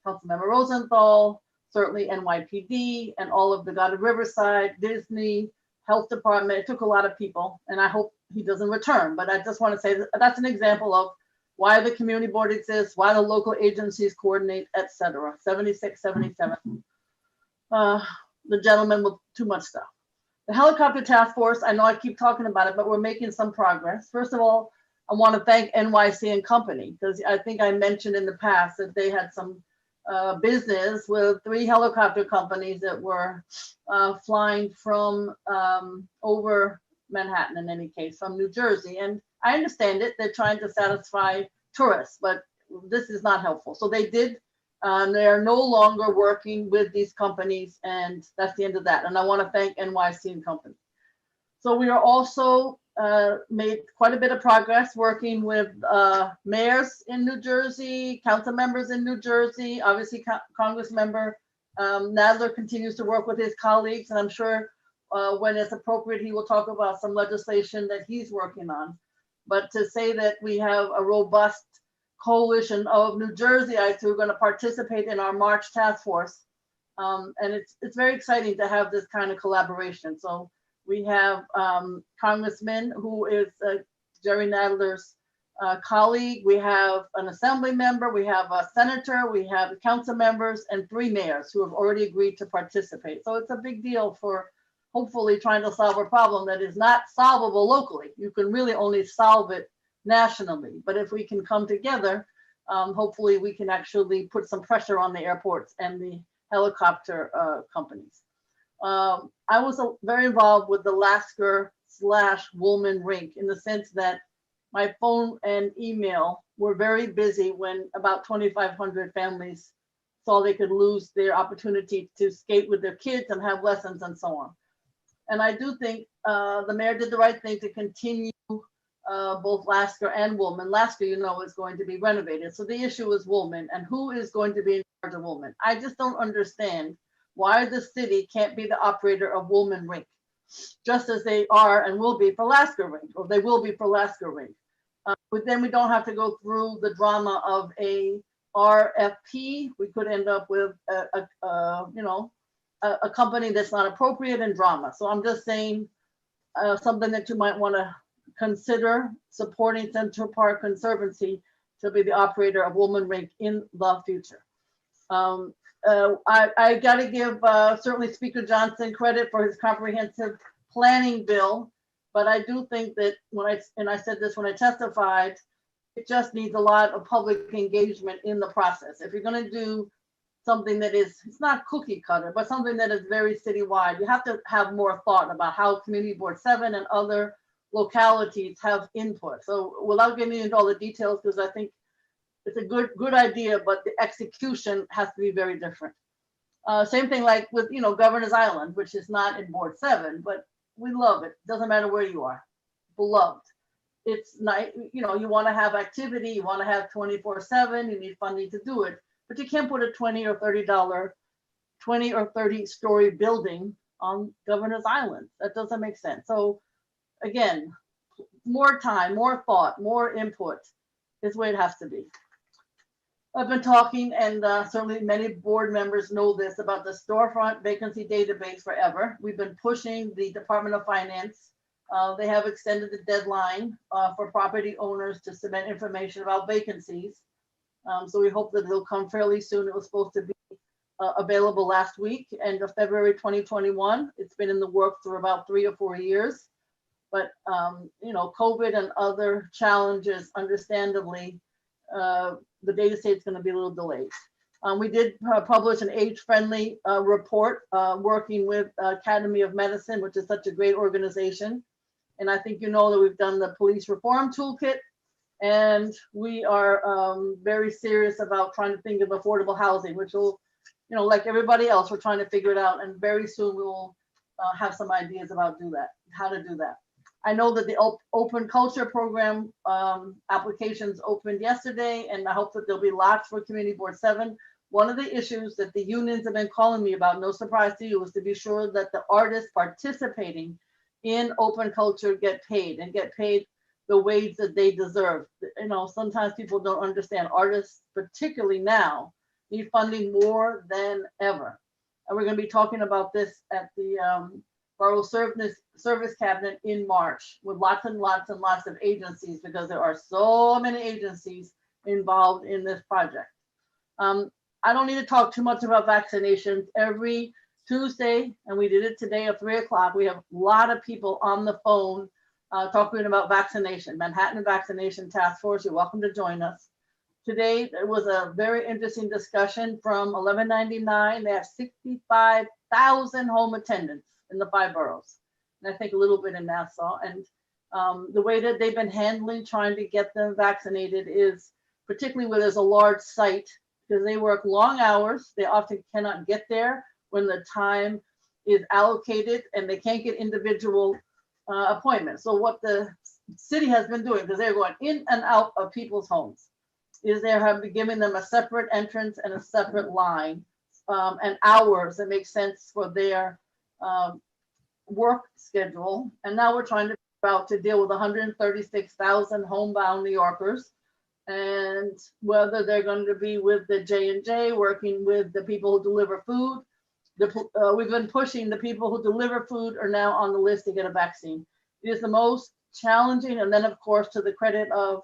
Councilmember Rosenthal, certainly NYPD, and all of the God of Riverside, Disney, Health Department. It took a lot of people, and I hope he doesn't return, but I just wanna say that's an example of why the community board exists, why the local agencies coordinate, etc. 76, 77. The gentleman with too much stuff. The helicopter task force, I know I keep talking about it, but we're making some progress. First of all, I want to thank NYC and Company, because I think I mentioned in the past that they had some business with 3 helicopter companies that were flying from over Manhattan, in any case, from New Jersey. And I understand it, they're trying to satisfy tourists, but this is not helpful. So they did, they are no longer working with these companies, and that's the end of that. And I want to thank NYC and Company. So we are also made quite a bit of progress working with mayors in New Jersey, council members in New Jersey. Obviously, Congressmember Nadler continues to work with his colleagues, and I'm sure when it's appropriate, he will talk about some legislation that he's working on. But to say that we have a robust coalition of New Jerseyite who are going to participate in our March task force, and it's very exciting to have this kind of collaboration. So we have Congressman who is Jerry Nadler's colleague. We have an assembly member, we have a senator, we have council members, and 3 mayors who have already agreed to participate. So it's a big deal for hopefully trying to solve a problem that is not solvable locally. You can really only solve it nationally. But if we can come together, hopefully we can actually put some pressure on the airports and the helicopter companies. I was very involved with the Lasker/Woolman rink in the sense that my phone and email were very busy when about 2,500 families saw they could lose their opportunity to skate with their kids and have lessons and so on. And I do think the mayor did the right thing to continue both Lasker and Woolman. Lasker, you know, is going to be renovated. So the issue is Woolman and who is going to be in charge of Woolman. I just don't understand why the city can't be the operator of Woolman Rink, just as they are and will be for Lasker Rink, or they will be for Lasker Rink. But then we don't have to go through the drama of a RFP. We could end up with a company that's not appropriate in drama. So I'm just saying something that you might want to consider, supporting Central Park Conservancy to be the operator of Woolman Rink in the future. I got to give certainly Speaker Johnson credit for his comprehensive planning bill, but I do think that I said this when I testified, it just needs a lot of public engagement in the process. If you're going to do something that is, it's not cookie cutter, but something that is very citywide, you have to have more thought about how Community Board 7 and other localities have input. So without getting into all the details, because I think it's a good idea, but the execution has to be very different. Same thing like with, Governor's Island, which is not in Board 7, but we love it. Doesn't matter where you are, beloved. It's nice, you want to have activity, you want to have 24/7, you need funding to do it, but you can't put a $20 or $30 story building on Governor's Island. That doesn't make sense. So again, more time, more thought, more input is the way it has to be. I've been talking, and certainly many board members know this, about the storefront vacancy database forever. We've been pushing the Department of Finance. They have extended the deadline for property owners to submit information about vacancies. So we hope that it'll come fairly soon. It was supposed to be available last week, end of February 2021. It's been in the works for about 3 or 4 years. But, COVID and other challenges, understandably, the data set is going to be a little delayed. We did publish an age-friendly report working with Academy of Medicine, which is such a great organization. And I think that we've done the police reform toolkit, and we are very serious about trying to think of affordable housing, which will, like everybody else, we're trying to figure it out. And very soon we will have some ideas about how to do that. I know that the open culture program applications opened yesterday, and I hope that there'll be lots for Community Board 7. One of the issues that the unions have been calling me about, no surprise to you, is to be sure that the artists participating in open culture get paid the wage that they deserve. Sometimes people don't understand artists, particularly now, need funding more than ever. And we're going to be talking about this at the Borough Service Cabinet in March with lots and lots and lots of agencies, because there are so many agencies involved in this project. I don't need to talk too much about vaccinations. Every Tuesday, and we did it today at 3 o'clock, we have a lot of people on the phone talking about vaccination. Manhattan Vaccination Task Force, you're welcome to join us. Today, there was a very interesting discussion from 1199. They have 65,000 home attendants in the 5 boroughs, and I think a little bit in Nassau. And the way that they've been handling trying to get them vaccinated is, particularly where there's a large site, because they work long hours. They often cannot get there when the time is allocated, and they can't get individual appointments. So what the city has been doing, because they're going in and out of people's homes, is they have been giving them a separate entrance and a separate line and hours that make sense for their work schedule. And now we're trying to figure out to deal with 136,000 homebound New Yorkers, and whether they're going to be with the J&J, working with the people who deliver food. We've been pushing the people who deliver food are now on the list to get a vaccine. It is the most challenging. And then, of course, to the credit of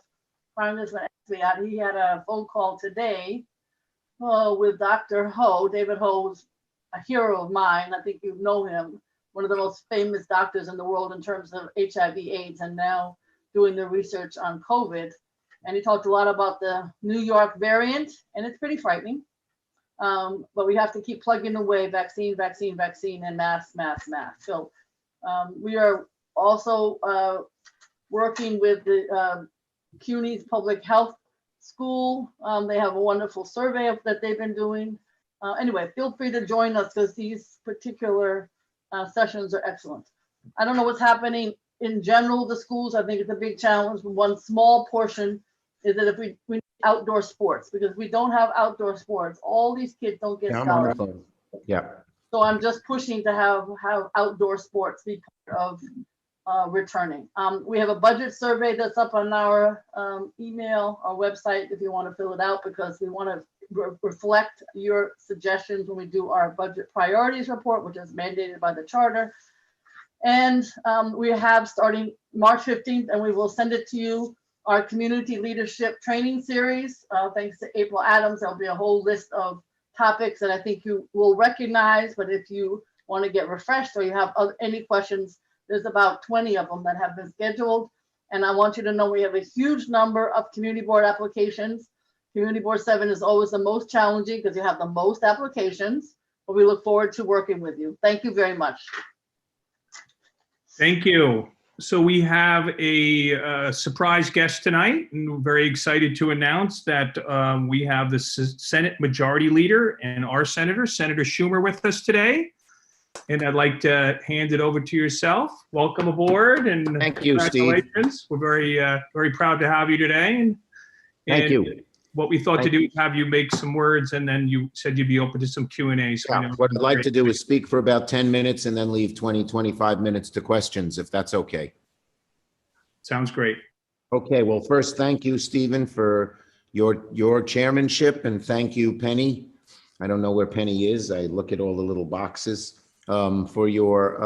Congressman Esbiat, he had a phone call today with Dr. Ho. David Ho is a hero of mine. I think you know him. one of the most famous doctors in the world in terms of HIV/AIDS, and now doing the research on COVID. And he talked a lot about the New York variant, and it's pretty frightening. But we have to keep plugging away vaccine, vaccine, vaccine, and mask, mask, mask. So we are also working with the CUNY's Public Health School. They have a wonderful survey that they've been doing. Anyway, feel free to join us because these particular sessions are excellent. I don't know what's happening in general with the schools. I think it's a big challenge. One small portion is that if we need outdoor sports, because if we don't have outdoor sports, all these kids don't get Yeah, I'm on the scholarships. phone. Yeah. So I'm just pushing to have outdoor sports be part of returning. We have a budget survey that's up on our email, our website, if you want to fill it out, because we want to reflect your suggestions when we do our budget priorities report, which is mandated by the charter. And we have starting March 15th, and we will send it to you, our community leadership training series. Thanks to April Adams, there'll be a whole list of topics that I think you will recognize, but if you want to get refreshed or you have any questions, there's about 20 of them that have been scheduled. And I want you to know we have a huge number of community board applications. Community Board 7 is always the most challenging because you have the most applications, but we look forward to working with you. Thank you very much. Thank you. So we have a surprise guest tonight, and we're very excited to announce that we have the Senate Majority Leader and our Senator, Senator Schumer, with us today. And I'd like to hand it over to yourself. Welcome aboard, and thank you, congratulations. Steve. We're very proud to have you today. And thank you. What we thought to do is have you make some words, and then you said you'd be open to some Q&A. So yeah, what I'd like to do is speak for about 10 minutes and then leave 20, 25 minutes to questions, if that's okay. Sounds great. Okay, well, first, thank you, Stephen, for your chairmanship, and thank you, Penny. I don't know where Penny is. I look at all the little boxes for your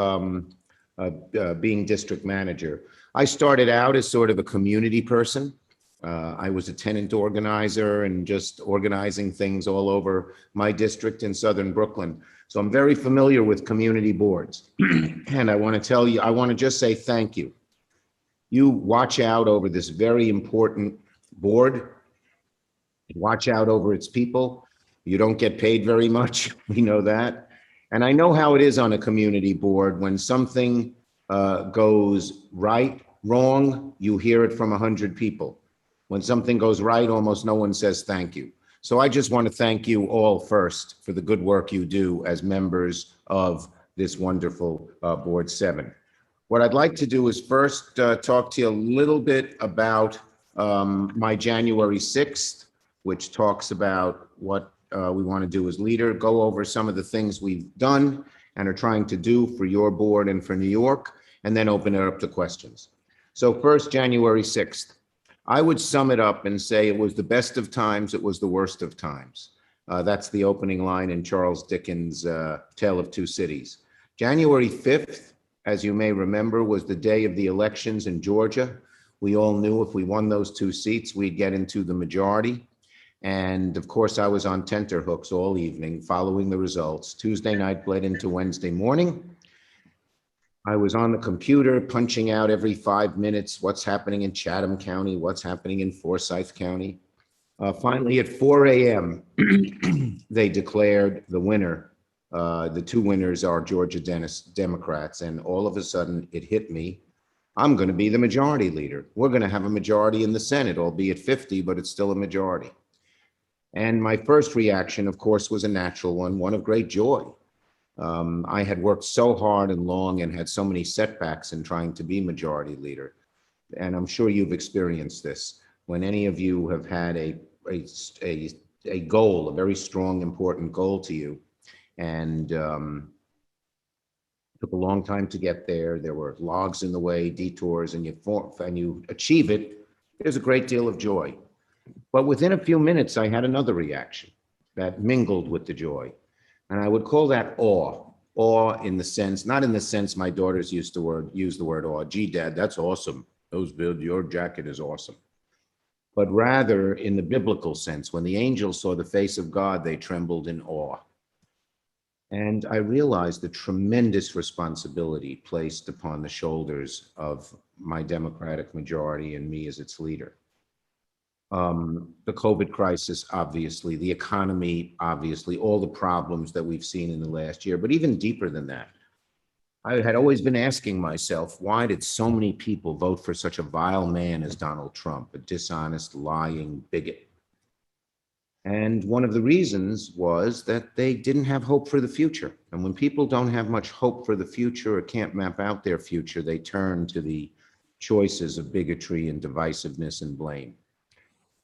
being district manager. I started out as sort of a community person. I was a tenant organizer and just organizing things all over my district in Southern Brooklyn. So I'm very familiar with community boards. And I want to tell you, I want to just say thank you. You watch out over this very important board. Watch out over its people. You don't get paid very much. We know that. And I know how it is on a community board. When something goes right, wrong, you hear it from 100 people. When something goes right, almost no one says thank you. So I just want to thank you all first for the good work you do as members of this wonderful Board 7. What I'd like to do is first talk to you a little bit about my January 6th, which talks about what we want to do as leader, go over some of the things we've done and are trying to do for your board and for New York, and then open it up to questions. So first, January 6th. I would sum it up and say it was the best of times, it was the worst of times. That's the opening line in Charles Dickens' Tale of Two Cities. January 5th, as you may remember, was the day of the elections in Georgia. We all knew if we won those 2 seats, we'd get into the majority. And of course, I was on tenterhooks all evening following the results. Tuesday night bled into Wednesday morning. I was on the computer punching out every 5 minutes what's happening in Chatham County, what's happening in Forsyth County. Finally, at 4 a.m., they declared the winner. The 2 winners are Georgia Democrats, and all of a sudden it hit me. I'm going to be the majority leader. We're going to have a majority in the Senate, albeit 50, but it's still a majority. And my first reaction, of course, was a natural one of great joy. I had worked so hard and long and had so many setbacks in trying to be majority leader. And I'm sure you've experienced this. When any of you have had a goal, a very strong, important goal to you, and it took a long time to get there. There were logs in the way, detours, and you achieve it, there's a great deal of joy. But within a few minutes, I had another reaction that mingled with the joy. And I would call that awe. Awe in the sense, not in the sense my daughters use the word awe. Gee, Dad, that's awesome. Your jacket is awesome. But rather in the biblical sense, when the angels saw the face of God, they trembled in awe. And I realized the tremendous responsibility placed upon the shoulders of my Democratic majority and me as its leader. The COVID crisis, obviously, the economy, obviously, all the problems that we've seen in the last year, but even deeper than that. I had always been asking myself, why did so many people vote for such a vile man as Donald Trump, a dishonest, lying bigot? And one of the reasons was that they didn't have hope for the future. And when people don't have much hope for the future or can't map out their future, they turn to the choices of bigotry and divisiveness and blame.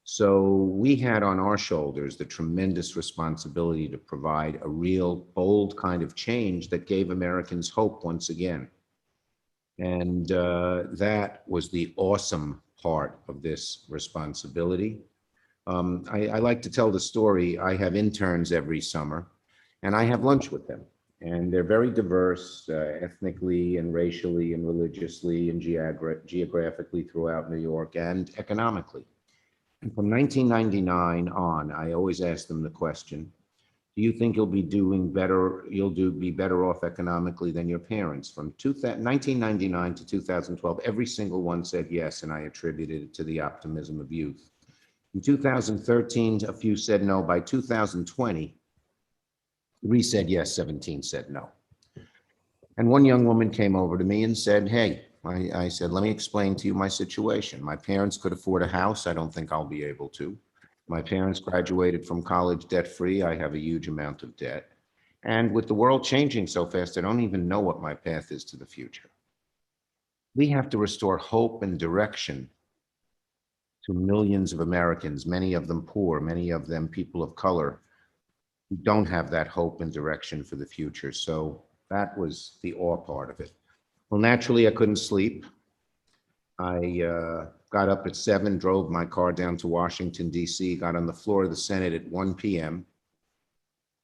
So we had on our shoulders the tremendous responsibility to provide a real bold kind of change that gave Americans hope once again. And that was the awesome part of this responsibility. I like to tell the story. I have interns every summer, and I have lunch with them. And they're very diverse ethnically and racially and religiously and geographically throughout New York and economically. And from 1999 on, I always ask them the question, do you think you'll be doing better, be better off economically than your parents? From 1999 to 2012, every single one said yes, and I attributed it to the optimism of youth. In 2013, a few said no. By 2020, 3 said yes, 17 said no. And one young woman came over to me and said, hey, I said, let me explain to you my situation. My parents could afford a house. I don't think I'll be able to. My parents graduated from college debt-free. I have a huge amount of debt. And with the world changing so fast, I don't even know what my path is to the future. We have to restore hope and direction to millions of Americans, many of them poor, many of them people of color, who don't have that hope and direction for the future. So that was the awe part of it. Well, naturally, I couldn't sleep. I got up at 7, drove my car down to Washington, D.C., got on the floor of the Senate at 1 p.m.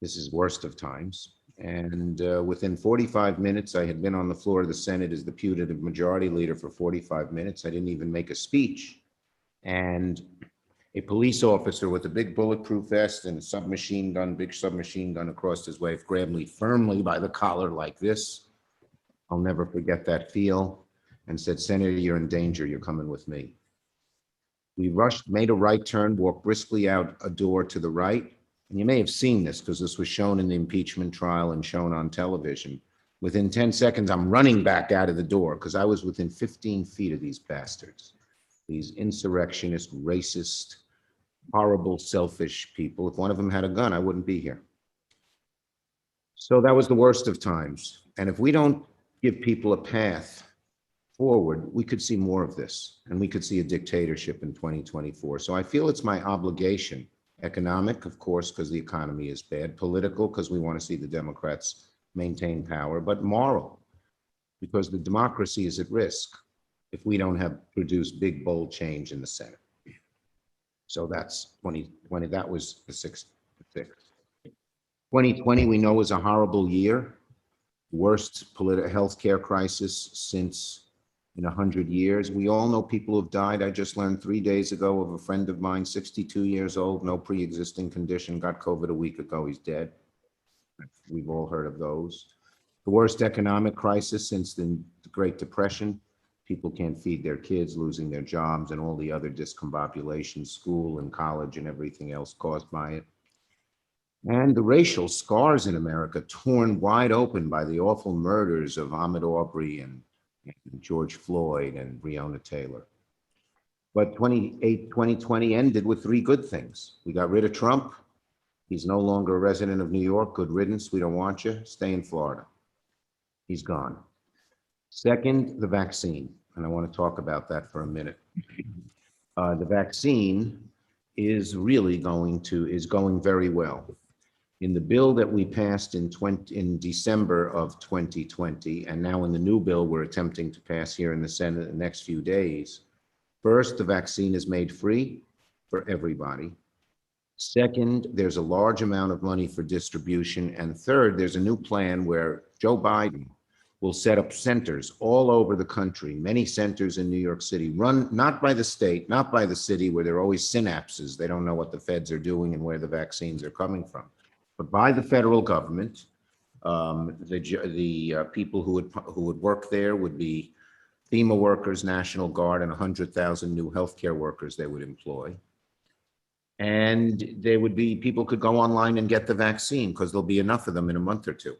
This is worst of times. And within 45 minutes, I had been on the floor of the Senate as the putative majority leader for 45 minutes. I didn't even make a speech. And a police officer with a big bulletproof vest and a submachine gun, big submachine gun across his waist, grabbed me firmly by the collar like this. I'll never forget that feel, and said, Senator, you're in danger. You're coming with me. We rushed, made a right turn, walked briskly out a door to the right. And you may have seen this because this was shown in the impeachment trial and shown on television. Within 10 seconds, I'm running back out of the door because I was within 15 feet of these bastards, these insurrectionist, racist, horrible, selfish people. If one of them had a gun, I wouldn't be here. So that was the worst of times. And if we don't give people a path forward, we could see more of this, and we could see a dictatorship in 2024. So I feel it's my obligation, economic, of course, because the economy is bad, political, because we want to see the Democrats maintain power, but moral, because the democracy is at risk if we don't have produced big, bold change in the Senate. So that's 2020. That was the 6th. 2020, we know, is a horrible year. Worst healthcare crisis since in 100 years. We all know people have died. I just learned 3 days ago of a friend of mine, 62 years old, no pre-existing condition, got COVID a week ago. He's dead. We've all heard of those. The worst economic crisis since the Great Depression. People can't feed their kids, losing their jobs, and all the other discombobulation, school and college and everything else caused by it. And the racial scars in America torn wide open by the awful murders of Ahmaud Arbery and George Floyd and Breonna Taylor. But 2020 ended with 3 good things. We got rid of Trump. He's no longer a resident of New York. Good riddance. We don't want you. Stay in Florida. He's gone. Second, the vaccine. And I want to talk about that for a minute. The vaccine is really going very well. In the bill that we passed in December of 2020, and now in the new bill we're attempting to pass here in the Senate in the next few days, first, the vaccine is made free for everybody. Second, there's a large amount of money for distribution. And third, there's a new plan where Joe Biden will set up centers all over the country, many centers in New York City, run not by the state, not by the city, where there are always synapses. They don't know what the feds are doing and where the vaccines are coming from, but by the federal government. The people who would work there would be FEMA workers, National Guard, and 100,000 new healthcare workers they would employ. And there would be, people could go online and get the vaccine because there'll be enough of them in a month or two.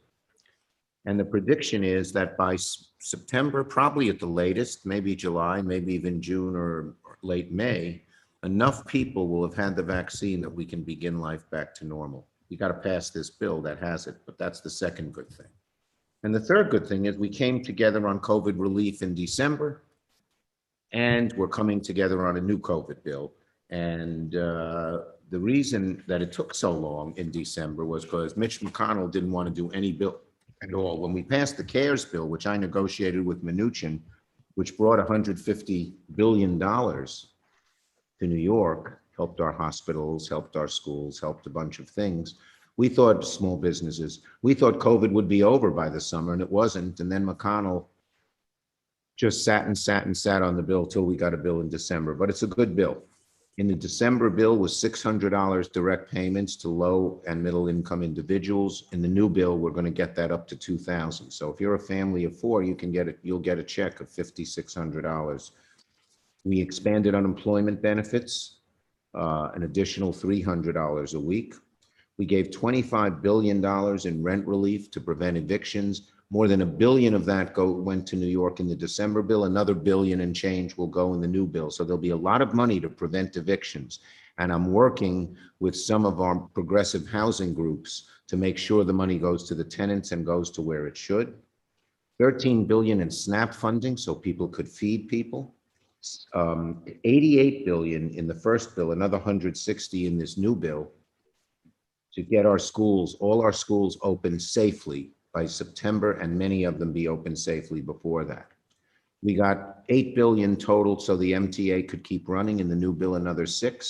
And the prediction is that by September, probably at the latest, maybe July, maybe even June or late May, enough people will have had the vaccine that we can begin life back to normal. We got to pass this bill that has it, but that's the second good thing. And the third good thing is we came together on COVID relief in December, and we're coming together on a new COVID bill. And the reason that it took so long in December was because Mitch McConnell didn't want to do any bill at all. When we passed the CARES bill, which I negotiated with Mnuchin, which brought $150 billion to New York, helped our hospitals, helped our schools, helped a bunch of things. We thought small businesses, we thought COVID would be over by the summer, and it wasn't. And then McConnell just sat on the bill till we got a bill in December, but it's a good bill. In the December bill was $600 direct payments to low and middle income individuals. In the new bill, we're going to get that up to $2,000. So if you're a family of four, you can get it. You'll get a check of $5,600. We expanded unemployment benefits, an additional $300 a week. We gave $25 billion in rent relief to prevent evictions. More than $1 billion of that went to New York in the December bill. Another $1 billion and change will go in the new bill. So there'll be a lot of money to prevent evictions. And I'm working with some of our progressive housing groups to make sure the money goes to the tenants and goes to where it should. $13 billion in SNAP funding so people could feed people. $88 billion in the first bill, another $160 in this new bill to get our schools, all our schools open safely by September, and many of them be open safely before that. We got $8 billion total so the MTA could keep running. In the new bill, another $6 billion.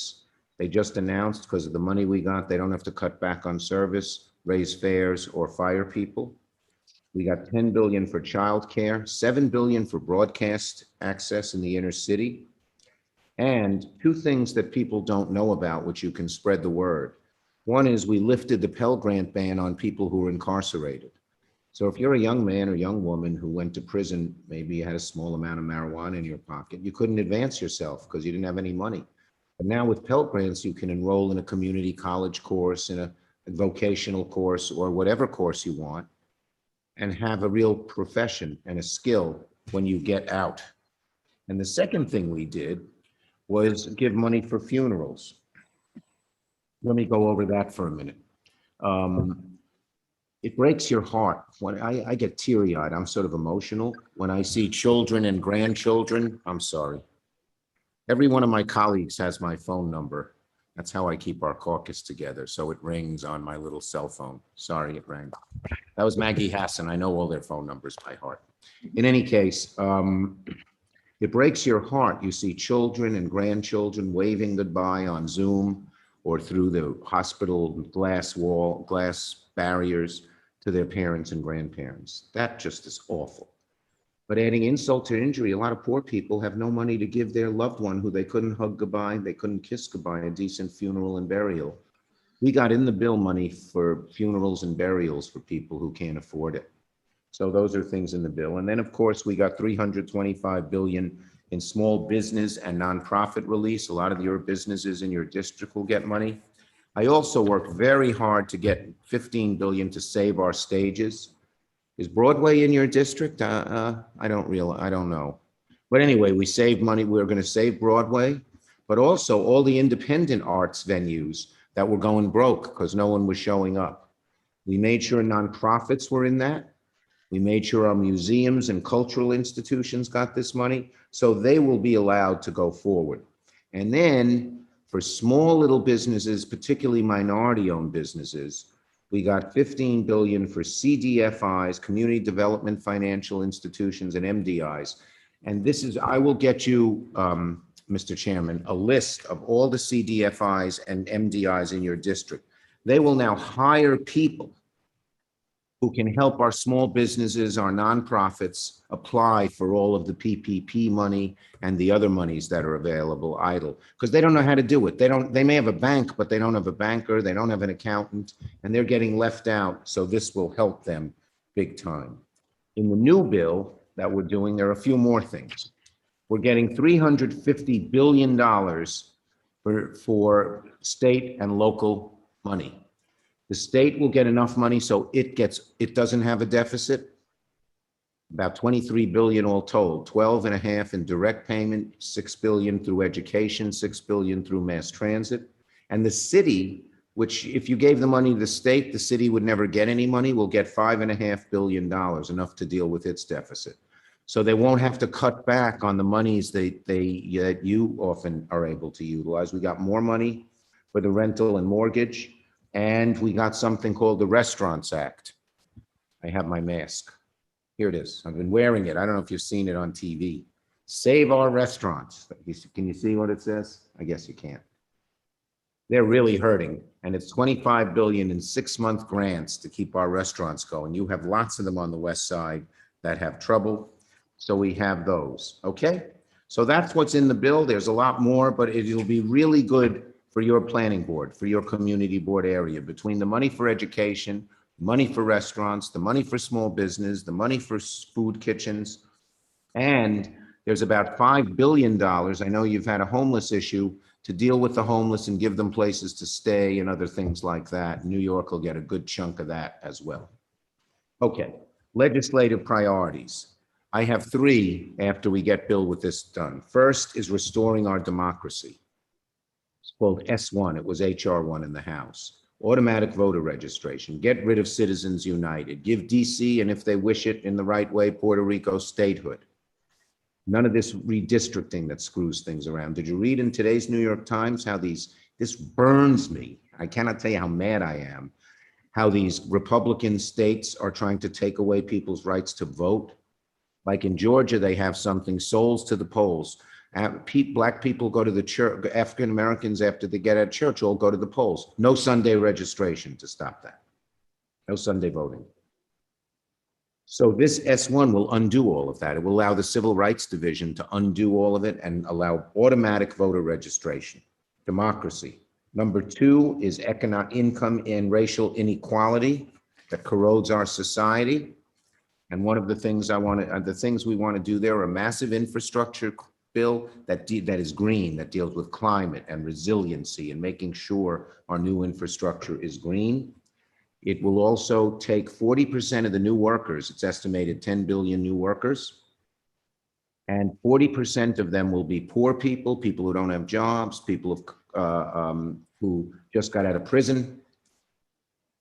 They just announced because of the money we got, they don't have to cut back on service, raise fares, or fire people. We got $10 billion for childcare, $7 billion for broadcast access in the inner city, and two things that people don't know about, which you can spread the word. One is we lifted the Pell Grant ban on people who are incarcerated. So if you're a young man or young woman who went to prison, maybe you had a small amount of marijuana in your pocket, you couldn't advance yourself because you didn't have any money. But now with Pell Grants, you can enroll in a community college course, in a vocational course, or whatever course you want, and have a real profession and a skill when you get out. And the second thing we did was give money for funerals. Let me go over that for a minute. It breaks your heart when I get teary-eyed. I'm sort of emotional when I see children and grandchildren. I'm sorry. Every one of my colleagues has my phone number. That's how I keep our caucus together. So it rings on my little cell phone. Sorry, it rang. That was Maggie Hassan. I know all their phone numbers by heart. In any case, it breaks your heart. You see children and grandchildren waving goodbye on Zoom or through the hospital glass barriers to their parents and grandparents. That just is awful. But adding insult to injury, a lot of poor people have no money to give their loved one who they couldn't hug goodbye, they couldn't kiss goodbye, a decent funeral and burial. We got in the bill money for funerals and burials for people who can't afford it. So those are things in the bill. And then of course, we got $325 billion in small business and nonprofit release. A lot of your businesses in your district will get money. I also worked very hard to get $15 billion to save our stages. Is Broadway in your district? I don't know. But anyway, we saved money. We're going to save Broadway, but also all the independent arts venues that were going broke because no one was showing up. We made sure nonprofits were in that. We made sure our museums and cultural institutions got this money, so they will be allowed to go forward. And then for small little businesses, particularly minority-owned businesses, we got $15 billion for CDFIs, Community Development Financial Institutions, and MDIs. And this is, I will get you, Mr. Chairman, a list of all the CDFIs and MDIs in your district. They will now hire people who can help our small businesses, our nonprofits apply for all of the PPP money and the other monies that are available idle, because they don't know how to do it. They may have a bank, but they don't have a banker, they don't have an accountant, and they're getting left out. So this will help them big time. In the new bill that we're doing, there are a few more things. We're getting $350 billion for state and local money. The state will get enough money so it doesn't have a deficit. About 23 billion all told, 12.5 in direct payment, 6 billion through education, 6 billion through mass transit. And the city, which if you gave the money to the state, the city would never get any money, will get $5.5 billion, enough to deal with its deficit. So they won't have to cut back on the monies that you often are able to utilize. We got more money for the rental and mortgage. And we got something called the Restaurants Act. I have my mask. Here it is. I've been wearing it. I don't know if you've seen it on TV. Save our restaurants. Can you see what it says? I guess you can't. They're really hurting. And it's 25 billion in 6-month grants to keep our restaurants going. You have lots of them on the west side that have trouble. So we have those. Okay. So that's what's in the bill. There's a lot more, but it'll be really good for your planning board, for your community board area, between the money for education, money for restaurants, the money for small business, the money for food kitchens. And there's about $5 billion. I know you've had a homeless issue, to deal with the homeless and give them places to stay and other things like that. New York will get a good chunk of that as well. Okay, legislative priorities. I have 3 after we get Bill with this done. First is restoring our democracy. It's called S1. It was HR1 in the House. Automatic voter registration. Get rid of Citizens United. Give DC, and if they wish it in the right way, Puerto Rico statehood. None of this redistricting that screws things around. Did you read in today's New York Times how this burns me? I cannot tell you how mad I am, how these Republican states are trying to take away people's rights to vote. Like in Georgia, they have something, souls to the polls. Black people go to the church, African Americans, after they get at church, all go to the polls. No Sunday registration to stop that. No Sunday voting. So this S1 will undo all of that. It will allow the Civil Rights Division to undo all of it and allow automatic voter registration. Democracy. Number 2 is economic income and racial inequality that corrodes our society. And one of the things we want to do there are a massive infrastructure bill that is green, that deals with climate and resiliency and making sure our new infrastructure is green. It will also take 40% of the new workers. It's estimated 10 billion new workers. And 40% of them will be poor people, people who don't have jobs, people who just got out of prison,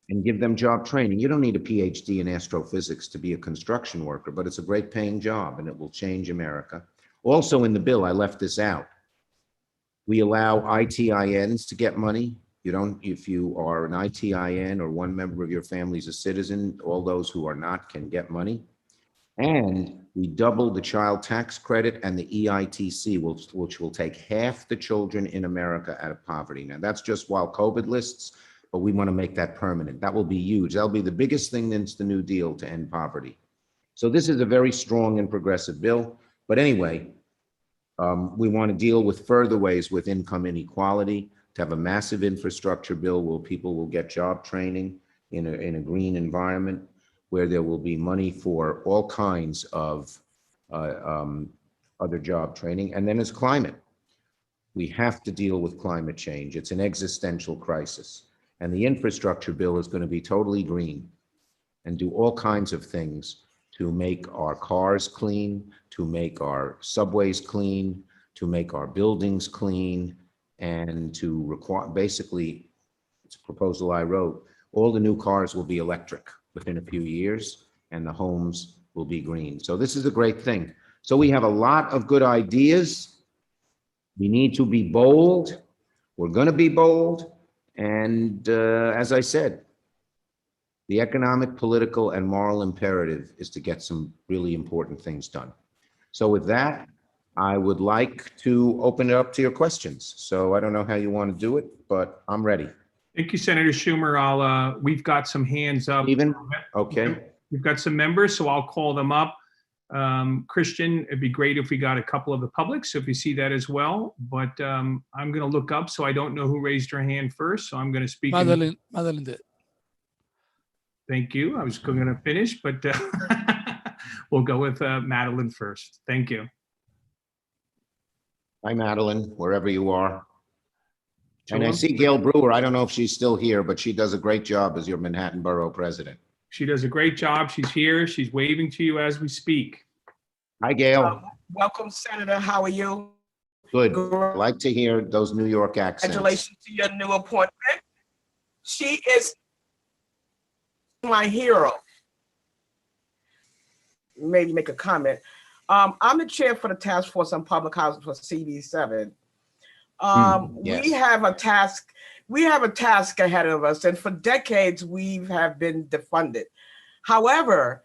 and give them job training. You don't need a PhD in astrophysics to be a construction worker, but it's a great paying job and it will change America. Also in the bill, I left this out. We allow ITINs to get money. You don't, if you are an ITIN or one member of your family is a citizen, all those who are not can get money. And we double the child tax credit and the EITC, which will take half the children in America out of poverty. Now that's just while COVID lists, but we want to make that permanent. That will be huge. That'll be the biggest thing since the New Deal to end poverty. So this is a very strong and progressive bill. But anyway, we want to deal with further ways with income inequality, to have a massive infrastructure bill where people will get job training in a green environment, where there will be money for all kinds of other job training. And then there's climate. We have to deal with climate change. It's an existential crisis. And the infrastructure bill is going to be totally green and do all kinds of things to make our cars clean, to make our subways clean, to make our buildings clean, and to require, basically, it's a proposal I wrote, all the new cars will be electric within a few years, and the homes will be green. So this is a great thing. So we have a lot of good ideas. We need to be bold. We're going to be bold. And as I said, the economic, political, and moral imperative is to get some really important things done. So with that, I would like to open it up to your questions. So I don't know how you want to do it, but I'm ready. Thank you, Senator Schumer. We've got some hands up. Stephen? Okay. We've got some members, so I'll call them up. Christian, it'd be great if we got a couple of the public, so if you see that as well. But I'm going to look up, so I don't know who raised their hand first, so I'm going to speak. Madeline did. Thank you. I was going to finish, but we'll go with Madeline first. Thank you. Hi, Madeline, wherever you are. And I see Gail Brewer. I don't know if she's still here, but she does a great job as your Manhattan Borough President. She does a great job. She's here. She's waving to you as we speak. Hi, Gail. Welcome, Senator. How are you? Good. Like to hear those New York accents. Congratulations to your new appointment. She is my hero. Maybe make a comment. I'm the chair for the task force on public housing for CB7. Yes. We have a task ahead of us, and for decades we have been defunded. However,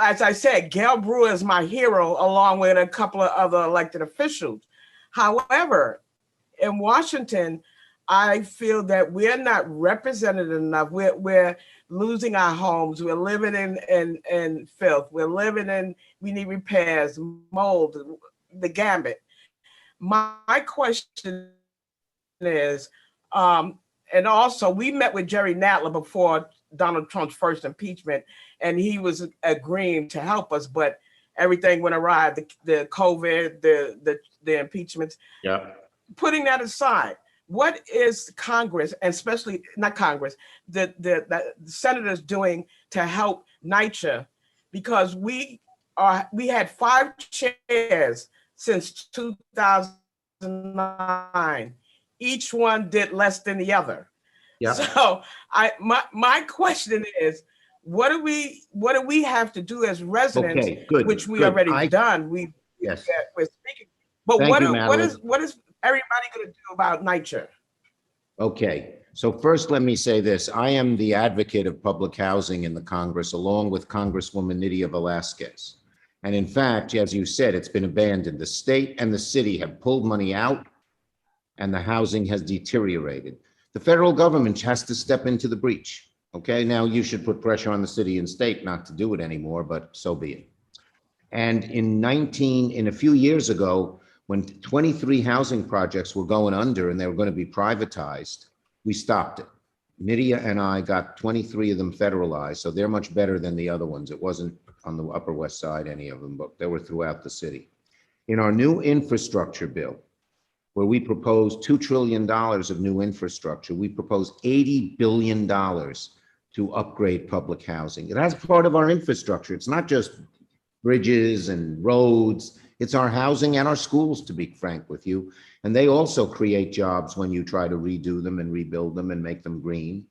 as I said, Gail Brewer is my hero, along with a couple of other elected officials. However, in Washington, I feel that we're not represented enough. We're losing our homes. We're living in filth. We need repairs, mold, the gambit. My question is, and also we met with Jerry Nadler before Donald Trump's first impeachment, and he was agreeing to help us, but everything went awry, the COVID, the impeachments. Yeah. Putting that aside, what is Congress, and especially not Congress, the senators doing to help NYCHA? Because we had 5 chairs since 2009. Each one did less than the other. Yeah. So my question is, what do we have to do as residents? Okay, good, Which we good. already done. Yes. We're speaking. But Thank what you, is everybody going to do about NYCHA? Okay, so first let me say this. I am the advocate of public housing in the Congress, along with Congresswoman Nydia Velázquez. And in fact, as you said, it's been abandoned. The state and the city have pulled money out and the housing has deteriorated. The federal government has to step into the breach. Okay, now you should put pressure on the city and state not to do it anymore, but so be it. And in a few years ago, when 23 housing projects were going under and they were going to be privatized, we stopped it. Nydia and I got 23 of them federalized, so they're much better than the other ones. It wasn't on the Upper West Side, any of them, but they were throughout the city. In our new infrastructure bill, where we proposed $2 trillion of new infrastructure, we proposed $80 billion to upgrade public housing. That's part of our infrastructure. It's not just bridges and roads. It's our housing and our schools, to be frank with you. And they also create jobs when you try to redo them and rebuild them and make them green.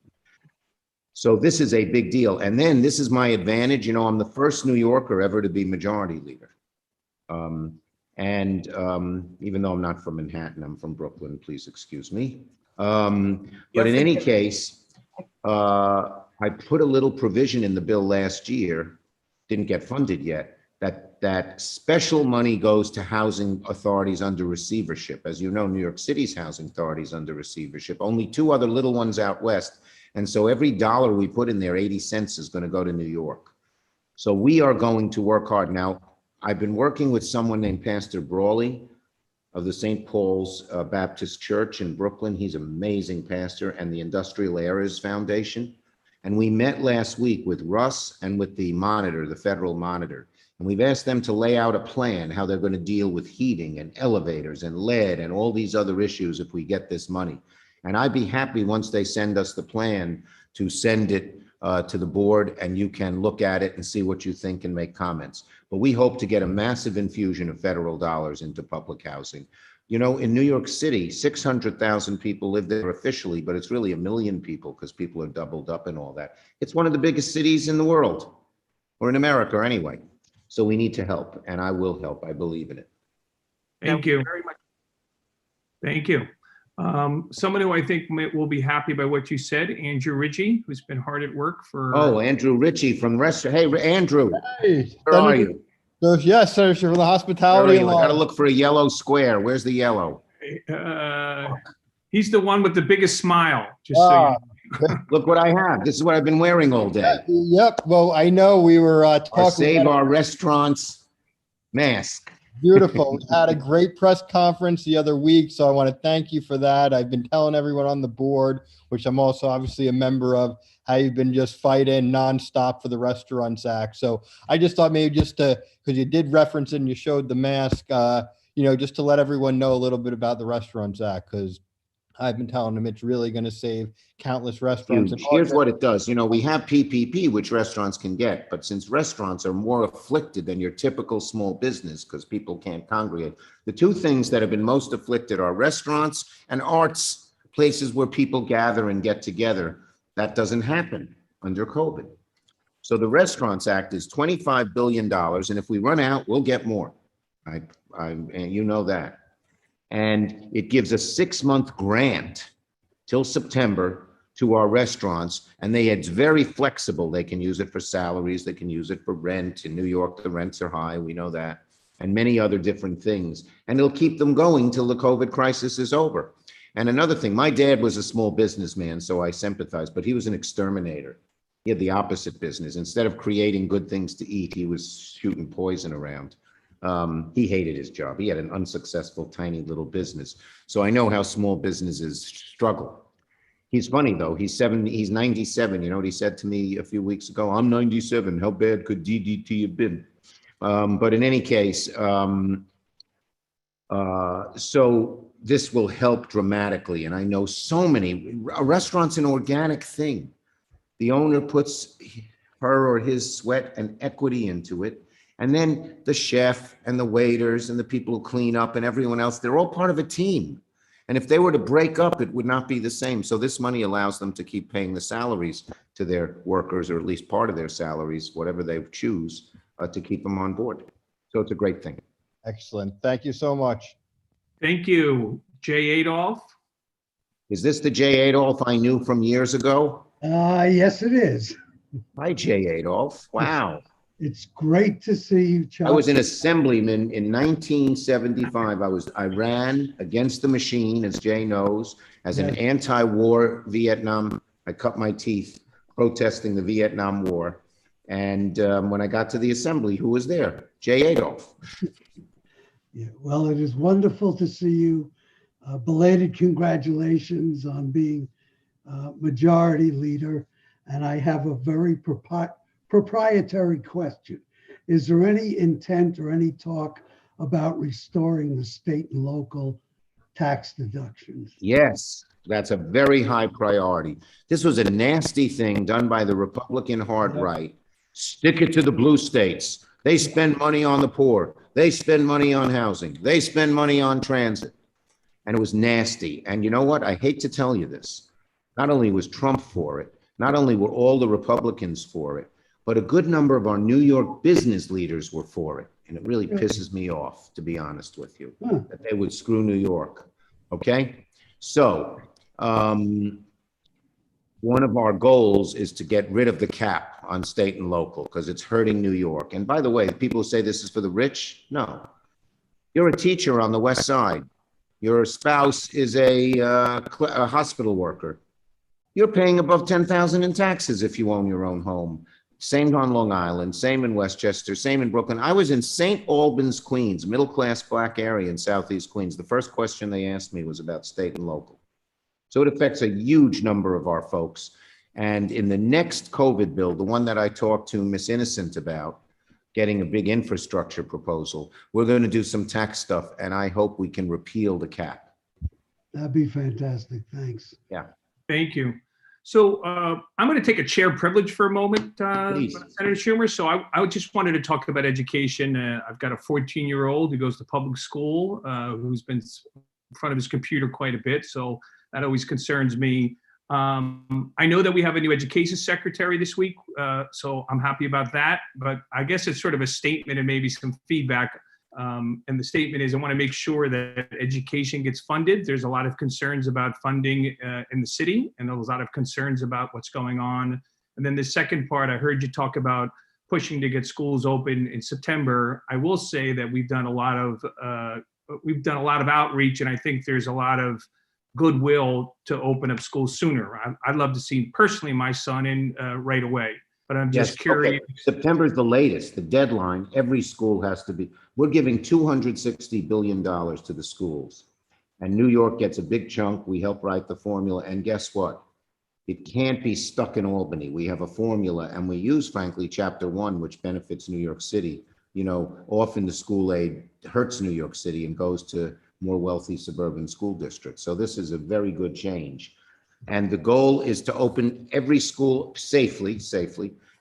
So this is a big deal. And then this is my advantage. You know, I'm the first New Yorker ever to be majority leader. Even though I'm not from Manhattan, I'm from Brooklyn, please excuse me. But in any case, I put a little provision in the bill last year, didn't get funded yet, that special money goes to housing authorities under receivership. As you know, New York City's housing authority is under receivership, only 2 other little ones out west. And so every dollar we put in there, 80 cents is going to go to New York. So we are going to work hard. Now, I've been working with someone named Pastor Brawley of the St. Paul's Baptist Church in Brooklyn. He's an amazing pastor, and the Industrial Areas Foundation. And we met last week with Russ and with the Monitor, the federal Monitor. And we've asked them to lay out a plan how they're going to deal with heating and elevators and lead and all these other issues if we get this money. And I'd be happy once they send us the plan to send it to the board, and you can look at it and see what you think and make comments. But we hope to get a massive infusion of federal dollars into public housing. You know, in New York City, 600,000 people live there officially, but it's really 1 million people because people are doubled up and all that. It's one of the biggest cities in the world, or in America anyway. So we need to help, and I will help. I believe in it. Thank you very much. Thank you. Someone who I think will be happy by what you said, Andrew Ritchie, who's been hard at work for. Oh, Andrew Ritchie from the restaurant. Hey, Andrew. Hey, where are you? Yes, Senator, for the hospitality. I got to look for a yellow square. Where's the yellow? He's the one with the biggest smile, just so you know. Look what I have. This is what I've been wearing all day. Yep. Well, I know we were Our talking Save about Our Restaurants mask. beautiful. We had a great press conference the other week, so I want to thank you for that. I've been telling everyone on the board, which I'm also obviously a member of, how you've been just fighting nonstop for the Restaurants Act. So I just thought maybe just to, because you did reference it and you showed the mask, just to let everyone know a little bit about the Restaurants Act, because I've been telling them it's really going to save countless restaurants. Huge. Here's what it does. We have PPP, which restaurants can get, but since restaurants are more afflicted than your typical small business because people can't congregate, the two things that have been most afflicted are restaurants and arts, places where people gather and get together. That doesn't happen under COVID. So the Restaurants Act is $25 billion, and if we run out, we'll get more. And you know that. And it gives a 6-month grant till September to our restaurants, and it's very flexible. They can use it for salaries, they can use it for rent. In New York, the rents are high, we know that, and many other different things. And it'll keep them going till the COVID crisis is over. And another thing, my dad was a small businessman, so I sympathize, but he was an exterminator. He had the opposite business. Instead of creating good things to eat, he was shooting poison around. He hated his job. He had an unsuccessful, tiny little business. So I know how small businesses struggle. He's funny though. He's 97. You know what he said to me a few weeks ago? I'm 97. How bad could DDT have been? But in any case, so this will help dramatically. And I know so many, a restaurant's an organic thing. The owner puts her or his sweat and equity into it. And then the chef and the waiters and the people who clean up and everyone else, they're all part of a team. And if they were to break up, it would not be the same. So this money allows them to keep paying the salaries to their workers, or at least part of their salaries, whatever they choose, to keep them on board. So it's a great thing. Excellent. Thank you so much. Thank you. Jay Adolph? Is this the Jay Adolph I knew from years ago? Yes, it is. Hi, Jay Adolph. Wow. It's great to see you, Chuck. I was an assemblyman in 1975. I ran against the machine, as Jay knows, as an anti-war Vietnam. I cut my teeth protesting the Vietnam War. And when I got to the assembly, who was there? Jay Adolph. Yeah, well, it is wonderful to see you. Belated congratulations on being majority leader. And I have a very proprietary question. Is there any intent or any talk about restoring the state and local tax deductions? Yes, that's a very high priority. This was a nasty thing done by the Republican hard right. Stick it to the blue states. They spend money on the poor. They spend money on housing. They spend money on transit. And it was nasty. And you know what? I hate to tell you this. Not only was Trump for it, not only were all the Republicans for it, but a good number of our New York business leaders were for it. And it really pisses me off, to be honest with you, that they would screw New York. Okay? So one of our goals is to get rid of the cap on state and local because it's hurting New York. And by the way, people who say this is for the rich, no. You're a teacher on the West Side. Your spouse is a hospital worker. You're paying above $10,000 in taxes if you own your own home. Same on Long Island, same in Westchester, same in Brooklyn. I was in St. Albans, Queens, middle-class black area in Southeast Queens. The first question they asked me was about state and local. So it affects a huge number of our folks. And in the next COVID bill, the one that I talked to Miss Innocent about, getting a big infrastructure proposal, we're going to do some tax stuff, and I hope we can repeal the cap. That'd be fantastic. Thanks. Yeah. Thank you. So I'm going to take a chair privilege for a moment, Senator Schumer. So I just wanted to talk about education. I've got a 14-year-old who goes to public school, who's been in front of his computer quite a bit. So that always concerns me. I know that we have a new education secretary this week, so I'm happy about that. But I guess it's sort of a statement and maybe some feedback. And the statement is, I want to make sure that education gets funded. There's a lot of concerns about funding in the city, and there's a lot of concerns about what's going on. And then the second part, I heard you talk about pushing to get schools open in September. I will say that we've done a lot of outreach, and I think there's a lot of goodwill to open up schools sooner. I'd love to see personally my son in right away, but I'm just Yes, curious. okay. September is the latest, the deadline. Every school has to be, we're giving $260 billion to the schools. And New York gets a big chunk. We help write the formula. And guess what? It can't be stuck in Albany. We have a formula and we use, frankly, Chapter 1, which benefits New York City. You know, often the school aid hurts New York City and goes to more wealthy suburban school districts. So this is a very good change. And the goal is to open every school safely,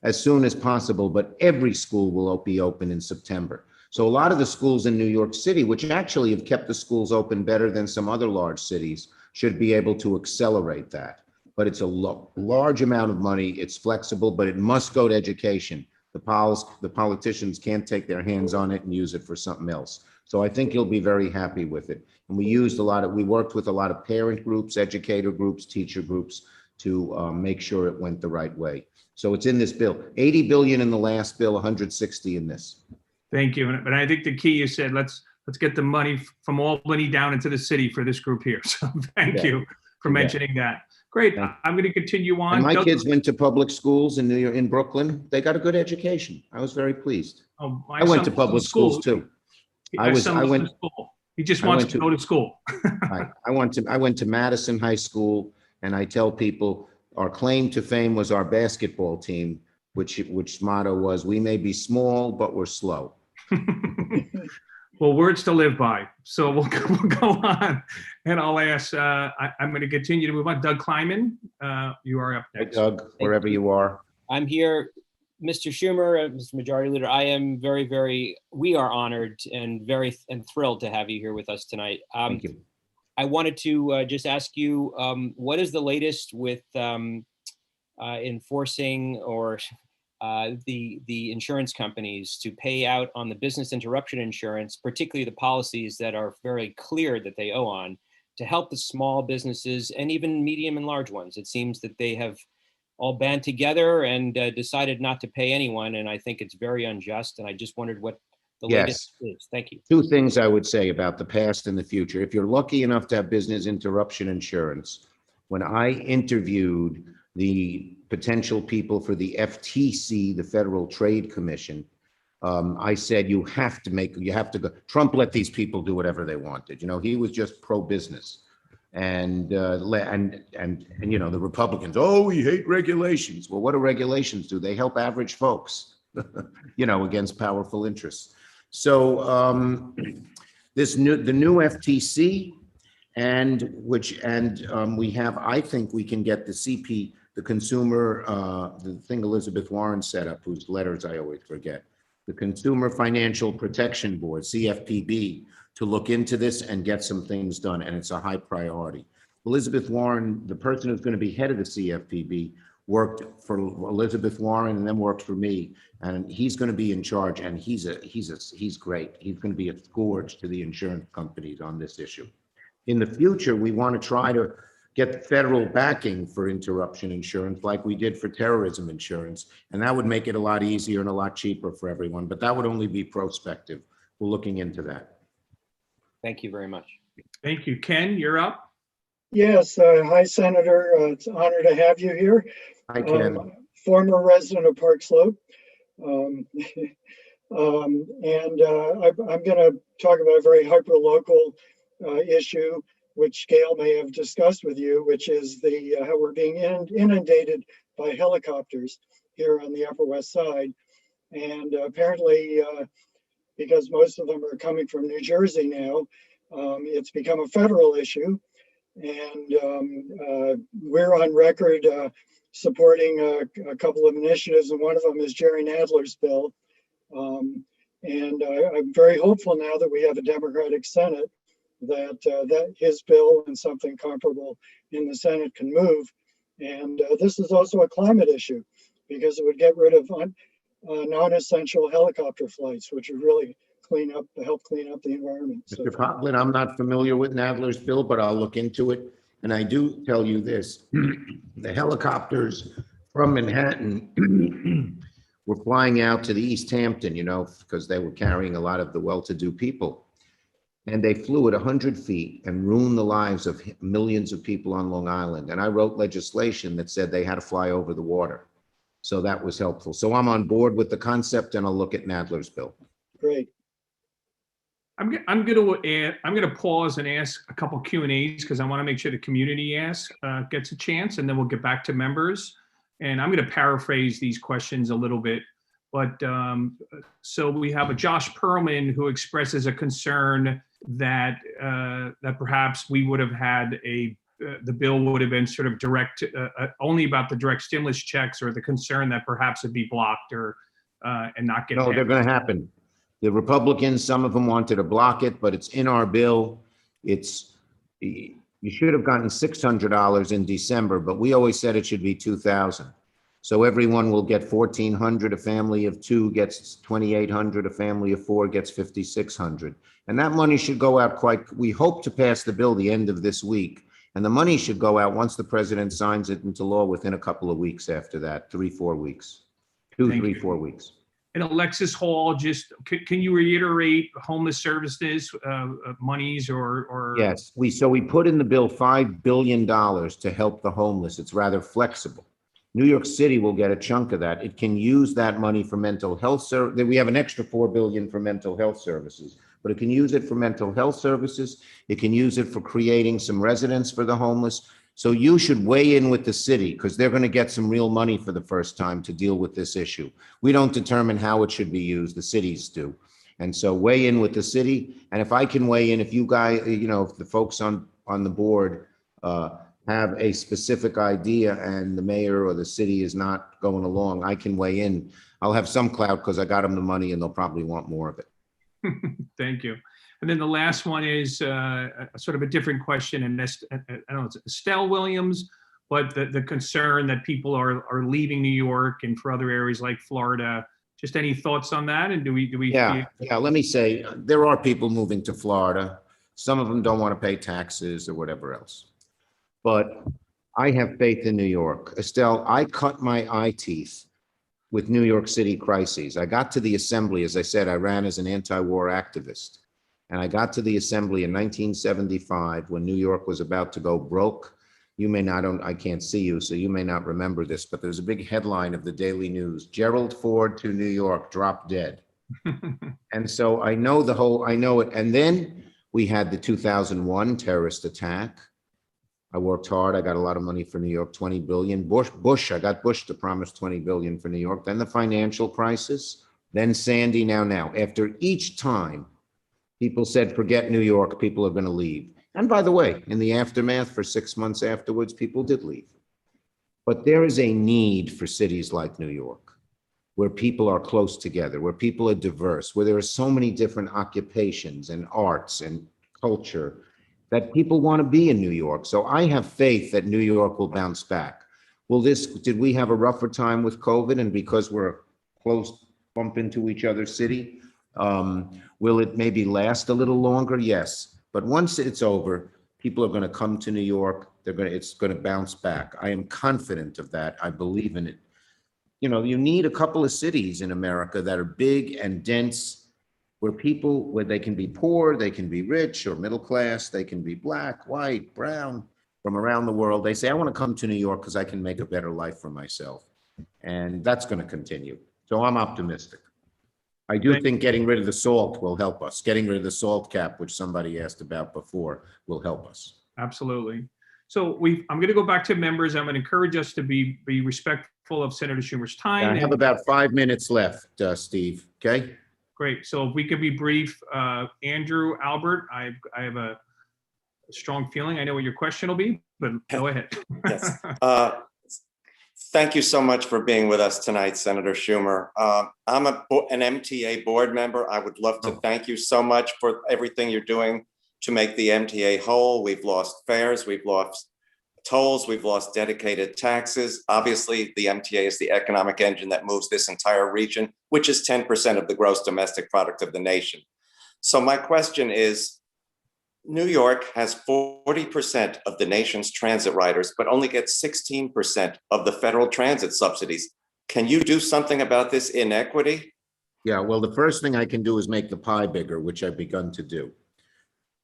as soon as possible, but every school will be open in September. So a lot of the schools in New York City, which actually have kept the schools open better than some other large cities, should be able to accelerate that. But it's a large amount of money. It's flexible, but it must go to education. The politicians can't take their hands on it and use it for something else. So I think you'll be very happy with it. And we worked with a lot of parent groups, educator groups, teacher groups to make sure it went the right way. So it's in this bill, 80 billion in the last bill, 160 in this. Thank you. But I think the key, you said, let's get the money from Albany down into the city for this group here. So thank you for mentioning that. Great. I'm going to continue on. And my kids went to public schools in New York, in Brooklyn. They got a good education. I was very pleased. Oh, I went to public schools too. I went to school. He just wants to go to school. I went to Madison High School, and I tell people our claim to fame was our basketball team, which motto was, "We may be small, but we're slow." Well, words to live by. So we'll go on, and I'll ask. I'm going to continue to move on. Doug Kleiman, you are up next. Hey, Doug, wherever you are. I'm here, Mr. Schumer, Mr. Majority Leader. I am we are honored and thrilled to have you here with us tonight. Thank you. I wanted to just ask you, what is the latest with enforcing or the insurance companies to pay out on the business interruption insurance, particularly the policies that are very clear that they owe on, to help the small businesses and even medium and large ones? It seems that they have all band together and decided not to pay anyone, and I think it's very unjust, and I just wondered what the latest is. Thank you. Two things I would say about the past and the future. If you're lucky enough to have business interruption insurance, when I interviewed the potential people for the FTC, the Federal Trade Commission, I said, you have to go. Trump let these people do whatever they wanted. You know, he was just pro-business. And you know, the Republicans, oh, we hate regulations. Well, what do regulations do? They help average folks, you know, against powerful interests. So the new FTC, we have, I think we can get the CP, the consumer, the thing Elizabeth Warren set up, whose letters I always forget, the Consumer Financial Protection Board, CFPB, to look into this and get some things done, and it's a high priority. Elizabeth Warren, the person who's going to be head of the CFPB, worked for Elizabeth Warren and then worked for me, and he's going to be in charge, and he's great. He's going to be a scourge to the insurance companies on this issue. In the future, we want to try to get federal backing for interruption insurance like we did for terrorism insurance, and that would make it a lot easier and a lot cheaper for everyone, but that would only be prospective. We're looking into that. Thank you very much. Thank you. Ken, you're up. Yes. Hi, Senator. It's an honor to have you here. Hi, Ken. Former resident of Park Slope. I'm going to talk about a very hyper-local issue, which Gail may have discussed with you, which is how we're being inundated by helicopters here on the Upper West Side. And apparently, because most of them are coming from New Jersey now, it's become a federal issue. And we're on record supporting a couple of initiatives, and one of them is Jerry Nadler's bill. And I'm very hopeful now that we have a Democratic Senate that his bill and something comparable in the Senate can move. And this is also a climate issue, because it would get rid of non-essential helicopter flights, which would really help clean up the environment. Mr. Coughlin, I'm not familiar with Nadler's bill, but I'll look into it. And I do tell you this, the helicopters from Manhattan were flying out to the East Hampton, you know, because they were carrying a lot of the well-to-do people. And they flew at 100 feet and ruined the lives of millions of people on Long Island. And I wrote legislation that said they had to fly over the water. So that was helpful. So I'm on board with the concept, and I'll look at Nadler's bill. Great. I'm gonna pause and ask a couple Q&As because I want to make sure the community gets a chance, and then we'll get back to members. And I'm going to paraphrase these questions a little bit. But so we have a Josh Perlman who expresses a concern that that perhaps we would have had the bill would have been sort of direct, only about the direct stimulus checks, or the concern that perhaps it'd be blocked or and not get. No, they're going to happen. The Republicans, some of them wanted to block it, but it's in our bill. You should have gotten $600 in December, but we always said it should be $2,000. So everyone will get $1,400. A family of 2 gets $2,800. A family of 4 gets $5,600. And that money should go out we hope to pass the bill the end of this week. And the money should go out once the president signs it into law within a couple of weeks after that, 3-4 weeks, 4 weeks. And Alexis Hall, just can you reiterate homeless services monies or? Yes, we put in the bill $5 billion to help the homeless. It's rather flexible. New York City will get a chunk of that. It can use that money for mental health. We have an extra $4 billion for mental health services, but it can use it for mental health services. It can use it for creating some residence for the homeless. So you should weigh in with the city, because they're going to get some real money for the first time to deal with this issue. We don't determine how it should be used, the cities do. And so weigh in with the city. And if I can weigh in, if you guys, if the folks on the board have a specific idea and the mayor or the city is not going along, I can weigh in. I'll have some clout because I got them the money and they'll probably want more of it. Thank you. And then the last one is sort of a different question, and I don't know, it's Estelle Williams, but the concern that people are leaving New York and for other areas like Florida. Just any thoughts on that? And do we? Yeah. Let me say, there are people moving to Florida. Some of them don't want to pay taxes or whatever else. But I have faith in New York. Estelle, I cut my eye teeth with New York City crises. I got to the assembly, as I said, I ran as an anti-war activist. And I got to the assembly in 1975 when New York was about to go broke. You may not, I can't see you, so you may not remember this, but there's a big headline of the Daily News: Gerald Ford to New York, dropped dead. And so I know it. And then we had the 2001 terrorist attack. I worked hard. I got a lot of money for New York, 20 billion. I got Bush to promise 20 billion for New York. Then the financial crisis, then Sandy, now. After each time, people said, forget New York, people are going to leave. And by the way, in the aftermath, for 6 months afterwards, people did leave. But there is a need for cities like New York, where people are close together, where people are diverse, where there are so many different occupations and arts and culture, that people want to be in New York. So I have faith that New York will bounce back. Did we have a rougher time with COVID? And because we're a close bump into each other's city, will it maybe last a little longer? Yes. But once it's over, people are going to come to New York. It's going to bounce back. I am confident of that. I believe in it. You need a couple of cities in America that are big and dense, where they can be poor, they can be rich or middle class, they can be black, white, brown, from around the world. They say, I want to come to New York because I can make a better life for myself. And that's going to continue. So I'm optimistic. I do think getting rid of the SALT will help us. Getting rid of the SALT cap, which somebody asked about before, will help us. Absolutely. So I'm going to go back to members. I'm going to encourage us to be respectful of Senator Schumer's time. I have about 5 minutes left, Steve. Okay. Great. So if we could be brief, Andrew, Albert, I have a strong feeling I know what your question will be, but go ahead. Yes. Thank you so much for being with us tonight, Senator Schumer. I'm an MTA board member. I would love to thank you so much for everything you're doing to make the MTA whole. We've lost fares, we've lost tolls, we've lost dedicated taxes. Obviously, the MTA is the economic engine that moves this entire region, which is 10% of the gross domestic product of the nation. So my question is, New York has 40% of the nation's transit riders, but only gets 16% of the federal transit subsidies. Can you do something about this inequity? Yeah, well, the first thing I can do is make the pie bigger, which I've begun to do.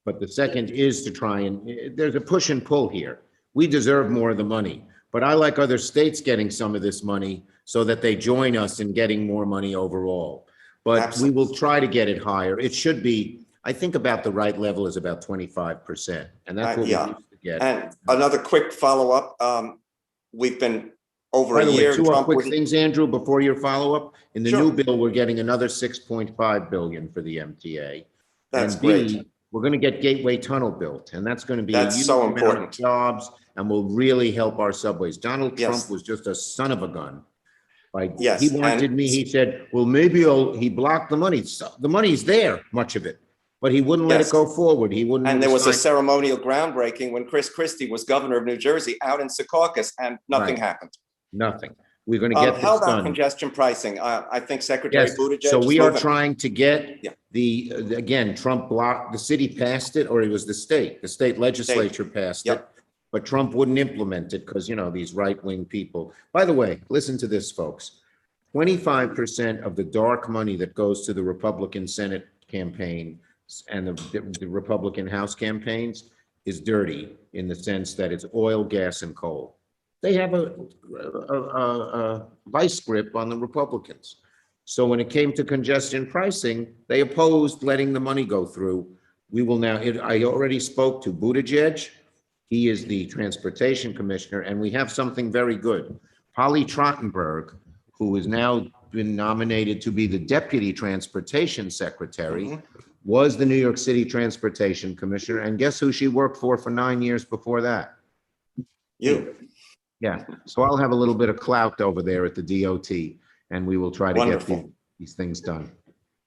But the second is to try and, there's a push and pull here. We deserve more of the money, but I like other states getting some of this money so that they join us in getting more money overall. But we will try to get it higher. It should be, I think about the right level is about 25%. And that's what we Yeah. used to get. And another quick follow-up. We've been over By a the way, year. two more Trump quick wouldn't- things, Andrew, before your follow-up. In the Sure. new bill, we're getting another 6.5 billion for the MTA. That's And B, great. we're going to get Gateway Tunnel built, and that's going to be a That's huge so amount of important. jobs and will really help our subways. Donald Yes. Trump was just a son of a gun. Like, Yes, he wanted and- me, he said, well, maybe he blocked the money. So, the money's there, much of it, but he wouldn't let Yes. it go forward. He wouldn't. And there was a sign- ceremonial groundbreaking when Chris Christie was governor of New Jersey out in Secaucus, and nothing Right. happened. Nothing. We're going to get this How about done. congestion pricing? I think Secretary Yes, Buttigieg. so we is are moving. trying to get Yeah. again, Trump blocked, the city passed it, or it was the state legislature passed it. Yep. But Trump wouldn't implement it because, these right-wing people. By the way, listen to this, folks. 25% of the dark money that goes to the Republican Senate campaign and the Republican House campaigns is dirty in the sense that it's oil, gas, and coal. They have a vice grip on the Republicans. So when it came to congestion pricing, they opposed letting the money go through. We will now, I already spoke to Buttigieg. He is the transportation commissioner, and we have something very good. Polly Trottenberg, who has now been nominated to be the deputy transportation secretary, was the New York City transportation commissioner. And guess who she worked for 9 years before that? You. Yeah, so I'll have a little bit of clout over there at the DOT, and we will try to Wonderful. get these things done.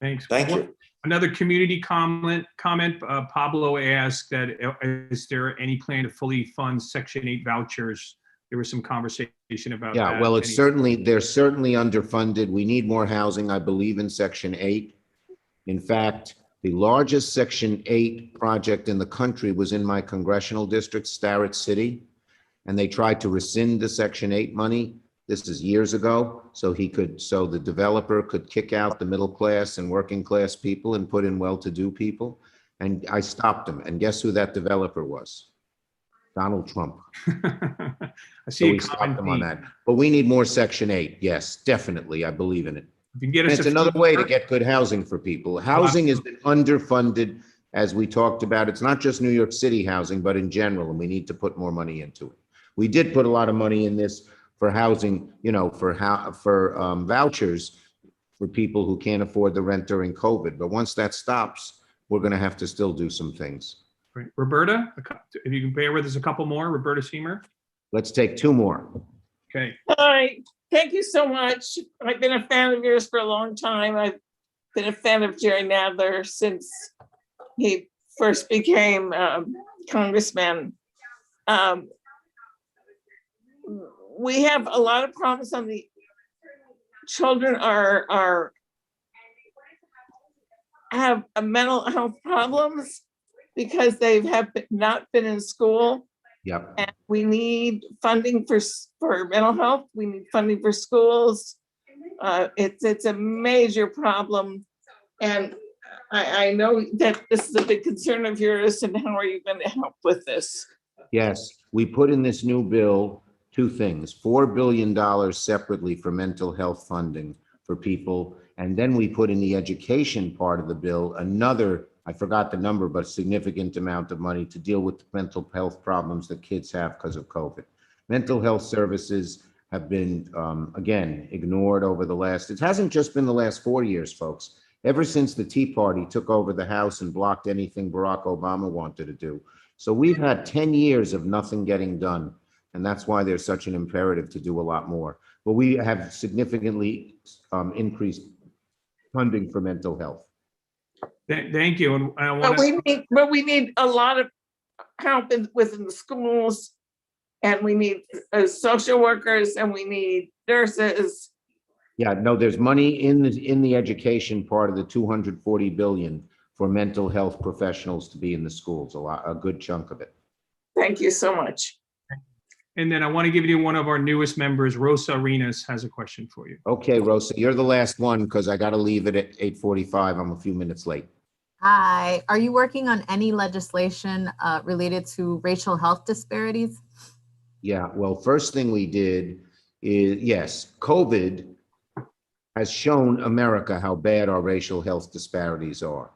Thanks. Thank you. Another community comment, Pablo asked that, is there any plan to fully fund Section 8 vouchers? There was some conversation about that. Yeah, well, they're certainly underfunded. We need more housing, I believe, in Section 8. In fact, the largest Section 8 project in the country was in my congressional district, Starrett City, and they tried to rescind the Section 8 money. This is years ago, so the developer could kick out the middle class and working class people and put in well-to-do people. And I stopped them. And guess who that developer was? Donald Trump. I So see we a stopped common them on theme. that. But we need more Section 8. Yes, definitely. I believe in it. If you can get And us it's a another few way to more- get good housing for people. Housing has been underfunded, as we talked about. It's not just New York City housing, but in general, and we need to put more money into it. We did put a lot of money in this for housing, for vouchers for people who can't afford the rent during COVID. But once that stops, we're going to have to still do some things. Great. Roberta, if you can bear with us a couple more, Roberta Seamer. Let's take two more. Okay. Hi, thank you so much. I've been a fan of yours for a long time. I've been a fan of Jerry Nadler since he first became congressman. We have a lot of problems on the children have mental health problems because they have not been in school. Yep. And we need funding for mental health. We need funding for schools. It's a major problem. And I know that this is a big concern of yours, and how are you going to help with this? Yes, we put in this new bill two things: $4 billion separately for mental health funding for people. And then we put in the education part of the bill another, I forgot the number, but a significant amount of money to deal with the mental health problems that kids have because of COVID. Mental health services have been, again, ignored over the last, it hasn't just been the last 4 years, folks. Ever since the Tea Party took over the House and blocked anything Barack Obama wanted to do. So we've had 10 years of nothing getting done. And that's why there's such an imperative to do a lot more. But we have significantly increased funding for mental health. Thank you. And I want But we need a lot of help within the schools, and we need social workers, and we need nurses. Yeah, no, there's money in the education part of the 240 billion for mental health professionals to be in the schools, a good chunk of it. Thank you so much. And then I want to give you one of our newest members, Rosa Arenas, has a question for you. Okay, Rosa, you're the last one because I got to leave it at 8:45. I'm a few minutes late. Hi, are you working on any legislation related to racial health disparities? Yeah, well, first thing we did is, yes, COVID has shown America how bad our racial health disparities are.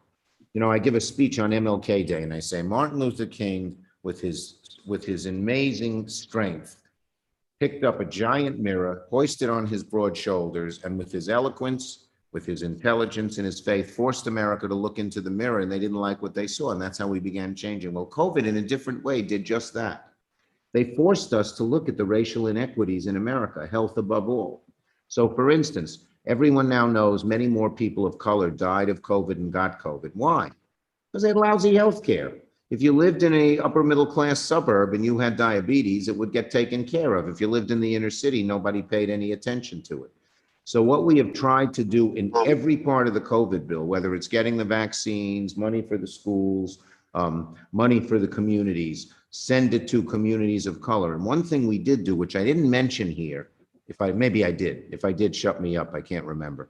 You know, I give a speech on MLK Day and I say, Martin Luther King, with his amazing strength, picked up a giant mirror, hoisted on his broad shoulders, and with his eloquence, with his intelligence and his faith, forced America to look into the mirror, and they didn't like what they saw, and that's how we began changing. Well, COVID, in a different way, did just that. They forced us to look at the racial inequities in America, health above all. So, for instance, everyone now knows many more people of color died of COVID and got COVID. Why? Because they had lousy health care. If you lived in a upper middle class suburb and you had diabetes, it would get taken care of. If you lived in the inner city, nobody paid any attention to it. So what we have tried to do in every part of the COVID bill, whether it's getting the vaccines, money for the schools, money for the communities, send it to communities of color. And one thing we did do, which I didn't mention here, maybe I did. If I did, shut me up. I can't remember.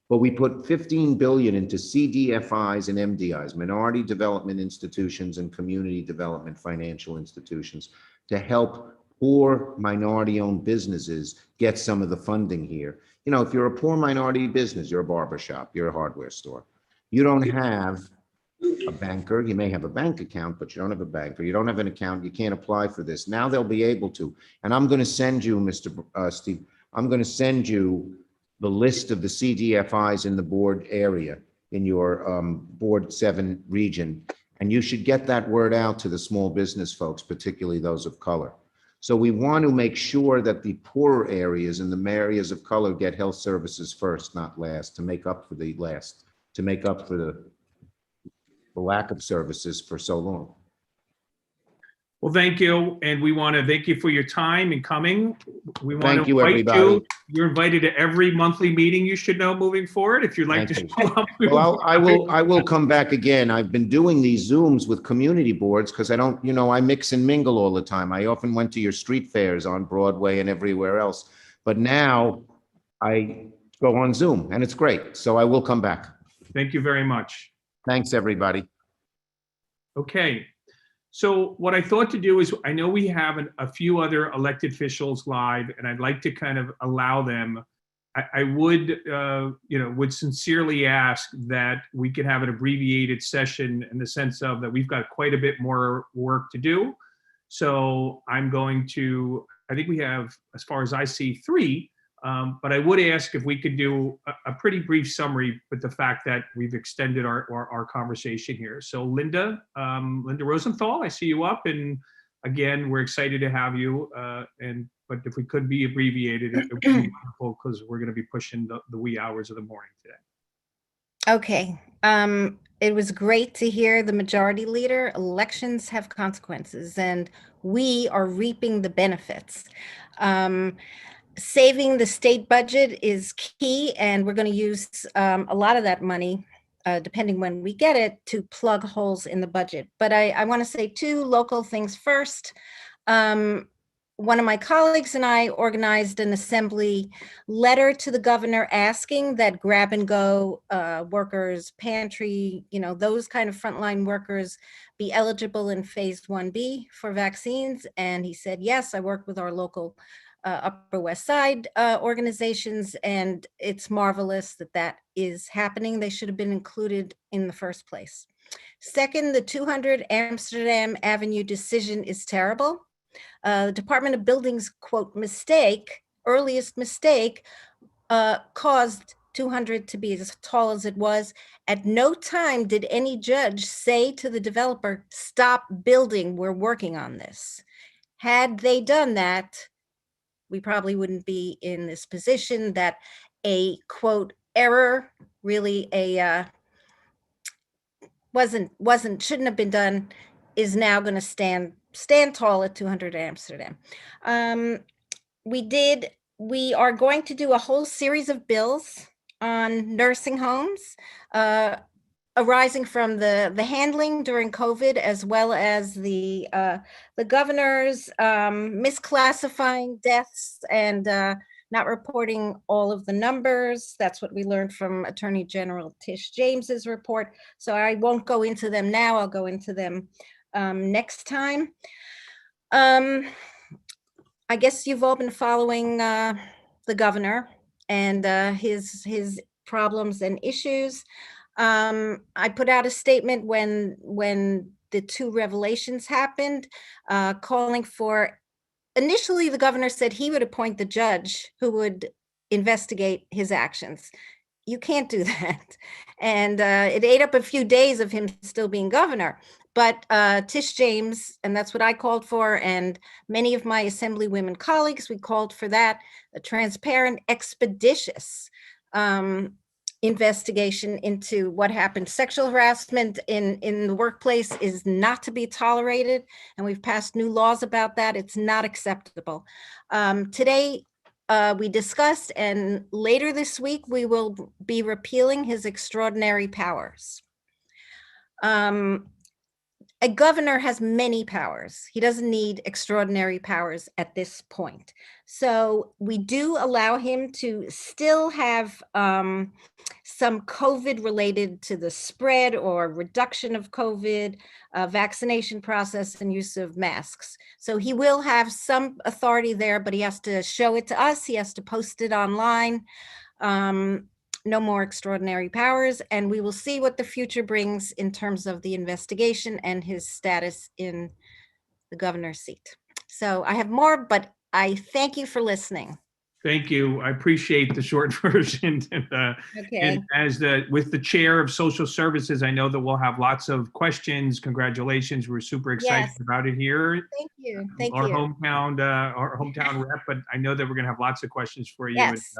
But we put 15 billion into CDFIs and MDIs, minority development institutions and community development financial institutions, to help poor minority-owned businesses get some of the funding here. You know, if you're a poor minority business, you're a barbershop, you're a hardware store, you don't have a banker. You may have a bank account, but you don't have a banker. You don't have an account. You can't apply for this. Now they'll be able to. And I'm going to send you, Steve, I'm going to send you the list of the CDFIs in the board area in your Board 7 region. And you should get that word out to the small business folks, particularly those of color. So we want to make sure that the poorer areas and the areas of color get health services first, not last, to make up for the lack of services for so long. Well, thank you. And we want to thank you for your time and coming. We want Thank to you, invite everybody. you. You're invited to every monthly meeting, you should know, moving forward. If you'd like to show up. Well, I will come back again. I've been doing these Zooms with community boards because I don't, you know, I mix and mingle all the time. I often went to your street fairs on Broadway and everywhere else. But now I go on Zoom and it's great. So I will come back. Thank you very much. Thanks, everybody. Okay. So what I thought to do is, I know we have a few other elected officials live, and I'd like to kind of allow them. I would, would sincerely ask that we could have an abbreviated session in the sense of that we've got quite a bit more work to do. So I'm going to, I think we have, as far as I see, 3. But I would ask if we could do a pretty brief summary with the fact that we've extended our conversation here. So Linda Rosenthal, I see you up, and again, we're excited to have you. But if we could be abbreviated, it would be wonderful because we're going to be pushing the wee hours of the morning today. Okay. It was great to hear the majority leader. Elections have consequences, and we are reaping the benefits. Saving the state budget is key, and we're going to use a lot of that money, depending when we get it, to plug holes in the budget. But I want to say 2 local things first. One of my colleagues and I organized an assembly letter to the governor asking that grab and go workers, pantry, those kind of frontline workers be eligible in phase 1B for vaccines. And he said, yes, I worked with our local Upper West Side organizations, and it's marvelous that that is happening. They should have been included in the first place. Second, the 200 Amsterdam Avenue decision is terrible. The Department of Buildings, quote, earliest mistake, caused 200 to be as tall as it was. At no time did any judge say to the developer, stop building, we're working on this. Had they done that, we probably wouldn't be in this position. That a quote error, really shouldn't have been done, is now going to stand tall at 200 Amsterdam. We are going to do a whole series of bills on nursing homes, arising from the handling during COVID, as well as the governor's misclassifying deaths and not reporting all of the numbers. That's what we learned from Attorney General Tish James's report. So I won't go into them now. I'll go into them next time. I guess you've all been following the governor and his problems and issues. I put out a statement when the two revelations happened, calling for, initially the governor said he would appoint the judge who would investigate his actions. You can't do that. And it ate up a few days of him still being governor. But Tish James, and that's what I called for, and many of my Assemblywomen colleagues, we called for that, a transparent, expeditious investigation into what happened. Sexual harassment in the workplace is not to be tolerated, and we've passed new laws about that. It's not acceptable. Today, we discussed, and later this week, we will be repealing his extraordinary powers. A governor has many powers. He doesn't need extraordinary powers at this point. So we do allow him to still have some COVID related to the spread or reduction of COVID, vaccination process and use of masks. So he will have some authority there, but he has to show it to us. He has to post it online. No more extraordinary powers, and we will see what the future brings in terms of the investigation and his status in the governor's seat. So I have more, but I thank you for listening. Thank you. I appreciate the short version. And with the chair of social services, I know that we'll have lots of questions. Congratulations. We're super excited about it here. Thank you. Thank our you. Our hometown rep, but I know that we're going to have lots of questions for you. Yes.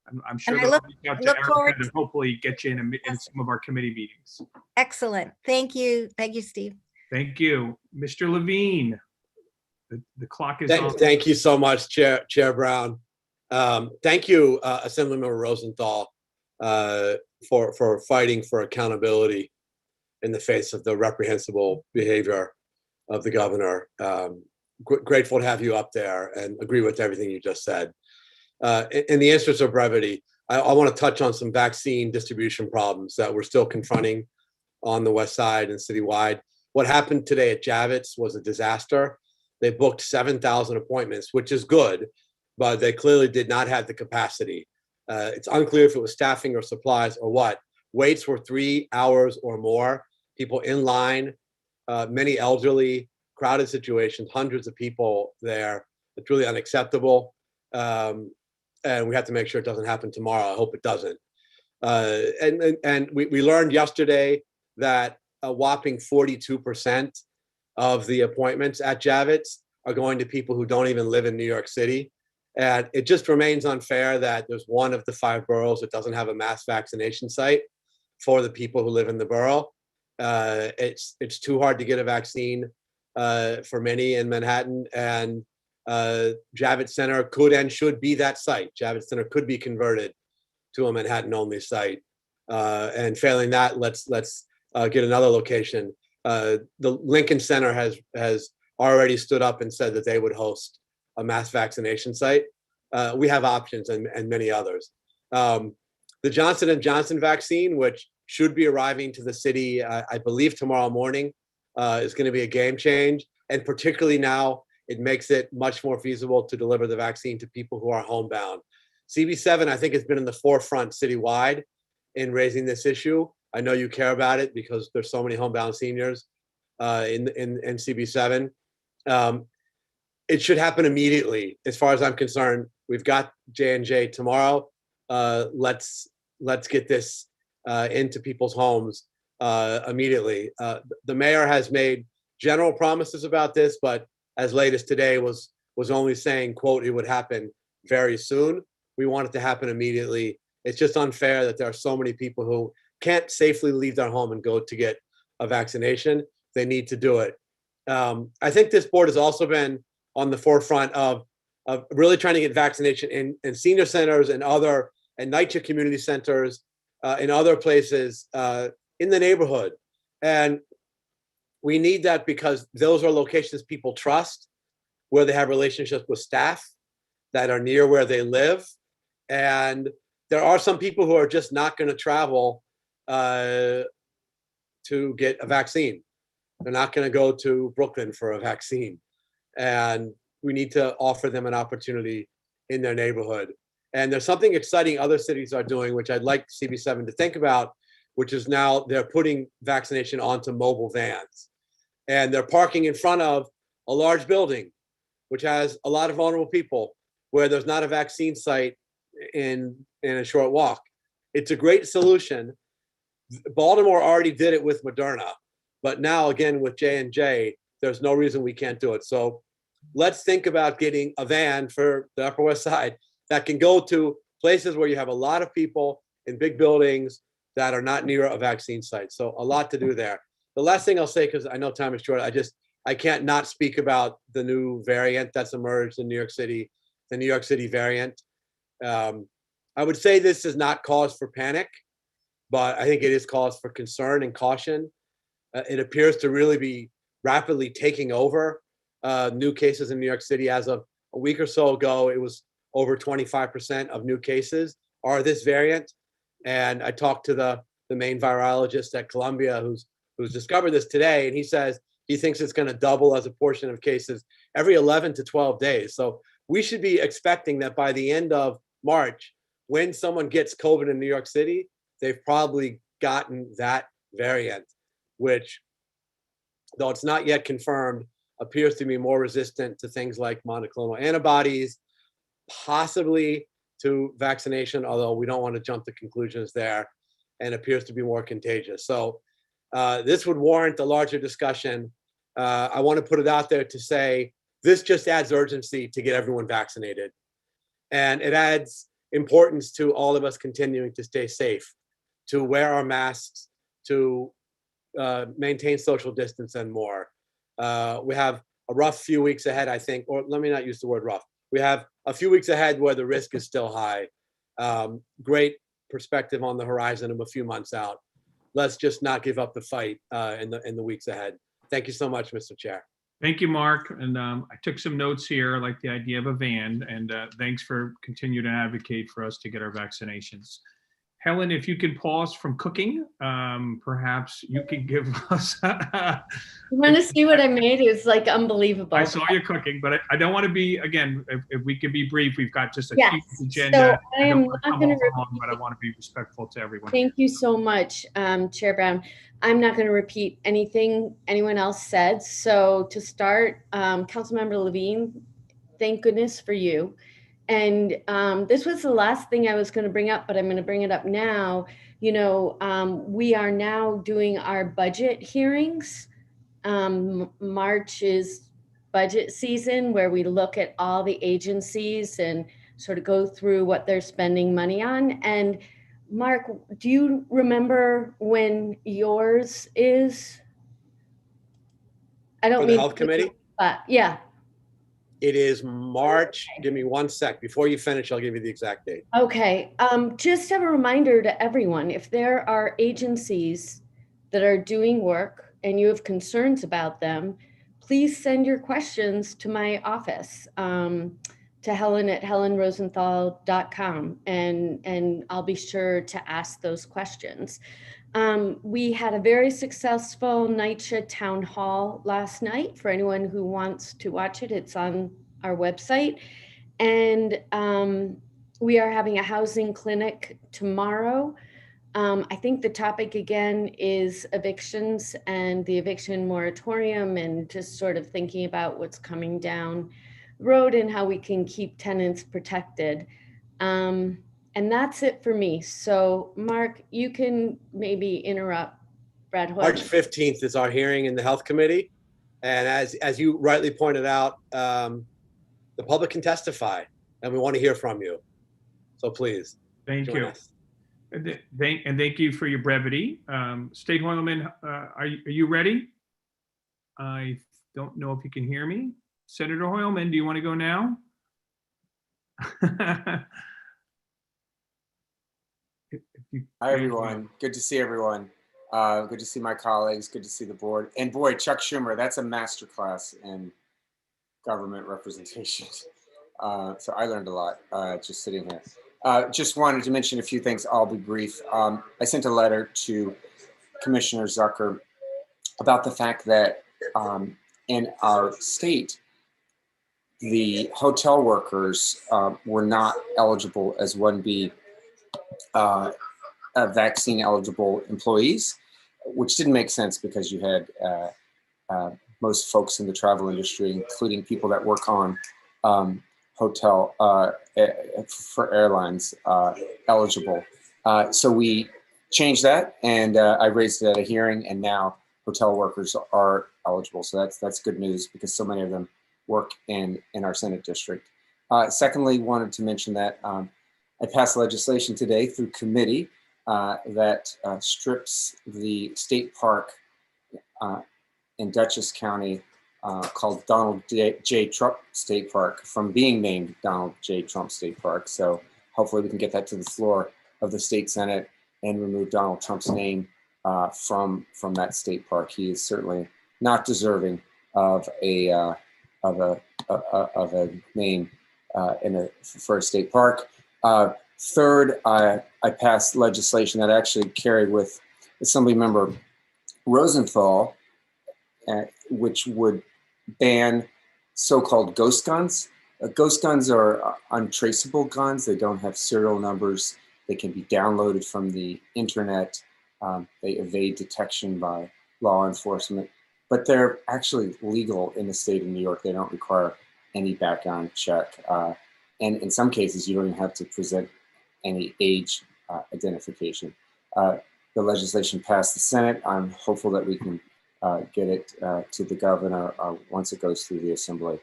And, I'm sure And I they'll look- reach out I to look Erica forward and hopefully get you in some of our committee meetings. Excellent. Thank you. Thank you, Steve. Thank you. Mr. Levine, the clock is on. Thank you so much, Chair Brown. Thank you, Assemblymember Rosenthal, for fighting for accountability in the face of the reprehensible behavior of the governor. Grateful to have you up there and agree with everything you just said. In the interest of brevity, I want to touch on some vaccine distribution problems that we're still confronting on the West Side and citywide. What happened today at Javits was a disaster. They booked 7,000 appointments, which is good, but they clearly did not have the capacity. It's unclear if it was staffing or supplies or what. Waits were 3 hours or more, people in line, many elderly, crowded situations, hundreds of people there. It's really unacceptable. And we have to make sure it doesn't happen tomorrow. I hope it doesn't. And we learned yesterday that a whopping 42% of the appointments at Javits are going to people who don't even live in New York City. And it just remains unfair that there's one of the 5 boroughs that doesn't have a mass vaccination site for the people who live in the borough. It's too hard to get a vaccine for many in Manhattan, and Javits Center could and should be that site. Javits Center could be converted to a Manhattan-only site, and failing that, let's get another location. The Lincoln Center has already stood up and said that they would host a mass vaccination site. We have options and many others. The Johnson & Johnson vaccine, which should be arriving to the city, I believe tomorrow morning, is going to be a game change, and particularly now, it makes it much more feasible to deliver the vaccine to people who are homebound. CB7, I think, has been in the forefront citywide in raising this issue. I know you care about it because there's so many homebound seniors in CB7. It should happen immediately. As far as I'm concerned, we've got J&J tomorrow. Let's get this into people's homes immediately. The mayor has made general promises about this, but as late as today was only saying, quote, it would happen very soon. We want it to happen immediately. It's just unfair that there are so many people who can't safely leave their home and go to get a vaccination. They need to do it. I think this board has also been on the forefront of really trying to get vaccination in senior centers and NYCHA community centers, in other places in the neighborhood. And we need that because those are locations people trust, where they have relationships with staff that are near where they live, And there are some people who are just not going to travel to get a vaccine. They're not going to go to Brooklyn for a vaccine. And we need to offer them an opportunity in their neighborhood. And there's something exciting other cities are doing, which I'd like CB7 to think about, which is now they're putting vaccination onto mobile vans. And they're parking in front of a large building, which has a lot of vulnerable people, where there's not a vaccine site in a short walk. It's a great solution. Baltimore already did it with Moderna, but now again with J&J, there's no reason we can't do it. So let's think about getting a van for the Upper West Side that can go to places where you have a lot of people in big buildings that are not near a vaccine site. So a lot to do there. The last thing I'll say, because I know time is short, I can't not speak about the new variant that's emerged in New York City, the New York City variant. I would say this is not cause for panic, but I think it is cause for concern and caution. It appears to really be rapidly taking over new cases in New York City. As of a week or so ago, it was over 25% of new cases are this variant. And I talked to the main virologist at Columbia who's discovered this today, and he says he thinks it's going to double as a portion of cases every 11 to 12 days. So we should be expecting that by the end of March, when someone gets COVID in New York City, they've probably gotten that variant, which, though it's not yet confirmed, appears to be more resistant to things like monoclonal antibodies, possibly to vaccination, although we don't want to jump to conclusions there, and appears to be more contagious. So this would warrant a larger discussion. I want to put it out there to say this just adds urgency to get everyone vaccinated. And it adds importance to all of us continuing to stay safe, to wear our masks, to maintain social distance and more. We have a rough few weeks ahead, I think, or let me not use the word rough. We have a few weeks ahead where the risk is still high. Great perspective on the horizon of a few months out. Let's just not give up the fight in the weeks ahead. Thank you so much, Mr. Chair. Thank you, Mark. And I took some notes here, like the idea of a van, and thanks for continuing to advocate for us to get our vaccinations. Helen, if you could pause from cooking, perhaps you could give us. You want to see what I made? It's like unbelievable. I saw you cooking, but I don't want to be, again, if we could be brief, we've got just a Yes. huge agenda. So I am don't not wanna going come to off long, but I want to be respectful to everyone. Thank you so much, Chair Brown. I'm not going to repeat anything anyone else said. So to start, Councilmember Levine, thank goodness for you. And this was the last thing I was going to bring up, but I'm going to bring it up now. You know, we are now doing our budget hearings. March is budget season, where we look at all the agencies and sort of go through what they're spending money on. And Mark, do you remember when yours is? I don't For the mean Health Committee? Yeah. It is March. Give me 1 sec. Before you finish, I'll give you the exact date. Okay. Just a reminder to everyone, if there are agencies that are doing work and you have concerns about them, please send your questions to my office, to Helen at helenrosenthal.com, and I'll be sure to ask those questions. We had a very successful NYCHA town hall last night. For anyone who wants to watch it, it's on our website. And we are having a housing clinic tomorrow. I think the topic again is evictions and the eviction moratorium, and just sort of thinking about what's coming down the road and how we can keep tenants protected. And that's it for me. So Mark, you can maybe interrupt Brad Hoyle. March 15th is our hearing in the Health Committee. And as you rightly pointed out, the public can testify and we want to hear from you. So please. Thank join you. us. And thank you for your brevity. State Hoylman, are you ready? I don't know if you can hear me. Senator Hoylman, do you want to go now? Hi, everyone. Good to see everyone. Good to see my colleagues. Good to see the board. And boy, Chuck Schumer, that's a masterclass in government representation. So I learned a lot just sitting here. Just wanted to mention a few things. I'll be brief. I sent a letter to Commissioner Zucker about the fact that in our state, the hotel workers were not eligible as 1B vaccine eligible employees, which didn't make sense because you had most folks in the travel industry, including people that work on hotel for airlines eligible. So we changed that, and I raised it at a hearing, and now hotel workers are eligible. So that's good news because so many of them work in our Senate district. Secondly, wanted to mention that I passed legislation today through committee that strips the state park in Dutchess County called Donald J. Trump State Park from being named Donald J. Trump State Park. So hopefully we can get that to the floor of the state Senate and remove Donald Trump's name from that state park. He is certainly not deserving of a name for a state park. Third, I passed legislation that actually carried with Assemblymember Rosenthal, which would ban so-called ghost guns. Ghost guns are untraceable guns. They don't have serial numbers. They can be downloaded from the internet. They evade detection by law enforcement, but they're actually legal in the state of New York. They don't require any background check. And in some cases, you don't even have to present any age identification. The legislation passed the Senate. I'm hopeful that we can get it to the governor once it goes through the assembly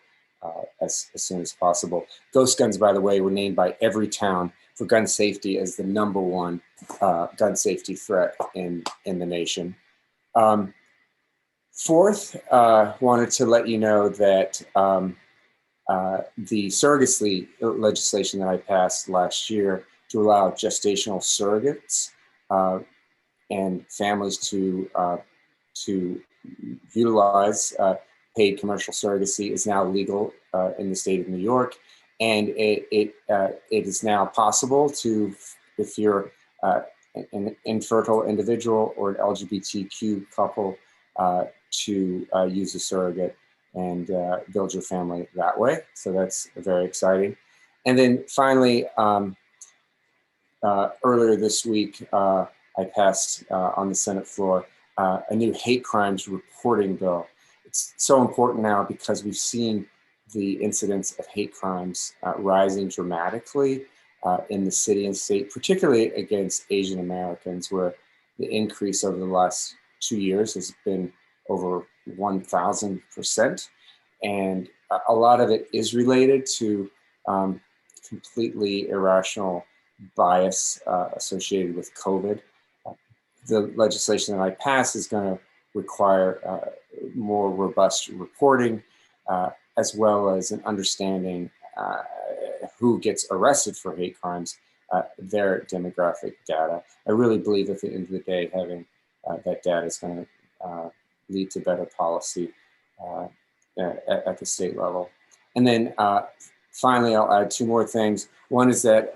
as soon as possible. Ghost guns, by the way, were named by every town for gun safety as the #1 gun safety threat in the nation. Fourth, wanted to let you know that the surrogacy legislation that I passed last year to allow gestational surrogates and families to utilize paid commercial surrogacy is now legal in the state of New York, and it is now possible to, if you're an infertile individual or an LGBTQ couple, to use a surrogate and build your family that way. So that's very exciting. And then finally, earlier this week, I passed on the Senate floor a new hate crimes reporting bill. It's so important now because we've seen the incidence of hate crimes rising dramatically in the city and state, particularly against Asian Americans, where the increase over the last 2 years has been over 1,000%. And a lot of it is related to completely irrational bias associated with COVID. The legislation that I passed is going to require more robust reporting, as well as an understanding who gets arrested for hate crimes, their demographic data. I really believe at the end of the day, having that data is going to lead to better policy at the state level. And then finally, I'll add 2 more things. One is that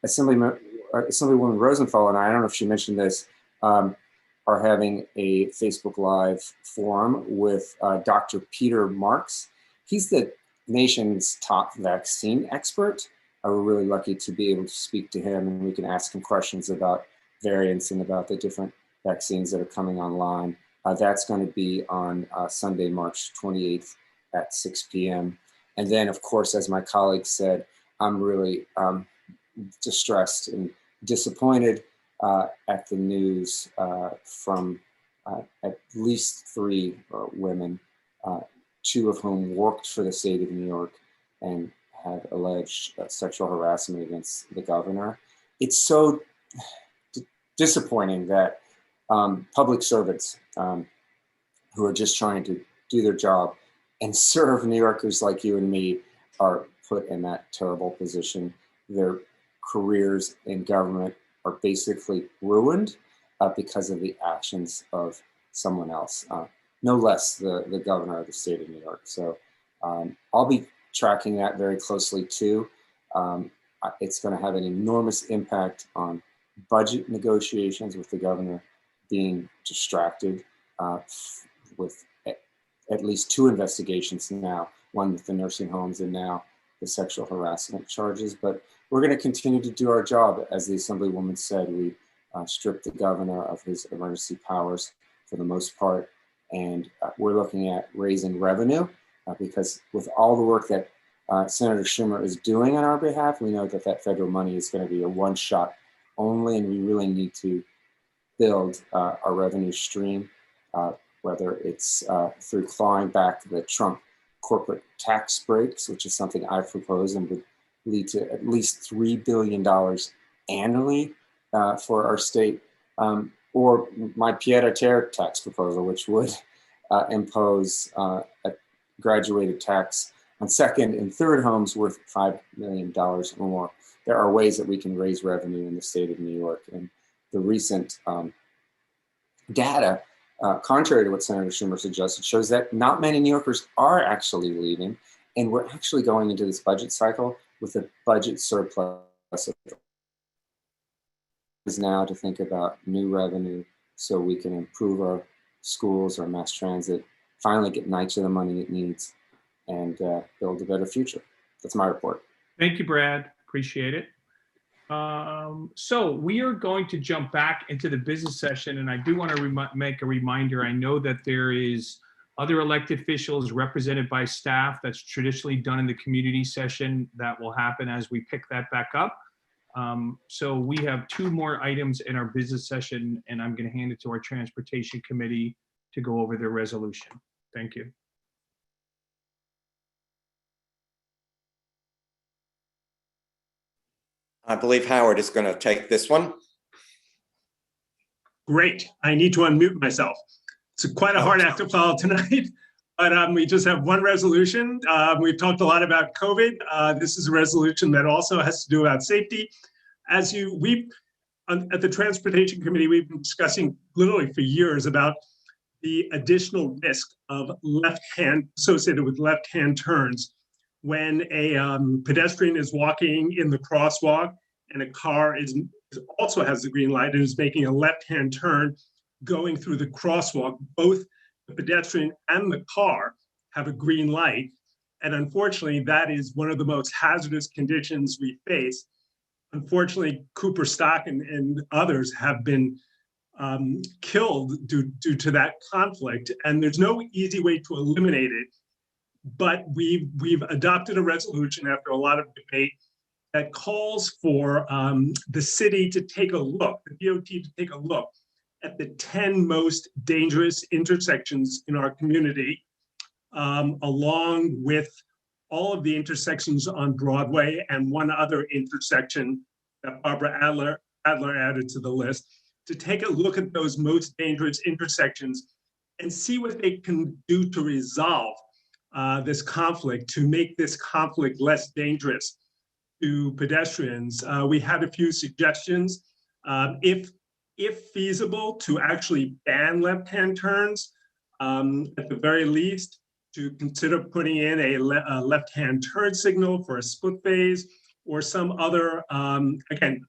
Assemblywoman Rosenthal and I don't know if she mentioned this, are having a Facebook Live forum with Dr. Peter Marks. He's the nation's top vaccine expert. We're really lucky to be able to speak to him, and we can ask him questions about variants and about the different vaccines that are coming online. That's going to be on Sunday, March 28th at 6 p.m. And then, of course, as my colleague said, I'm really distressed and disappointed at the news from at least 3 women, 2 of whom worked for the state of New York and had alleged sexual harassment against the governor. It's so disappointing that public servants who are just trying to do their job and serve New Yorkers like you and me are put in that terrible position. Their careers in government are basically ruined because of the actions of someone else, no less the governor of the state of New York. So I'll be tracking that very closely too. it's going to have an enormous impact on budget negotiations, with the governor being distracted with at least 2 investigations now, one with the nursing homes and now the sexual harassment charges. But we're going to continue to do our job. As the Assemblywoman said, we stripped the governor of his emergency powers for the most part. And we're looking at raising revenue because with all the work that Senator Schumer is doing on our behalf, we know that that federal money is going to be a one-shot only, and we really need to build our revenue stream, whether it's through clawing back the Trump corporate tax breaks, which is something I've proposed and would lead to at least $3 billion annually for our state, or my pied-à-terre tax proposal, which would impose a graduated tax on second and third homes worth $5 million or more. There are ways that we can raise revenue in the state of New York. And the recent data, contrary to what Senator Schumer suggested, shows that not many New Yorkers are actually leaving. And we're actually going into this budget cycle with a budget surplus. Is now to think about new revenue so we can improve our schools, our mass transit, finally get NYCHA the money it needs, and build a better future. That's my report. Thank you, Brad. Appreciate it. So we are going to jump back into the business session, and I do want to make a reminder. I know that there is other elected officials represented by staff that's traditionally done in the community session that will happen as we pick that back up. So we have 2 more items in our business session, and I'm going to hand it to our Transportation Committee to go over their resolution. Thank you. I believe Howard is going to take this one. Great. I need to unmute myself. It's quite a hard act to follow tonight, but we just have one resolution. We've talked a lot about COVID. This is a resolution that also has to do about safety. At the Transportation Committee, we've been discussing literally for years about the additional risk of associated with left-hand turns when a pedestrian is walking in the crosswalk and a car also has the green light and is making a left-hand turn going through the crosswalk. Both the pedestrian and the car have a green light. And unfortunately, that is one of the most hazardous conditions we face. Unfortunately, Cooper Stock and others have been killed due to that conflict. And there's no easy way to eliminate it. But we've adopted a resolution after a lot of debate that calls for the city to take a look, the DOT to take a look at the 10 most dangerous intersections in our community, along with all of the intersections on Broadway and one other intersection that Barbara Adler added to the list, to take a look at those most dangerous intersections and see what they can do to resolve this conflict, to make this conflict less dangerous to pedestrians. We had a few suggestions. If feasible, to actually ban left-hand turns, at the very least, to consider putting in a left-hand turn signal for a split phase or some other, again,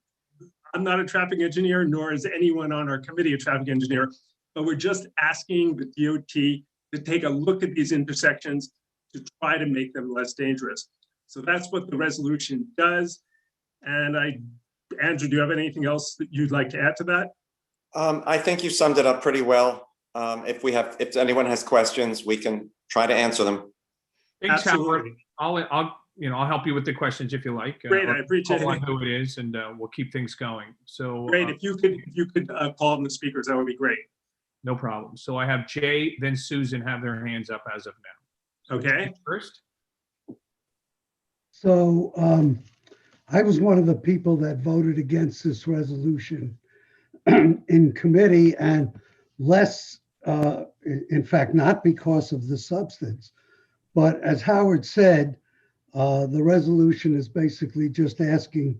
I'm not a traffic engineer, nor is anyone on our committee a traffic engineer, but we're just asking the DOT to take a look at these intersections to try to make them less dangerous. So that's what the resolution does. And Andrew, do you have anything else that you'd like to add to that? I think you summed it up pretty well. If anyone has questions, we can try to answer them. Thanks, Howard. Absolutely. I'll help you with the questions if you like. Great, I appreciate call it. on who it is, and we'll keep things going. So Great, if you could call them the speakers, that would be great. No problem. So I have Jay, then Susan have their hands up as of now. So Okay. Jay first. So I was one of the people that voted against this resolution in committee, and less, in fact, not because of the substance, but as Howard said, the resolution is basically just asking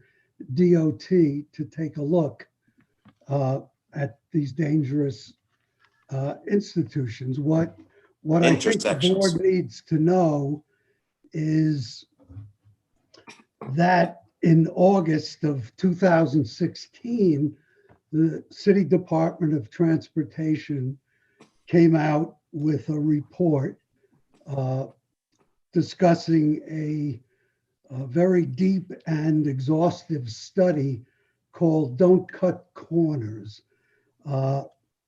DOT to take a look at these dangerous institutions. What I think the board needs to know is that in August of 2016, the City Department of Transportation came out with a report discussing a very deep and exhaustive study called Don't Cut Corners,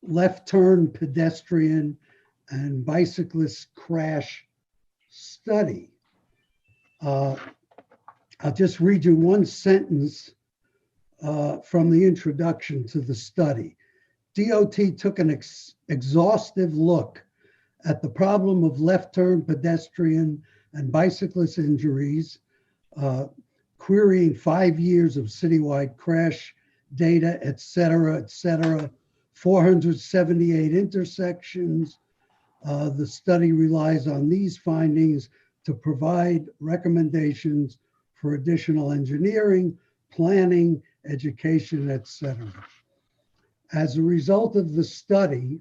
Left Turn Pedestrian and Bicyclist Crash Study. I'll just read you one sentence from the introduction to the study. DOT took an exhaustive look at the problem of left turn pedestrian and bicyclist injuries, querying 5 years of citywide crash data, et cetera, 478 intersections. The study relies on these findings to provide recommendations for additional engineering, planning, education, et cetera. As a result of the study,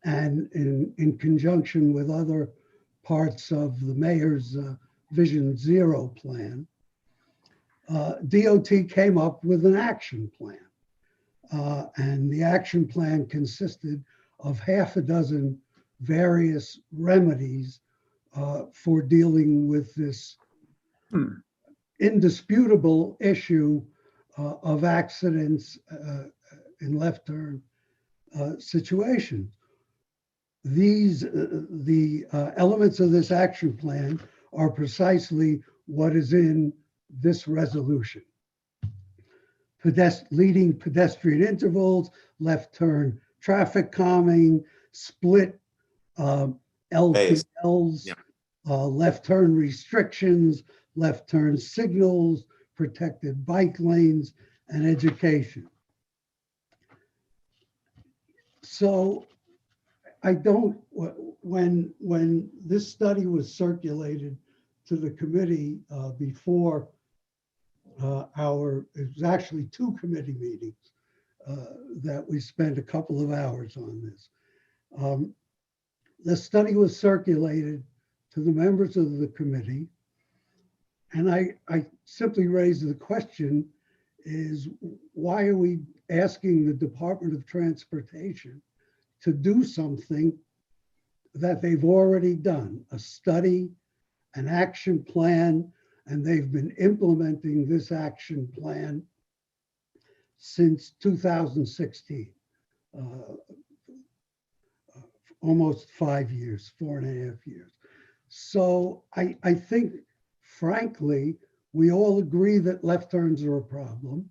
and in conjunction with other parts of the mayor's Vision Zero plan, DOT came up with an action plan. And the action plan consisted of half a dozen various remedies for dealing with this indisputable issue of accidents in left turn situations. The elements of this action plan are precisely what is in this resolution. Leading pedestrian intervals, left turn traffic calming, split LTLs, left turn restrictions, left turn signals, protected bike lanes, and education. So I don't, when this study was circulated to the committee before it was actually 2 committee meetings that we spent a couple of hours on this. The study was circulated to the members of the committee, and I simply raised the question is, why are we asking the Department of Transportation to do something that they've already done, a study, an action plan, and they've been implementing this action plan since 2016, almost 5 years, 4.5 years. So I think, frankly, we all agree that left turns are a problem.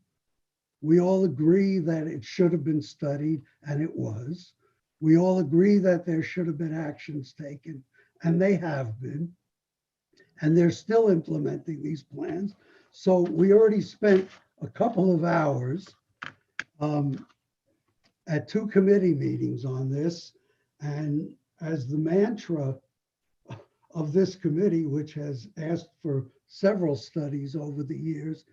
We all agree that it should have been studied, and it was. We all agree that there should have been actions taken, and they have been. And they're still implementing these plans. So we already spent a couple of hours at 2 committee meetings on this. And as the mantra of this committee, which has asked for several studies over the years,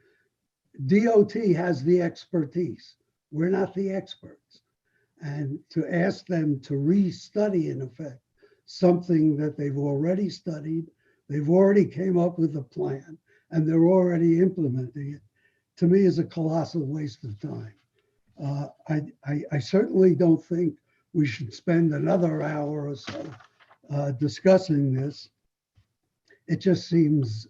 DOT has the expertise. We're not the experts. And to ask them to re-study, in effect, something that they've already studied, they've already came up with a plan, and they're already implementing it, to me is a colossal waste of time. I certainly don't think we should spend another hour or so discussing this. It just seems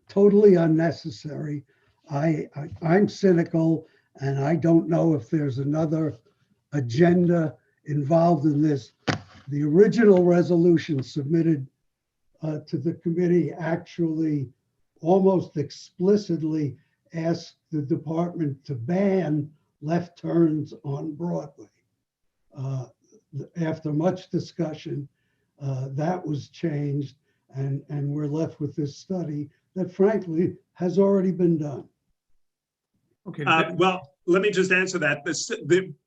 totally unnecessary. I'm cynical, and I don't know if there's another agenda involved in this. The original resolution submitted to the committee actually almost explicitly asked the department to ban left turns on Broadway. After much discussion, that was changed, and we're left with this study that frankly has already been done. Okay. Well, let me just answer that.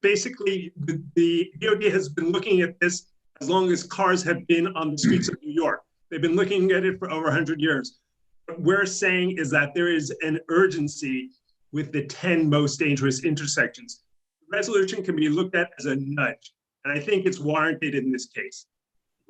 Basically, the DOT has been looking at this as long as cars have been on the streets of New York. They've been looking at it for over 100 years. What we're saying is that there is an urgency with the 10 most dangerous intersections. The resolution can be looked at as a nudge, and I think it's warranted in this case.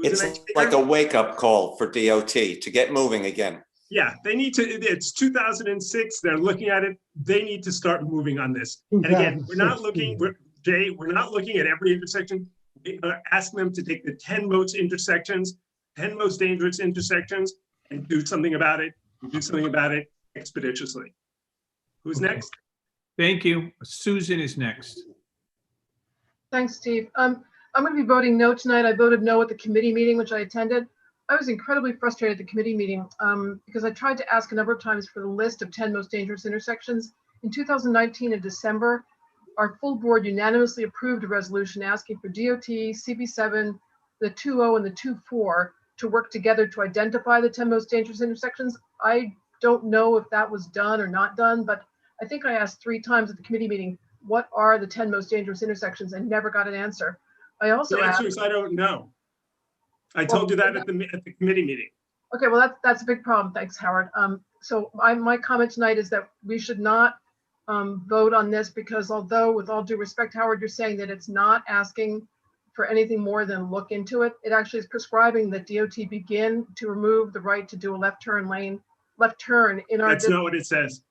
It's like a wake-up call for DOT to get moving again. Yeah, they need to, it's 2006, they're looking at it, they need to start moving on this. And again, we're not looking, Jay, we're not looking at every intersection. We are asking them to take the 10 most intersections, 10 most dangerous intersections, and do something about it, expeditiously. Who's next? Thank you. Susan is next. Thanks, Steve. I'm going to be voting no tonight. I voted no at the committee meeting, which I attended. I was incredibly frustrated at the committee meeting because I tried to ask a number of times for the list of 10 most dangerous intersections. In 2019, in December, our full board unanimously approved a resolution asking for DOT, CB7, the 2.0 and the 2.4 to work together to identify the 10 most dangerous intersections. I don't know if that was done or not done, but I think I asked 3 times at the committee meeting, what are the 10 most dangerous intersections, and never got an answer. I also The answer asked, is I don't know. I told you that at the committee meeting. okay, well, that's a big problem. Thanks, Howard. So my comment tonight is that we should not vote on this because although with all due respect, Howard, you're saying that it's not asking for anything more than look into it. It actually is prescribing that DOT begin to remove the right to do a left turn in our. That's not what it says.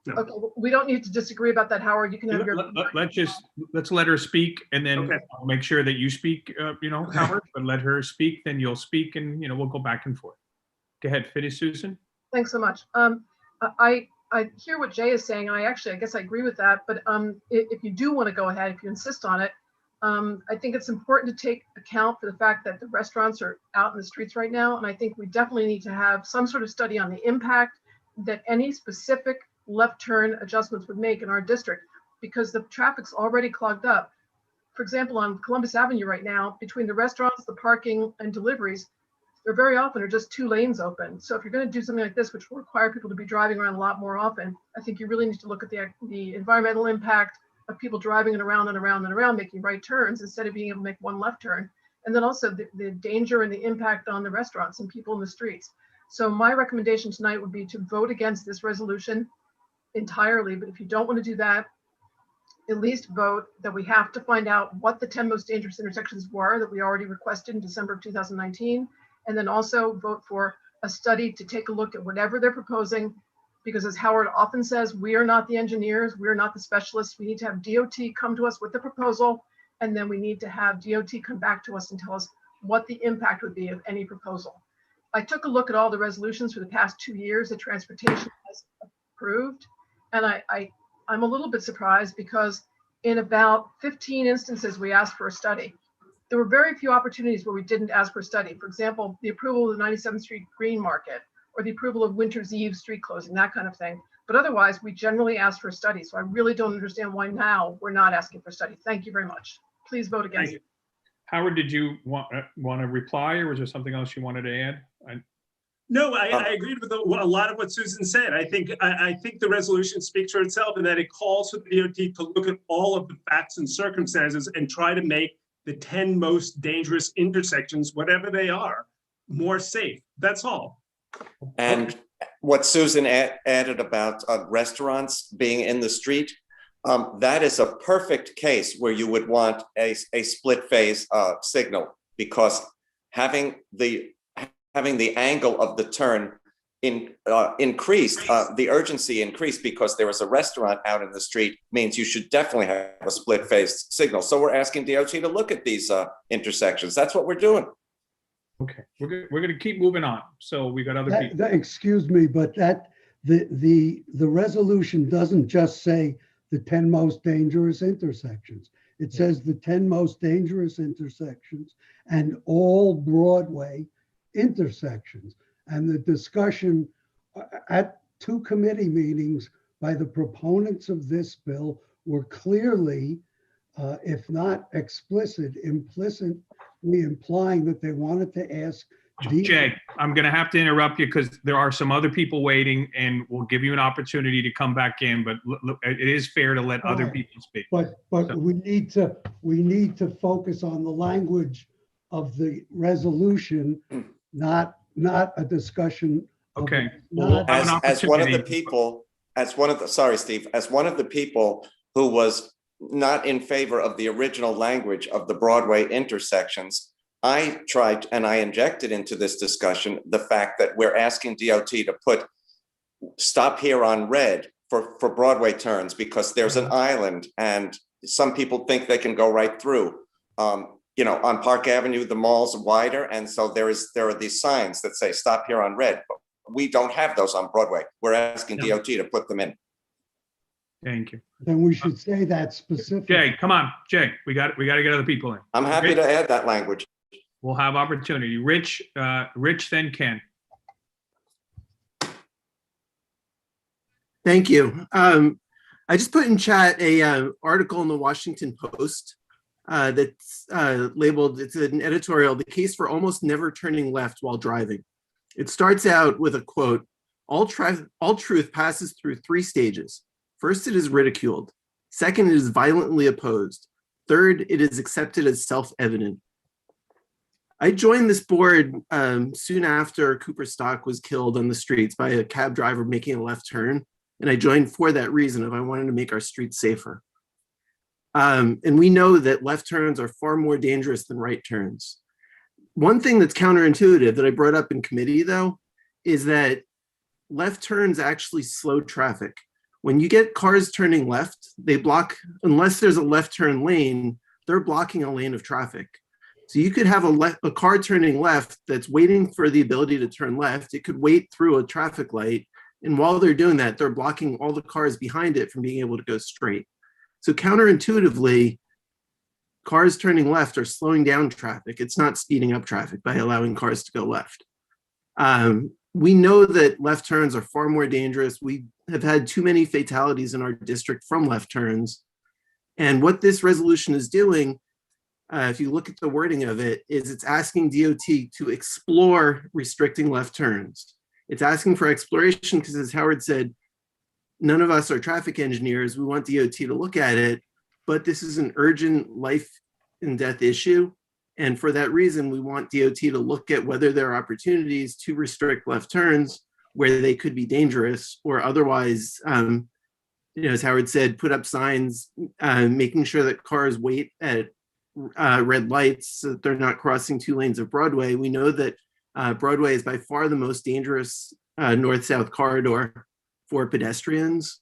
No. Okay, we don't need to disagree about that, Howard. You can have your. Let's let her speak, and then I'll make sure that you speak, Howard, but let her speak, then you'll speak, and, we'll go back and forth. Go ahead, finish, Susan. Thanks so much. I hear what Jay is saying, and I guess I agree with that, but if you do want to go ahead, if you insist on it, I think it's important to take account for the fact that the restaurants are out in the streets right now, and I think we definitely need to have some sort of study on the impact that any specific left turn adjustments would make in our district, because the traffic's already clogged up. For example, on Columbus Avenue right now, between the restaurants, the parking, and deliveries, there very often are just 2 lanes open. So if you're going to do something like this, which will require people to be driving around a lot more often, I think you really need to look at the environmental impact of people driving it around and around and around, making right turns instead of being able to make one left turn. And then also the danger and the impact on the restaurants and people in the streets. So my recommendation tonight would be to vote against this resolution entirely. But if you don't want to do that, at least vote that we have to find out what the 10 most dangerous intersections were that we already requested in December of 2019. And then also vote for a study to take a look at whatever they're proposing, because as Howard often says, we are not the engineers, we are not the specialists. We need to have DOT come to us with the proposal, and then we need to have DOT come back to us and tell us what the impact would be of any proposal. I took a look at all the resolutions for the past 2 years that transportation has approved, and I'm a little bit surprised because in about 15 instances, we asked for a study. There were very few opportunities where we didn't ask for a study. For example, the approval of the 97th Street Green Market, or the approval of Winter's Eve street closing, that kind of thing. But otherwise, we generally ask for a study. So I really don't understand why now we're not asking for a study. Thank you very much. Please vote against it. Howard, did you want to reply, or was there something else you wanted to add? No, I agreed with a lot of what Susan said. I think the resolution speaks for itself, and that it calls for the DOT to look at all of the facts and circumstances and try to make the 10 most dangerous intersections, whatever they are, more safe. That's all. And what Susan added about restaurants being in the street, that is a perfect case where you would want a split phase signal, because having the angle of the turn increased, the urgency increased because there was a restaurant out in the street, means you should definitely have a split phase signal. So we're asking DOT to look at these intersections. That's what we're doing. Okay, we're going to keep moving on. So we got other people. Excuse me, but the resolution doesn't just say the 10 most dangerous intersections. It says the 10 most dangerous intersections and all Broadway intersections. And the discussion at 2 committee meetings by the proponents of this bill were clearly, if not explicit, implicitly implying that they wanted to ask. Jay, I'm going to have to interrupt you because there are some other people waiting, and we'll give you an opportunity to come back in. But look, it is fair to let other people speak. But so. we need to focus on the language of the resolution, not a discussion. Okay. As one of the people who was not in favor of the original language of the Broadway intersections, I tried and I injected into this discussion the fact that we're asking DOT to put stop here on red for Broadway turns because there's an island and some people think they can go right through. You know, on Park Avenue, the mall's wider. And so there are these signs that say stop here on red, but we don't have those on Broadway. We're asking DOT to put them in. Thank you. Then we should say that specific. Jay, come on, Jay, we got to get other people in. I'm happy Rich, to add that language. We'll have opportunity. Rich, then Ken. Thank you. I just put in chat a article in the Washington Post that's labeled, it's an editorial, "The Case for Almost Never Turning Left While Driving." It starts out with a quote, all truth passes through 3 stages. First, it is ridiculed. Second, it is violently opposed. Third, it is accepted as self-evident." I joined this board soon after Cooper Stock was killed on the streets by a cab driver making a left turn. And I joined for that reason of I wanted to make our streets safer. And we know that left turns are far more dangerous than right turns. One thing that's counterintuitive that I brought up in committee though, is that left turns actually slow traffic. When you get cars turning left, they block, unless there's a left turn lane, they're blocking a lane of traffic. So you could have a car turning left that's waiting for the ability to turn left. It could wait through a traffic light. And while they're doing that, they're blocking all the cars behind it from being able to go straight. So counterintuitively, cars turning left are slowing down traffic. It's not speeding up traffic by allowing cars to go left. We know that left turns are far more dangerous. We have had too many fatalities in our district from left turns. And what this resolution is doing, if you look at the wording of it, is it's asking DOT to explore restricting left turns. It's asking for exploration because, as Howard said, none of us are traffic engineers. We want DOT to look at it, but this is an urgent life and death issue. And for that reason, we want DOT to look at whether there are opportunities to restrict left turns where they could be dangerous, or otherwise, as Howard said, put up signs, making sure that cars wait at red lights so that they're not crossing 2 lanes of Broadway. We know that Broadway is by far the most dangerous north-south corridor for pedestrians.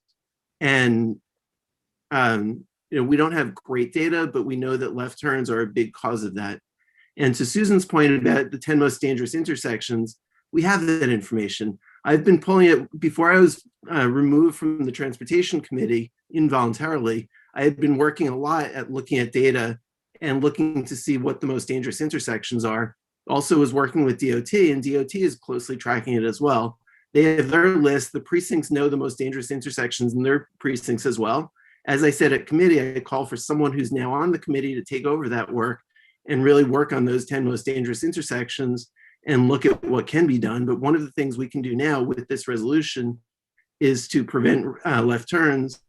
And we don't have great data, but we know that left turns are a big cause of that. And to Susan's point about the 10 most dangerous intersections, we have that information. I've been pulling it before I was removed from the Transportation Committee involuntarily. I had been working a lot at looking at data and looking to see what the most dangerous intersections are. Also was working with DOT, and DOT is closely tracking it as well. They have their list. The precincts know the most dangerous intersections in their precincts as well. As I said at committee, I call for someone who's now on the committee to take over that work and really work on those 10 most dangerous intersections and look at what can be done. But one of the things we can do now with this resolution is to prevent left turns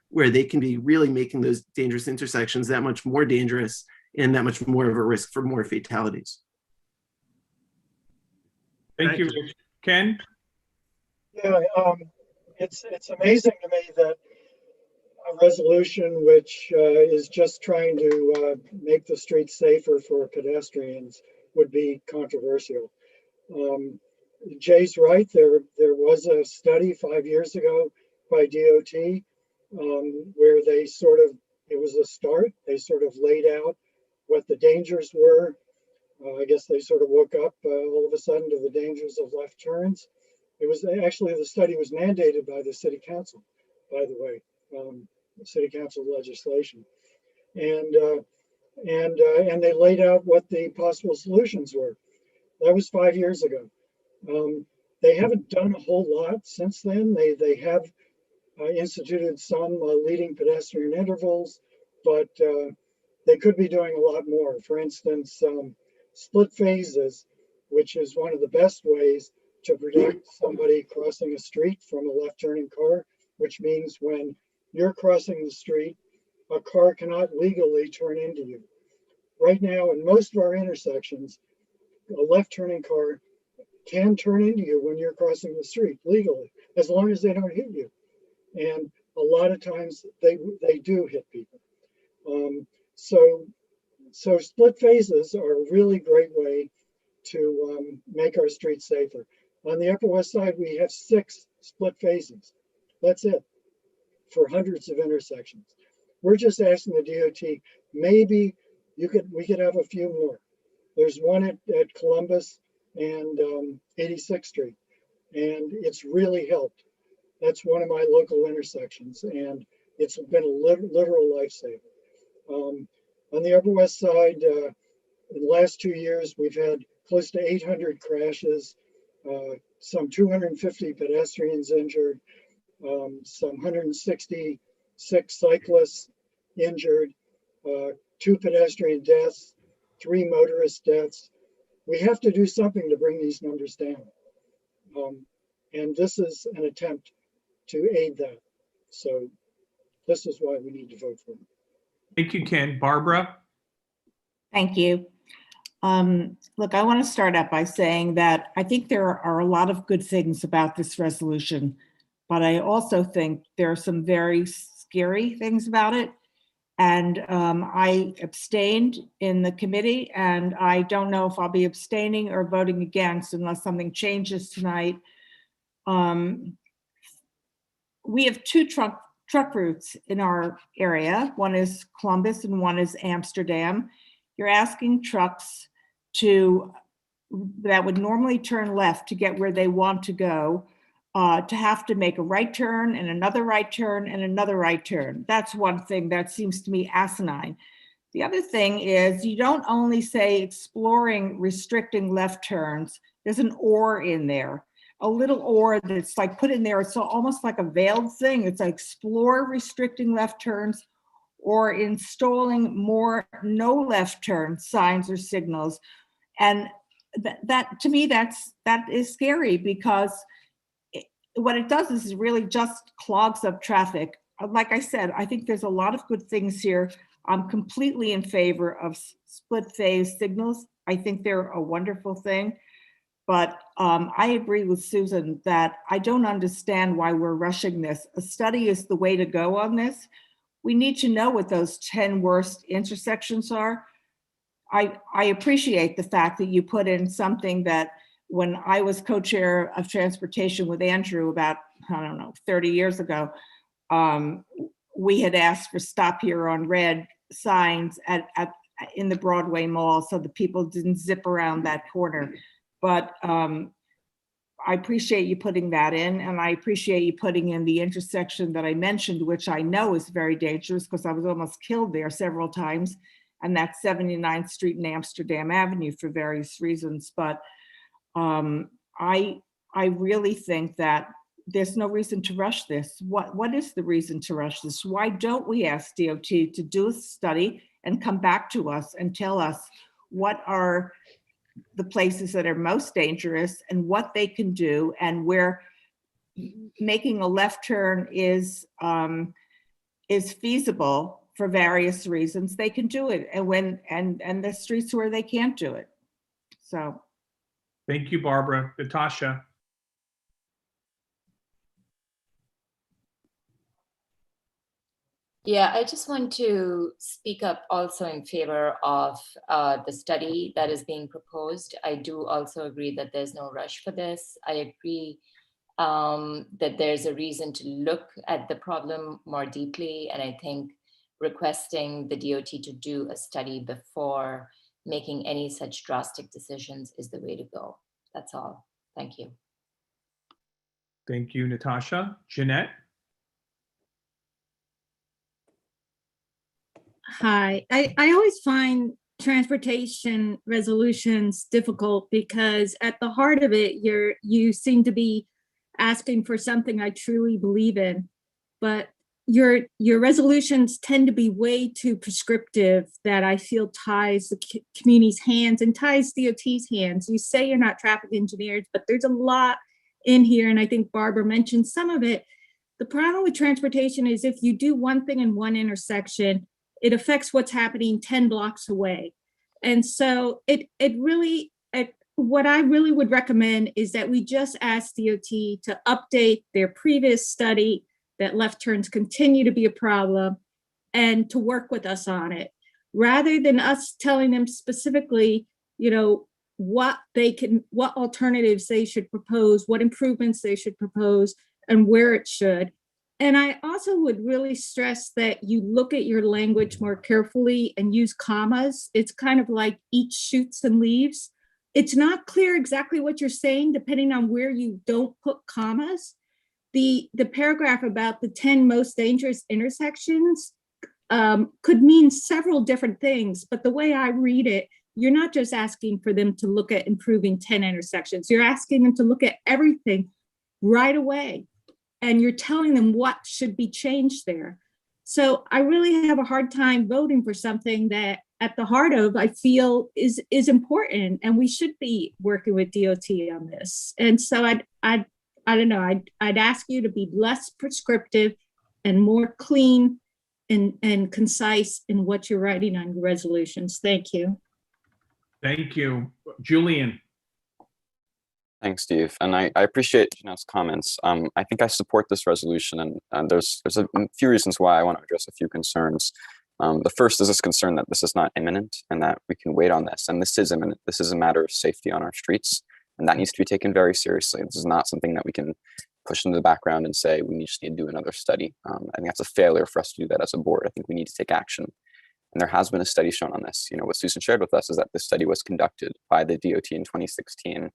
where they can be really making those dangerous intersections that much more dangerous and that much more of a risk for more fatalities. Thank you, Ken. Yeah, it's amazing to me that a resolution which is just trying to make the streets safer for pedestrians would be controversial. Jay's right. There was a study 5 years ago by DOT where they it was a start. They sort of laid out what the dangers were. I guess they sort of woke up all of a sudden to the dangers of left turns. It was actually, the study was mandated by the city council, by the way, city council legislation. And they laid out what the possible solutions were. That was 5 years ago. They haven't done a whole lot since then. They have instituted some leading pedestrian intervals, but they could be doing a lot more. For instance, split phases, which is one of the best ways to protect somebody crossing a street from a left turning car, which means when you're crossing the street, a car cannot legally turn into you. Right now, in most of our intersections, a left turning car can turn into you when you're crossing the street legally, as long as they don't hit you. And a lot of times they do hit people. So So split phases are a really great way to make our streets safer. On the Upper West Side, we have 6 split phases. That's it for hundreds of intersections. We're just asking the DOT, maybe we could have a few more. There's one at Columbus and 86th Street, and it's really helped. That's one of my local intersections, and it's been a literal lifesaver. On the Upper West Side, in the last 2 years, we've had close to 800 crashes, some 250 pedestrians injured, some 166 cyclists injured, 2 pedestrian deaths, 3 motorist deaths. We have to do something to bring these numbers down. And this is an attempt to aid that. So this is why we need to vote for it. Thank you, Ken. Barbara? Thank you. Look, I want to start out by saying that I think there are a lot of good things about this resolution, but I also think there are some very scary things about it. And I abstained in the committee, and I don't know if I'll be abstaining or voting against unless something changes tonight. We have 2 truck routes in our area. One is Columbus and one is Amsterdam. You're asking trucks that would normally turn left to get where they want to go, to have to make a right turn and another right turn and another right turn. That's one thing that seems to me asinine. The other thing is you don't only say exploring restricting left turns, there's an or in there. A little or that's like put in there. It's almost like a veiled thing. It's like explore restricting left turns or installing more no left turn signs or signals. And that to me, that is scary because what it does is really just clogs up traffic. Like I said, I think there's a lot of good things here. I'm completely in favor of split phase signals. I think they're a wonderful thing. But I agree with Susan that I don't understand why we're rushing this. A study is the way to go on this. We need to know what those 10 worst intersections are. I appreciate the fact that you put in something that when I was co-chair of transportation with Andrew about, 30 years ago, we had asked for stop here on red signs in the Broadway Mall so that people didn't zip around that corner. But I appreciate you putting that in, and I appreciate you putting in the intersection that I mentioned, which I know is very dangerous because I was almost killed there several times, and that's 79th Street and Amsterdam Avenue for various reasons. But I really think that there's no reason to rush this. What is the reason to rush this? Why don't we ask DOT to do a study and come back to us and tell us what are the places that are most dangerous and what they can do, and where making a left turn is feasible for various reasons, they can do it, and the streets where they can't do it. So. Thank you, Barbara. Natasha? Yeah, I just want to speak up also in favor of the study that is being proposed. I do also agree that there's no rush for this. I agree that there's a reason to look at the problem more deeply. And I think requesting the DOT to do a study before making any such drastic decisions is the way to go. That's all. Thank you. Thank you, Natasha. Jeanette? Hi, I always find transportation resolutions difficult because at the heart of it, you seem to be asking for something I truly believe in, but your resolutions tend to be way too prescriptive that I feel ties the community's hands and ties DOT's hands. You say you're not traffic engineers, but there's a lot in here, and I think Barbara mentioned some of it. The problem with transportation is if you do one thing in one intersection, it affects what's happening 10 blocks away. And so what I really would recommend is that we just ask DOT to update their previous study that left turns continue to be a problem and to work with us on it. rather than us telling them specifically, what alternatives they should propose, what improvements they should propose, and where it should. And I also would really stress that you look at your language more carefully and use commas. It's kind of like each shoots and leaves. It's not clear exactly what you're saying, depending on where you don't put commas. The paragraph about the 10 most dangerous intersections could mean several different things, but the way I read it, you're not just asking for them to look at improving 10 intersections. You're asking them to look at everything right away. And you're telling them what should be changed there. So I really have a hard time voting for something that at the heart of, I feel is important, and we should be working with DOT on this. And so I don't know, I'd ask you to be less prescriptive and more clean and concise in what you're writing on your resolutions. Thank you. Thank you. Julian. Thanks, Steve. And I appreciate Jeanette's comments. I think I support this resolution, and there's a few reasons why I want to address a few concerns. The first is this concern that this is not imminent and that we can wait on this. And this is imminent. This is a matter of safety on our streets, and that needs to be taken very seriously. This is not something that we can push into the background and say we just need to do another study. I think that's a failure for us to do that as a board. I think we need to take action. And there has been a study shown on this. What Susan shared with us is that this study was conducted by the DOT in 2016.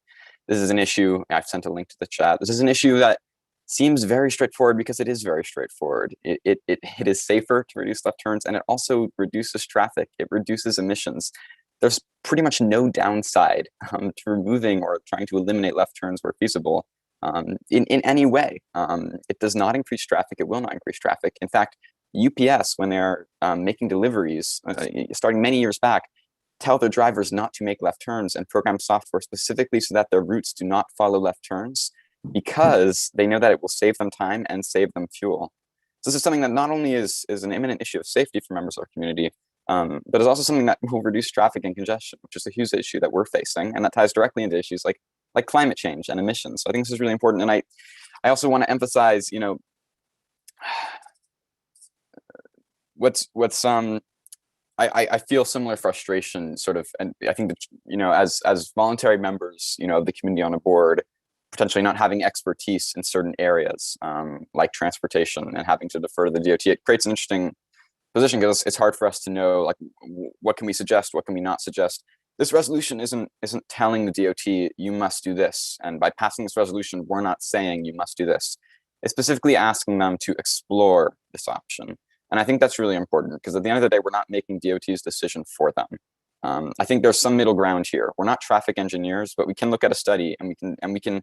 This is an issue, I've sent a link to the chat. This is an issue that seems very straightforward because it is very straightforward. It is safer to reduce left turns, and it also reduces traffic. It reduces emissions. There's pretty much no downside to removing or trying to eliminate left turns where feasible in any way. It does not increase traffic. It will not increase traffic. In fact, UPS, when they're making deliveries, starting many years back, tell their drivers not to make left turns and program software specifically so that their routes do not follow left turns, because they know that it will save them time and save them fuel. So this is something that not only is an imminent issue of safety for members of our community, but is also something that will reduce traffic and congestion, which is a huge issue that we're facing, and that ties directly into issues like climate change and emissions. So I think this is really important. And I also want to emphasize, I feel similar frustration, sort of, and I think that, as voluntary members, of the community on a board, potentially not having expertise in certain areas, like transportation, and having to defer to the DOT, it creates an interesting position because it's hard for us to know, what can we suggest, what can we not suggest. This resolution isn't telling the DOT you must do this, and by passing this resolution, we're not saying you must do this. It's specifically asking them to explore this option. And I think that's really important, because at the end of the day, we're not making DOT's decision for them. I think there's some middle ground here. We're not traffic engineers, but we can look at a study and we can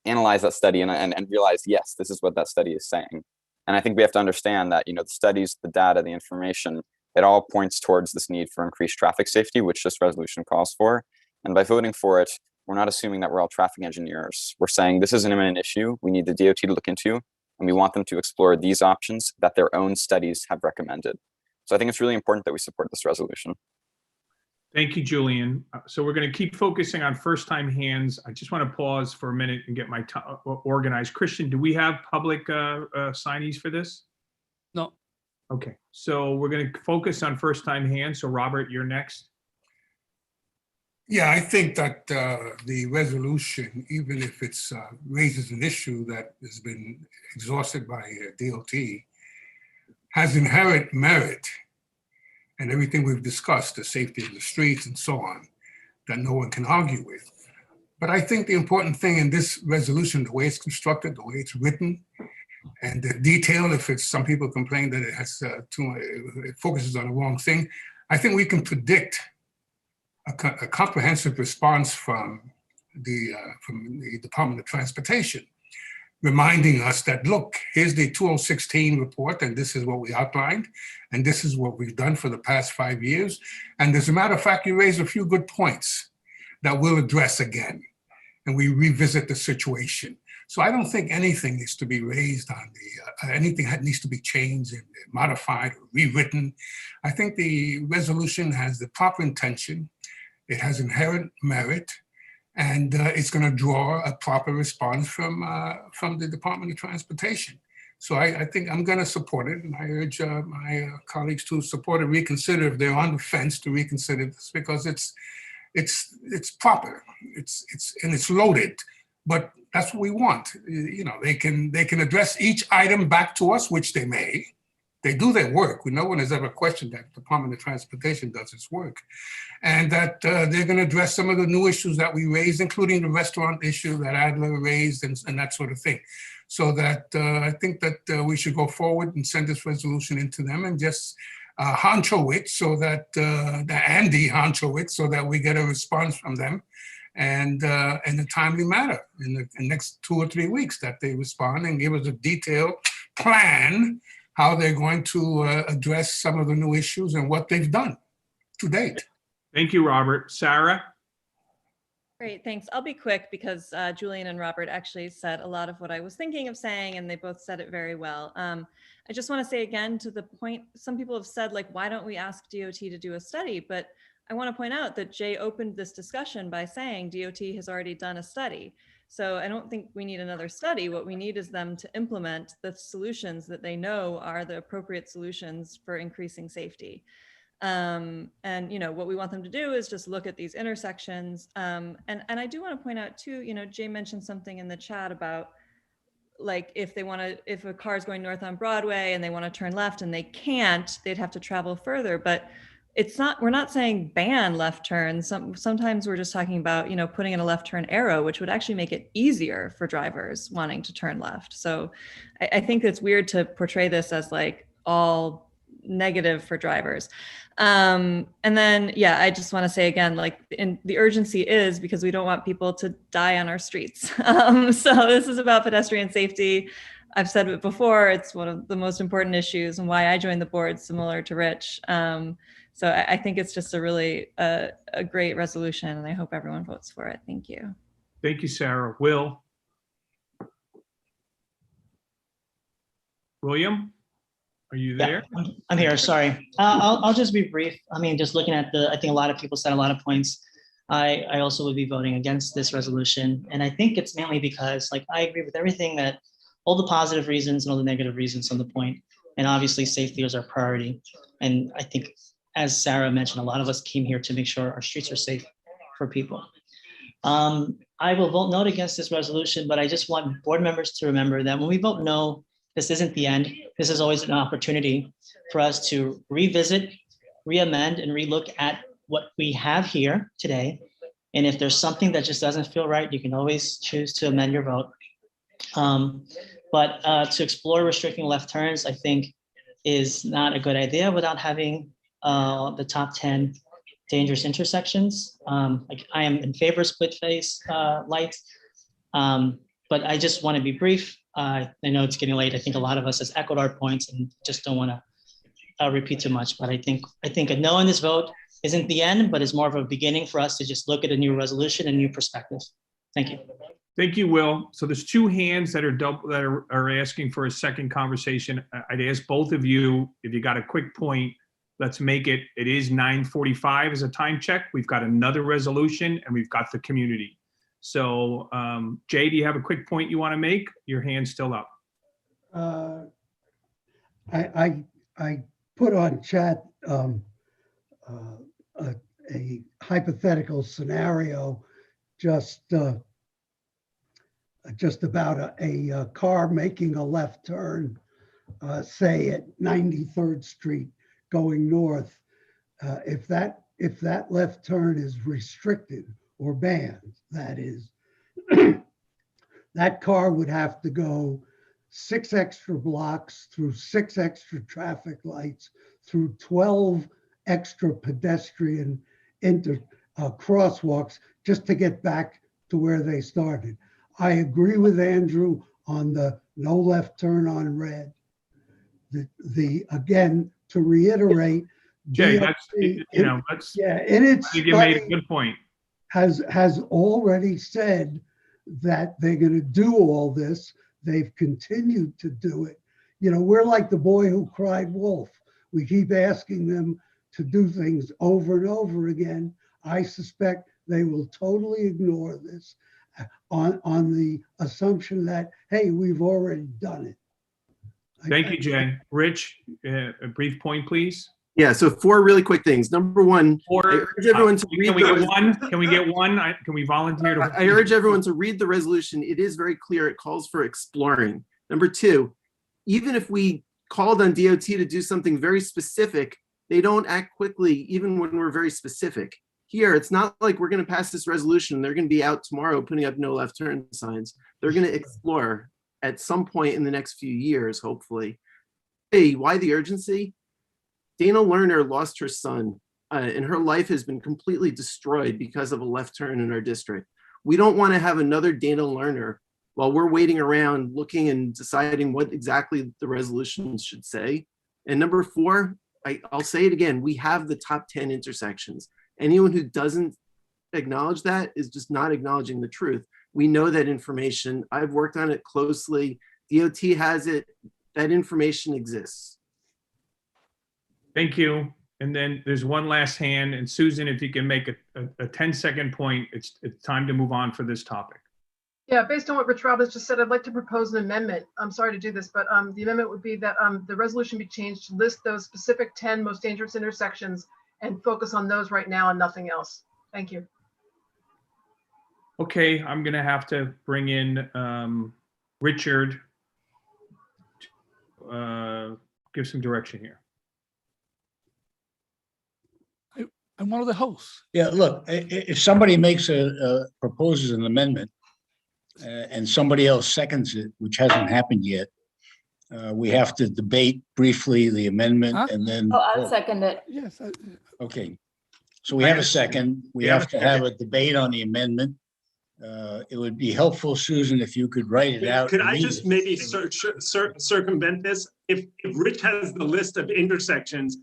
analyze that study and realize, yes, this is what that study is saying. And I think we have to understand that, the studies, the data, the information, it all points towards this need for increased traffic safety, which this resolution calls for. And by voting for it, we're not assuming that we're all traffic engineers. We're saying this is an imminent issue we need the DOT to look into, and we want them to explore these options that their own studies have recommended. So I think it's really important that we support this resolution. Thank you, Julian. So we're going to keep focusing on first-time hands. I just want to pause for a minute and get my organized. Christian, do we have public signees for this? No. Okay, so we're going to focus on first-time hands. So Robert, you're next. Yeah, I think that the resolution, even if it raises an issue that has been exhausted by DOT, has inherent merit, and everything we've discussed, the safety of the streets and so on, that no one can argue with. But I think the important thing in this resolution, the way it's constructed, the way it's written, and the detail, if it's, some people complain that it has it focuses on the wrong thing, I think we can predict a comprehensive response from the Department of Transportation, reminding us that, look, here's the 2016 report, and this is what we outlined, and this is what we've done for the past 5 years. And as a matter of fact, you raised a few good points that we'll address again, and we revisit the situation. So I don't think anything needs to be raised on anything that needs to be changed and modified or rewritten. I think the resolution has the proper intention. It has inherent merit, and it's going to draw a proper response from the Department of Transportation. So I think I'm going to support it, and I urge my colleagues to support it, reconsider if they're on the fence to reconsider this, because it's proper, it's loaded, but that's what we want. You know, they can address each item back to us, which they may. They do their work. No one has ever questioned that the Department of Transportation does its work, and that they're going to address some of the new issues that we raised, including the restaurant issue that Adler raised and that sort of thing. So that I think that we should go forward and send this resolution into them and just honcho it so that Andy honcho it so that we get a response from them, and in a timely manner in the next 2 or 3 weeks, that they respond and give us a detailed plan how they're going to address some of the new issues and what they've done to date. Thank you, Robert. Sarah? Great, thanks. I'll be quick because Julian and Robert actually said a lot of what I was thinking of saying, and they both said it very well. I just want to say again, to the point, some people have said, like, why don't we ask DOT to do a study? But I want to point out that Jay opened this discussion by saying DOT has already done a study. So I don't think we need another study. What we need is them to implement the solutions that they know are the appropriate solutions for increasing safety. And you know, what we want them to do is just look at these intersections. And I do want to point out too, you know, Jay mentioned something in the chat about, like, if a car is going north on Broadway and they want to turn left and they can't, they'd have to travel further. But we're not saying ban left turns. Sometimes we're just talking about, you know, putting in a left turn arrow, which would actually make it easier for drivers wanting to turn left. So I think it's weird to portray this as like all negative for drivers. And then, yeah, I just want to say again, like, the urgency is because we don't want people to die on our streets. So this is about pedestrian safety. I've said it before, it's one of the most important issues and why I joined the board, similar to Rich. So I think it's just a really a great resolution, and I hope everyone votes for it. Thank you. Thank you, Sarah. William, are you there? Yeah, I'm here, sorry. I'll just be brief. I mean, just looking at I think a lot of people said a lot of points. I also would be voting against this resolution. And I think it's mainly because, like, I agree with everything that, all the positive reasons and all the negative reasons on the point. And obviously safety is our priority. And I think, as Sarah mentioned, a lot of us came here to make sure our streets are safe for people. I will vote no against this resolution, but I just want board members to remember that when we vote no, this isn't the end. This is always an opportunity for us to revisit, re-amend, and relook at what we have here today. And if there's something that just doesn't feel right, you can always choose to amend your vote. But to explore restricting left turns, I think, is not a good idea without having the top 10 dangerous intersections. Like, I am in favor of split face lights, but I just want to be brief. I know it's getting late. I think a lot of us has echoed our points and just don't want to repeat too much. But I think a no in this vote isn't the end, but it's more of a beginning for us to just look at a new resolution and new perspective. Thank you. Thank you, Will. So there's 2 hands that are asking for a second conversation. I'd ask both of you, if you got a quick point, let's make it. It is 9:45 as a time check. We've got another resolution and we've got the community. So Jay, do you have a quick point you want to make? Your hand's still up. I put on chat a hypothetical scenario, just about a car making a left turn, say at 93rd Street going north. If that left turn is restricted or banned, that is, that car would have to go 6 extra blocks through 6 extra traffic lights, through 12 extra pedestrian crosswalks just to get back to where they started. I agree with Andrew on the no left turn on red. Again, to reiterate, Jay, DOT, in its study, you made a good point. Has already said that they're going to do all this. They've continued to do it. You know, we're like the boy who cried wolf. We keep asking them to do things over and over again. I suspect they will totally ignore this on the assumption that, hey, we've already done it. Thank you, Jay. Rich, a brief point, please. Yeah, so 4 really quick things. Number 1, Or I urge everyone to read can we the get one? Can we get one? Can we volunteer to? I urge everyone to read the resolution. It is very clear. It calls for exploring. Number 2, even if we called on DOT to do something very specific, they don't act quickly, even when we're very specific. Here, it's not like we're going to pass this resolution. They're going to be out tomorrow putting up no left turn signs. They're going to explore at some point in the next few years, hopefully. Hey, why the urgency? Dana Lerner lost her son, and her life has been completely destroyed because of a left turn in our district. We don't want to have another Dana Lerner while we're waiting around looking and deciding what exactly the resolutions should say. And number 4, I'll say it again, we have the top 10 intersections. Anyone who doesn't acknowledge that is just not acknowledging the truth. We know that information. I've worked on it closely. DOT has it. That information exists. Thank you. And then there's one last hand. And Susan, if you can make a 10-second point, it's time to move on for this topic. Yeah, based on what Rich Roberts just said, I'd like to propose an amendment. I'm sorry to do this, but the amendment would be that the resolution be changed to list those specific 10 most dangerous intersections and focus on those right now and nothing else. Thank you. Okay, I'm going to have to bring in Richard to give some direction here. I'm one of the hosts. Yeah, look, if somebody proposes an amendment and somebody else seconds it, which hasn't happened yet, we have to debate briefly the amendment and then. Oh, I'll second it. Yes. Okay. So we have a second. We have to have a debate on the amendment. It would be helpful, Susan, if you could write it out. Could I just maybe circumvent this? If Rich has the list of intersections,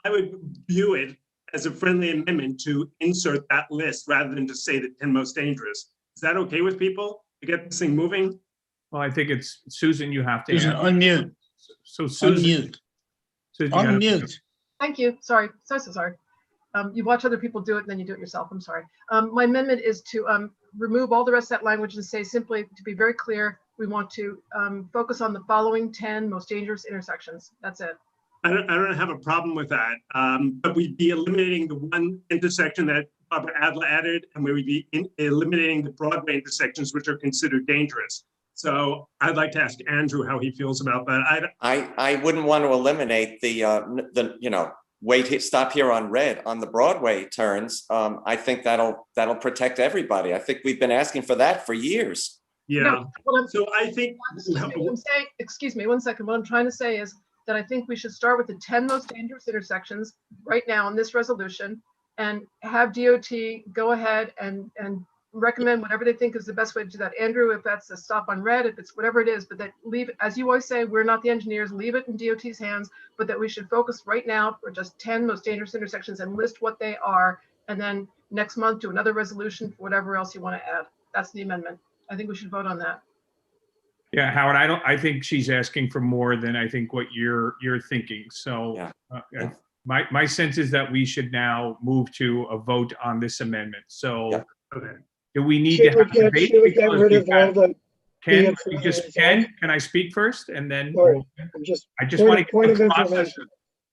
I would view it as a friendly amendment to insert that list rather than to say the 10 most dangerous. Is that okay with people to get this thing moving? Well, I think it's Susan, you have to. Susan, unmute. So Susan. Unmute. Susan, unmute. Thank you. Sorry. So sorry. You watch other people do it and then you do it yourself. I'm sorry. My amendment is to remove all the rest of that language and say simply, to be very clear, we want to focus on the following 10 most dangerous intersections. That's it. I don't have a problem with that, but we'd be eliminating the one intersection that Barbara Adler added, and we would be eliminating the Broadway intersections, which are considered dangerous. So I'd like to ask Andrew how he feels about that. I wouldn't want to eliminate the stop here on red on the Broadway turns. I think that'll protect everybody. I think we've been asking for that for years. Yeah. No, so I think. I'm saying, excuse me, 1 second. What I'm trying to say is that I think we should start with the 10 most dangerous intersections right now in this resolution and have DOT go ahead and recommend whatever they think is the best way to do that. Andrew, if that's a stop on red, if it's whatever it is, but that leave, as you always say, we're not the engineers, leave it in DOT's hands, but that we should focus right now for just 10 most dangerous intersections and list what they are. And then next month, do another resolution for whatever else you want to add. That's the amendment. I think we should vote on that. Yeah, Howard, I think she's asking for more than I think what you're thinking. So my sense is that we should now move to a vote on this amendment. So do we need to have a debate? Get rid of all the Ken, can I speak first? And then I just want to get the process.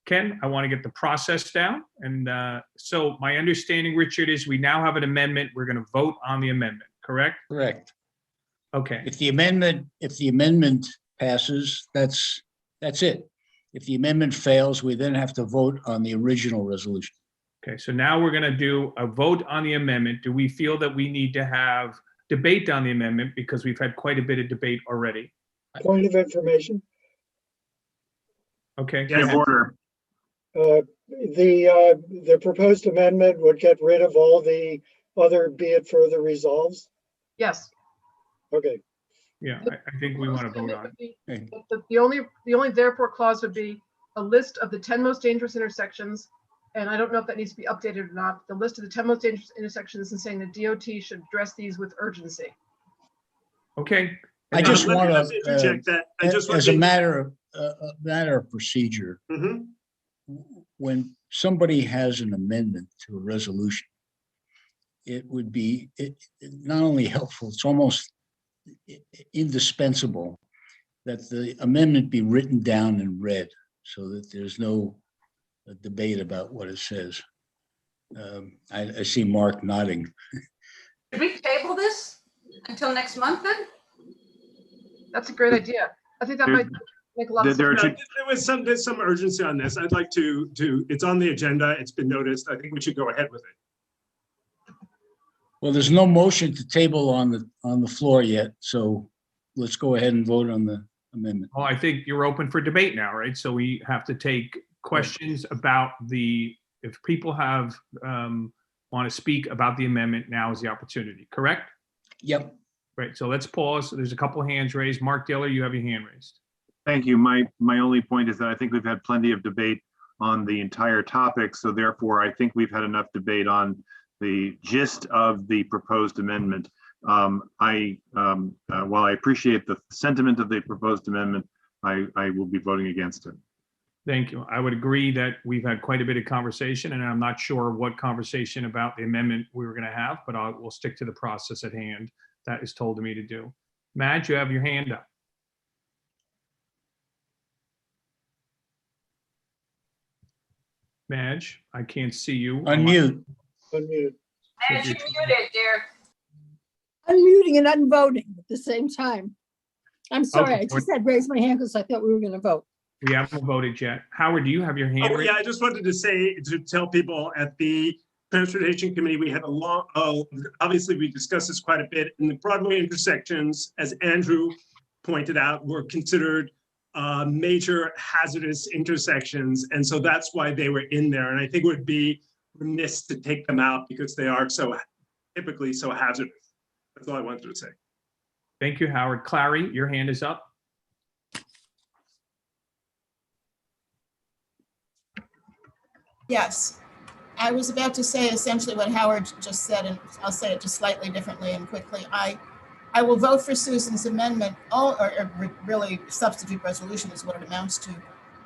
Ken, I want to get the process down. And so my understanding, Richard, is we now have an amendment. We're going to vote on the amendment, correct? Correct. Okay. If the amendment passes, that's it. If the amendment fails, we then have to vote on the original resolution. Okay, so now we're going to do a vote on the amendment. Do we feel that we need to have debate on the amendment because we've had quite a bit of debate already? Point of information. Okay. Yes. Order. The proposed amendment would get rid of all the other be it further resolves. Yes. Okay. Yeah, I think we want to vote on it. The only therefore clause would be a list of the 10 most dangerous intersections. And I don't know if that needs to be updated or not. The list of the 10 most dangerous intersections and saying that DOT should address these with urgency. Okay. I just want to interject that. As a matter of procedure, when somebody has an amendment to a resolution, it would be not only helpful, it's almost indispensable that the amendment be written down and read so that there's no debate about what it says. I see Mark nodding. Should we table this until next month then? That's a great idea. I think that might make a lot of sense. There's some urgency on this. I'd like to, it's on the agenda. It's been noticed. I think we should go ahead with it. Well, there's no motion to table on the floor yet, so let's go ahead and vote on the amendment. Well, I think you're open for debate now, right? So we have to take questions about if people have, want to speak about the amendment, now is the opportunity, correct? Yep. Right, so let's pause. There's a couple hands raised. Mark Diller, you have your hand raised. Thank you. My only point is that I think we've had plenty of debate on the entire topic. So therefore, I think we've had enough debate on the gist of the proposed amendment. While I appreciate the sentiment of the proposed amendment, I will be voting against it. Thank you. I would agree that we've had quite a bit of conversation, and I'm not sure what conversation about the amendment we were going to have, but we'll stick to the process at hand that is told to me to do. Madge, you have your hand up. Madge, I can't see you. Unmute. Unmute. Madge, you're muted, dear. Unmuting and unvoting at the same time. I'm sorry, Okay. I just had raised my hand because I thought we were going to vote. We haven't voted yet. Howard, do you have your hand Oh, raised? yeah, I just wanted to tell people at the Transportation Committee, we had a long, obviously we discussed this quite a bit, and the Broadway intersections, as Andrew pointed out, were considered major hazardous intersections. And so that's why they were in there. And I think it would be remiss to take them out because they are so typically so hazardous. That's all I wanted to say. Thank you, Howard. Clary, your hand is up. Yes, I was about to say essentially what Howard just said, and I'll say it just slightly differently and quickly. I will vote for Susan's amendment, or really substitute resolution is what it amounts to,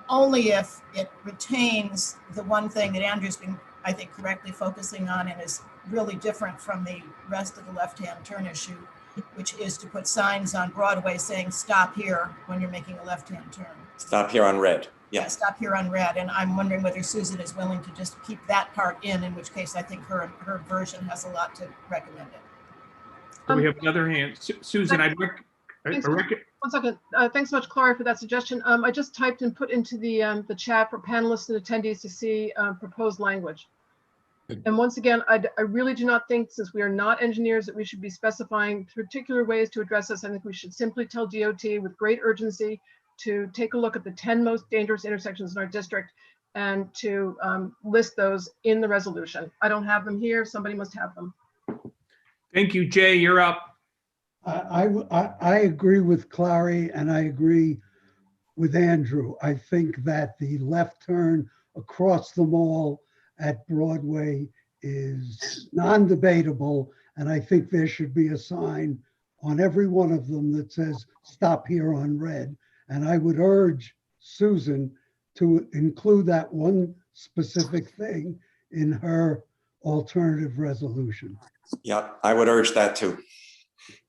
only if it retains the one thing that Andrew's been, I think, correctly focusing on and is really different from the rest of the left-hand turn issue, which is to put signs on Broadway saying stop here when you're making a left-hand turn. Stop here on red. Yeah, stop here on red. And I'm wondering whether Susan is willing to just keep that part in which case I think her version has a lot to recommend it. So we have another hand. Susan, One second. Thanks so much, Clara, for that suggestion. I just typed and put into the chat for panelists and attendees to see proposed language. And once again, I really do not think, since we are not engineers, that we should be specifying particular ways to address this. I think we should simply tell DOT with great urgency to take a look at the 10 most dangerous intersections in our district and to list those in the resolution. I don't have them here. Somebody must have them. Thank you. Jay, you're up. I agree with Clary and I agree with Andrew. I think that the left turn across the mall at Broadway is non-debatable, and I think there should be a sign on every one of them that says stop here on red. And I would urge Susan to include that one specific thing in her alternative resolution. Yeah, I would urge that too.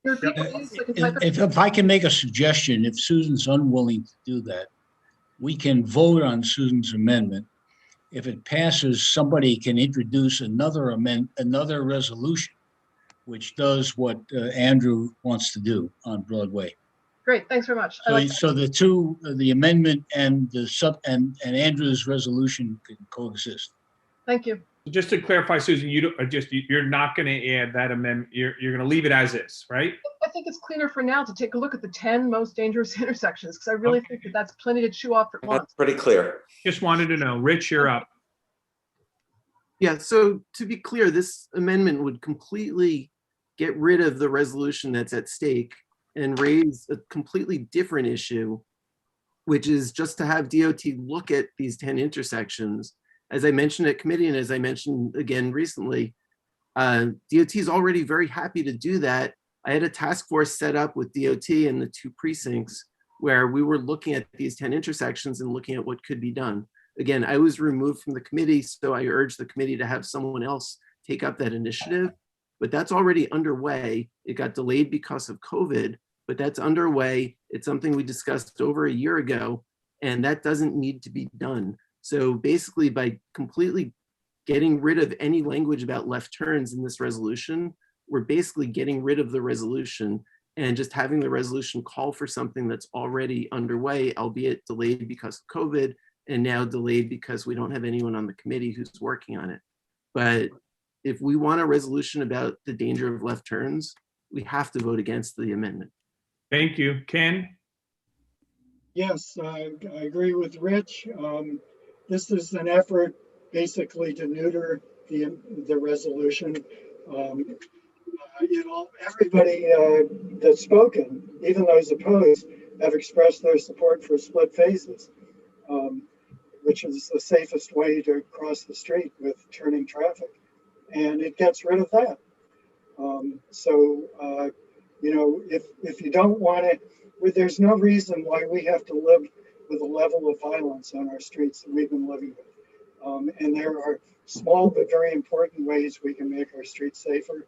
If I can make a suggestion, if Susan's unwilling to do that, we can vote on Susan's amendment. If it passes, somebody can introduce another resolution, which does what Andrew wants to do on Broadway. Great, thanks very much. So the two, the amendment and the and Andrew's resolution can coexist. Thank you. Just to clarify, Susan, you're not going to add that amendment. You're going to leave it as is, right? I think it's cleaner for now to take a look at the 10 most dangerous intersections, because I really think that that's plenty to chew off at once. That's pretty clear. Just wanted to know. Rich, you're up. Yeah, so to be clear, this amendment would completely get rid of the resolution that's at stake and raise a completely different issue, which is just to have DOT look at these 10 intersections. As I mentioned at committee, and as I mentioned again recently, DOT is already very happy to do that. I had a task force set up with DOT and the 2 precincts where we were looking at these 10 intersections and looking at what could be done. Again, I was removed from the committee, so I urged the committee to have someone else take up that initiative, but that's already underway. It got delayed because of COVID, but that's underway. It's something we discussed over a year ago, and that doesn't need to be done. So basically, by completely getting rid of any language about left turns in this resolution, we're basically getting rid of the resolution and just having the resolution call for something that's already underway, albeit delayed because of COVID, and now delayed because we don't have anyone on the committee who's working on it. But if we want a resolution about the danger of left turns, we have to vote against the amendment. Thank you. Ken? Yes, I agree with Rich. This is an effort basically to neuter the resolution. Everybody that's spoken, even those opposed, have expressed their support for split phases, which is the safest way to cross the street with turning traffic. And it gets rid of that. If you don't want it, there's no reason why we have to live with a level of violence on our streets that we've been living with. And there are small but very important ways we can make our streets safer.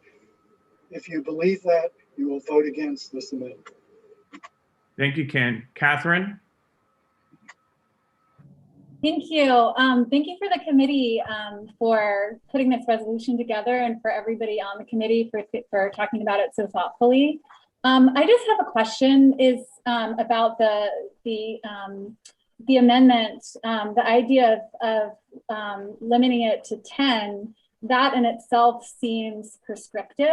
If you believe that, you will vote against this amendment. Thank you, Ken. Catherine? Thank you. Thank you for the committee for putting this resolution together, and for everybody on the committee for talking about it so thoughtfully. I just have a question about the amendment, the idea of limiting it to 10. That in itself seems prescriptive.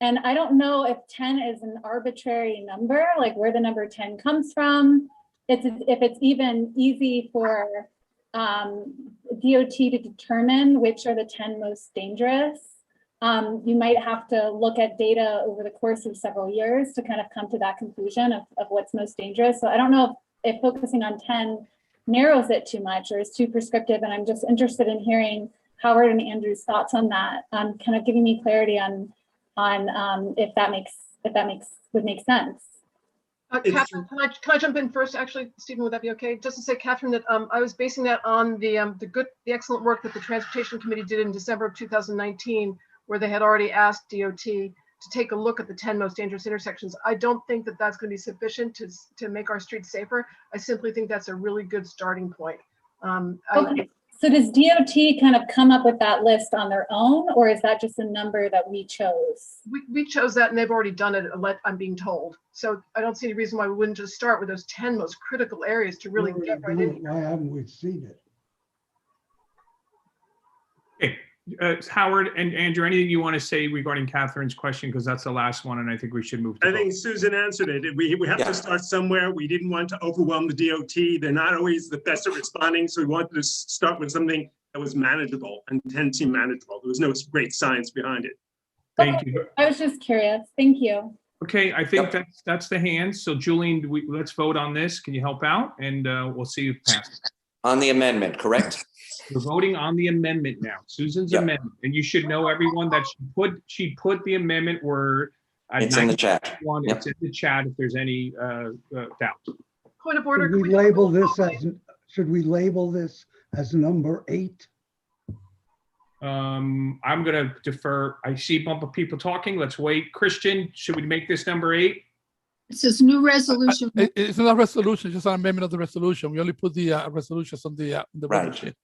And I don't know if 10 is an arbitrary number, like where the number 10 comes from. If it's even easy for DOT to determine which are the 10 most dangerous. You might have to look at data over the course of several years to kind of come to that conclusion of what's most dangerous. So I don't know if focusing on 10 narrows it too much or is too prescriptive. And I'm just interested in hearing Howard and Andrew's thoughts on that, kind of giving me clarity on if that would make sense. Catherine, can I jump in first? Actually, Stephen, would that be okay? Just to say, Catherine, that I was basing that on the excellent work that the Transportation Committee did in December of 2019, where they had already asked DOT to take a look at the 10 most dangerous intersections. I don't think that that's going to be sufficient to make our streets safer. I simply think that's a really good starting point. Okay. So does DOT kind of come up with that list on their own, or is that just a number that we chose? We chose that, and they've already done it, I'm being told. So I don't see any reason why we wouldn't just start with those 10 most critical areas to really get right in. Why haven't we seen it? Okay, Howard and Andrew, anything you want to say regarding Catherine's question? Because that's the last one, and I think we should move to I think Susan answered it. We have to start somewhere. We didn't want to overwhelm the DOT. They're not always the best at responding, so we wanted to start with something that was manageable, and 10 seemed manageable. There was no great science behind it. Thank you. I was just curious. Thank you. Okay, I think that's the hands. So Julian, let's vote on this. Can you help out? And we'll see if it passes. On the amendment, correct? We're voting on the amendment now, Susan's amendment, and you should know, everyone, that she put the amendment word. It's in the chat. It's in the chat if there's any doubt. Point of order. Should we label this as number 8? I'm gonna defer. I see a bump of people talking. Let's wait. Christian, should we make this number 8? It says new resolution. It's not a resolution, it's just an amendment of the resolution. We only put the resolutions on the Right. sheet.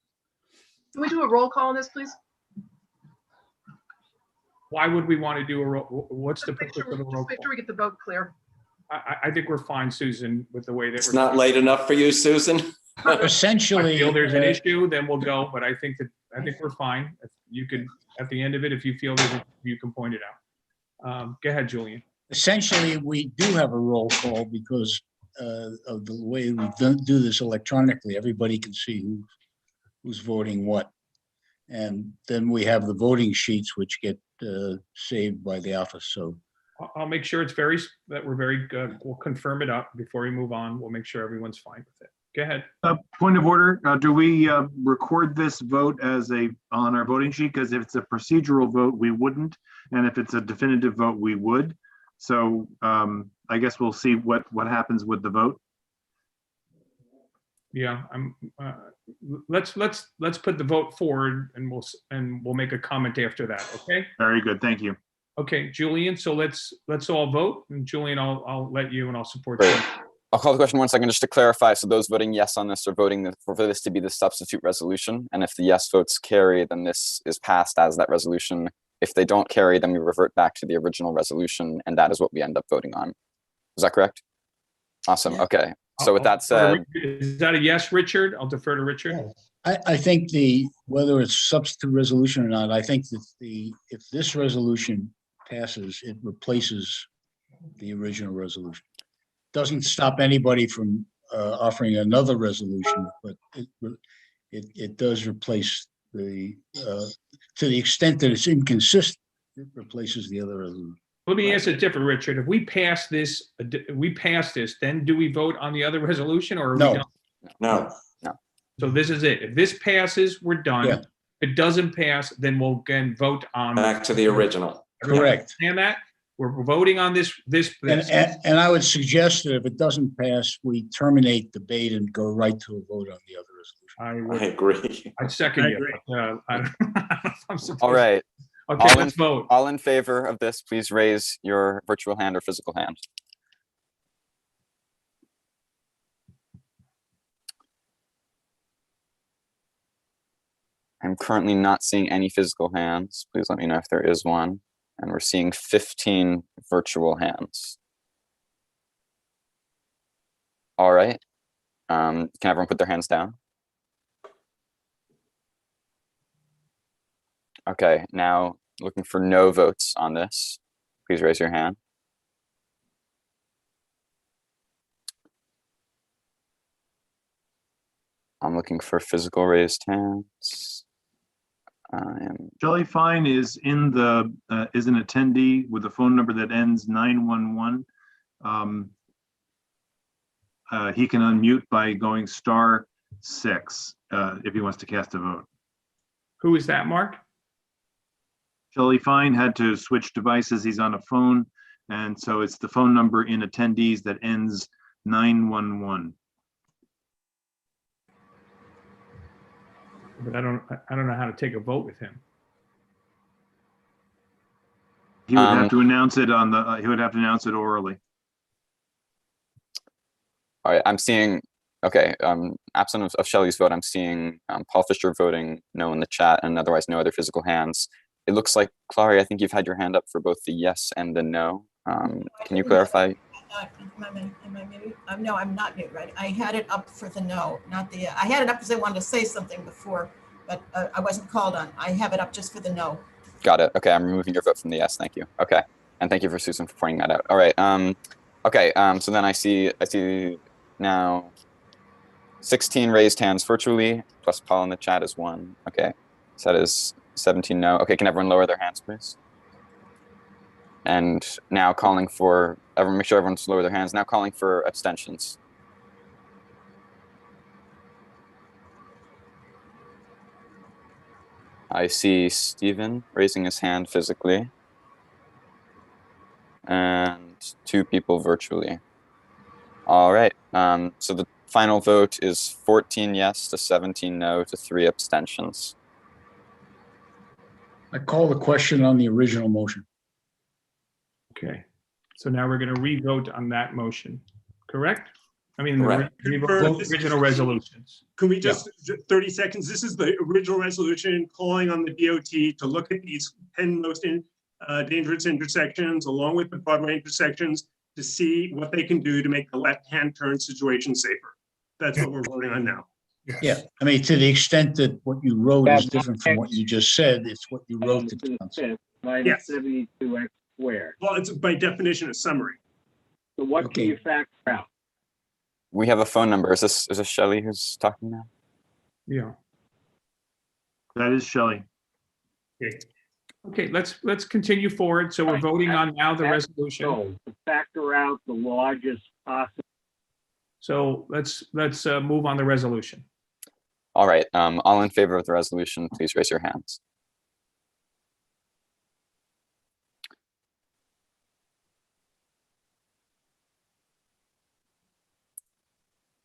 Can we do a roll call on this, please? Why would we want to do a roll? What's the purpose of a roll Just make call? sure we get the vote clear. I think we're fine, Susan, with the way that It's not late enough for you, Susan? Essentially, I feel there's an issue, then we'll go, but I think we're fine. If you could, at the end of it, if you feel that you can point it out. Go ahead, Julian. Essentially, we do have a roll call because of the way we do this electronically. Everybody can see who's voting what. And then we have the voting sheets, which get saved by the office. So I'll make sure that we're very good. We'll confirm it up before we move on. We'll make sure everyone's fine with it. Go ahead. Point of order, do we record this vote on our voting sheet? Because if it's a procedural vote, we wouldn't. And if it's a definitive vote, we would. So I guess we'll see what happens with the vote. Yeah, let's put the vote forward, and we'll make a comment after that. Okay. Very good. Thank you. Okay, Julian, so let's all vote. And Julian, I'll let you and I'll support Great. you. I'll call the question 1 second just to clarify. So those voting yes on this are voting for this to be the substitute resolution. And if the yes votes carry, then this is passed as that resolution. If they don't carry, then we revert back to the original resolution, and that is what we end up voting on. Is that correct? Awesome. Yeah. Okay. So with that said, Is that a yes, Richard? I'll defer to Richard. I think whether it's substitute resolution or not, I think that if this resolution passes, it replaces the original resolution. Doesn't stop anybody from offering another resolution, but it does replace to the extent that it's inconsistent, it replaces the other resolution. Let me ask it different, Richard. If we pass this, then do we vote on the other resolution or are No. we done? No. So this is it. If this passes, we're done. Yeah. If it doesn't pass, then we'll again vote on. Back to the original. Correct. And that we're voting on this. And I would suggest that if it doesn't pass, we terminate debate and go right to a vote on the other resolution. I agree. I'd second you. But, I don't know if I'm supposed all right. Okay, let's vote. All in favor of this, please raise your virtual hand or physical hand. I'm currently not seeing any physical hands. Please let me know if there is one. And we're seeing 15 virtual hands. All right. Can everyone put their hands down? Okay, now looking for no votes on this. Please raise your hand. I'm looking for physical raised hands. Shelley Fine is in the is an attendee with a phone number that ends 911. He can unmute by going *6 if he wants to cast a vote. Who is that, Mark? Shelley Fine had to switch devices. He's on a phone, and so it's the phone number in attendees that ends 911. But I don't know how to take a vote with him. He would have to announce it on the. He would have to announce it orally. All right, I'm seeing. Okay, absent of Shelley's vote, I'm seeing Paul Fisher voting no in the chat, and otherwise no other physical hands. It looks like, Clary, I think you've had your hand up for both the yes and the no. Can you clarify? Am I muted? No, I'm not muted, right? I had it up for the no, not the, I had it up because I wanted to say something before, but I wasn't called on. I have it up just for the no. Got it. Okay, I'm removing your vote from the yes. Thank you. Okay, and thank you for Susan for pointing that out. All right. Okay. So then I see now 16 raised hands virtually, plus Paul in the chat is 1. Okay, so that is 17 no. Okay, can everyone lower their hands, please? And now calling for, make sure everyone's lower their hands. Now calling for abstentions. I see Stephen raising his hand physically. And 2 people virtually. All right, so the final vote is 14 yes to 17 no to 3 abstentions. I call the question on the original motion. Okay, so now we're going to re-vote on that motion, correct? I mean, Correct. the original resolutions. Can we just, 30 seconds, this is the original resolution calling on the DOT to look at these 10 most dangerous intersections along with the Broadway intersections to see what they can do to make the left-hand turn situation safer. That's what we're voting on now. Yeah, I mean, to the extent that what you wrote is different from what you just said, it's what you wrote to council. Yes. 72x squared. Well, it's by definition a summary. So what can you factor out? We have a phone number. Is this Shelley who's talking now? Yeah. That is Shelley. Okay, let's continue forward. So we're voting on now the resolution. So to factor out the largest possible. So let's move on the resolution. All right, all in favor of the resolution, please raise your hands.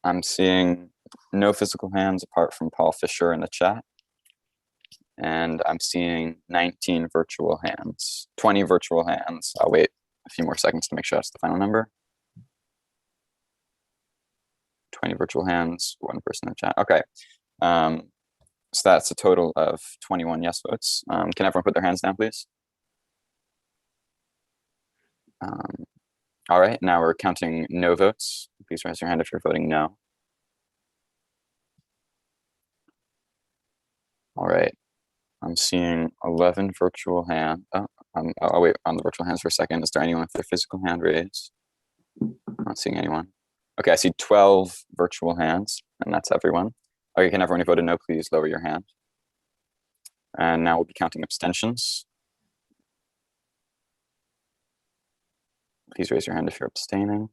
I'm seeing no physical hands apart from Paul Fisher in the chat. And I'm seeing 19 virtual hands, 20 virtual hands. I'll wait a few more seconds to make sure that's the final number. 20 virtual hands, 1 person in the chat. Okay. So that's a total of 21 yes votes. Can everyone put their hands down, please? All right, now we're counting no votes. Please raise your hand if you're voting no. All right, I'm seeing 11 virtual hands. I'll wait on the virtual hands for a second. Is there anyone with their physical hand raised? I'm not seeing anyone. Okay, I see 12 virtual hands, and that's everyone. Okay, can everyone who voted no please lower your hand? And now we'll be counting abstentions. Please raise your hand if you're abstaining.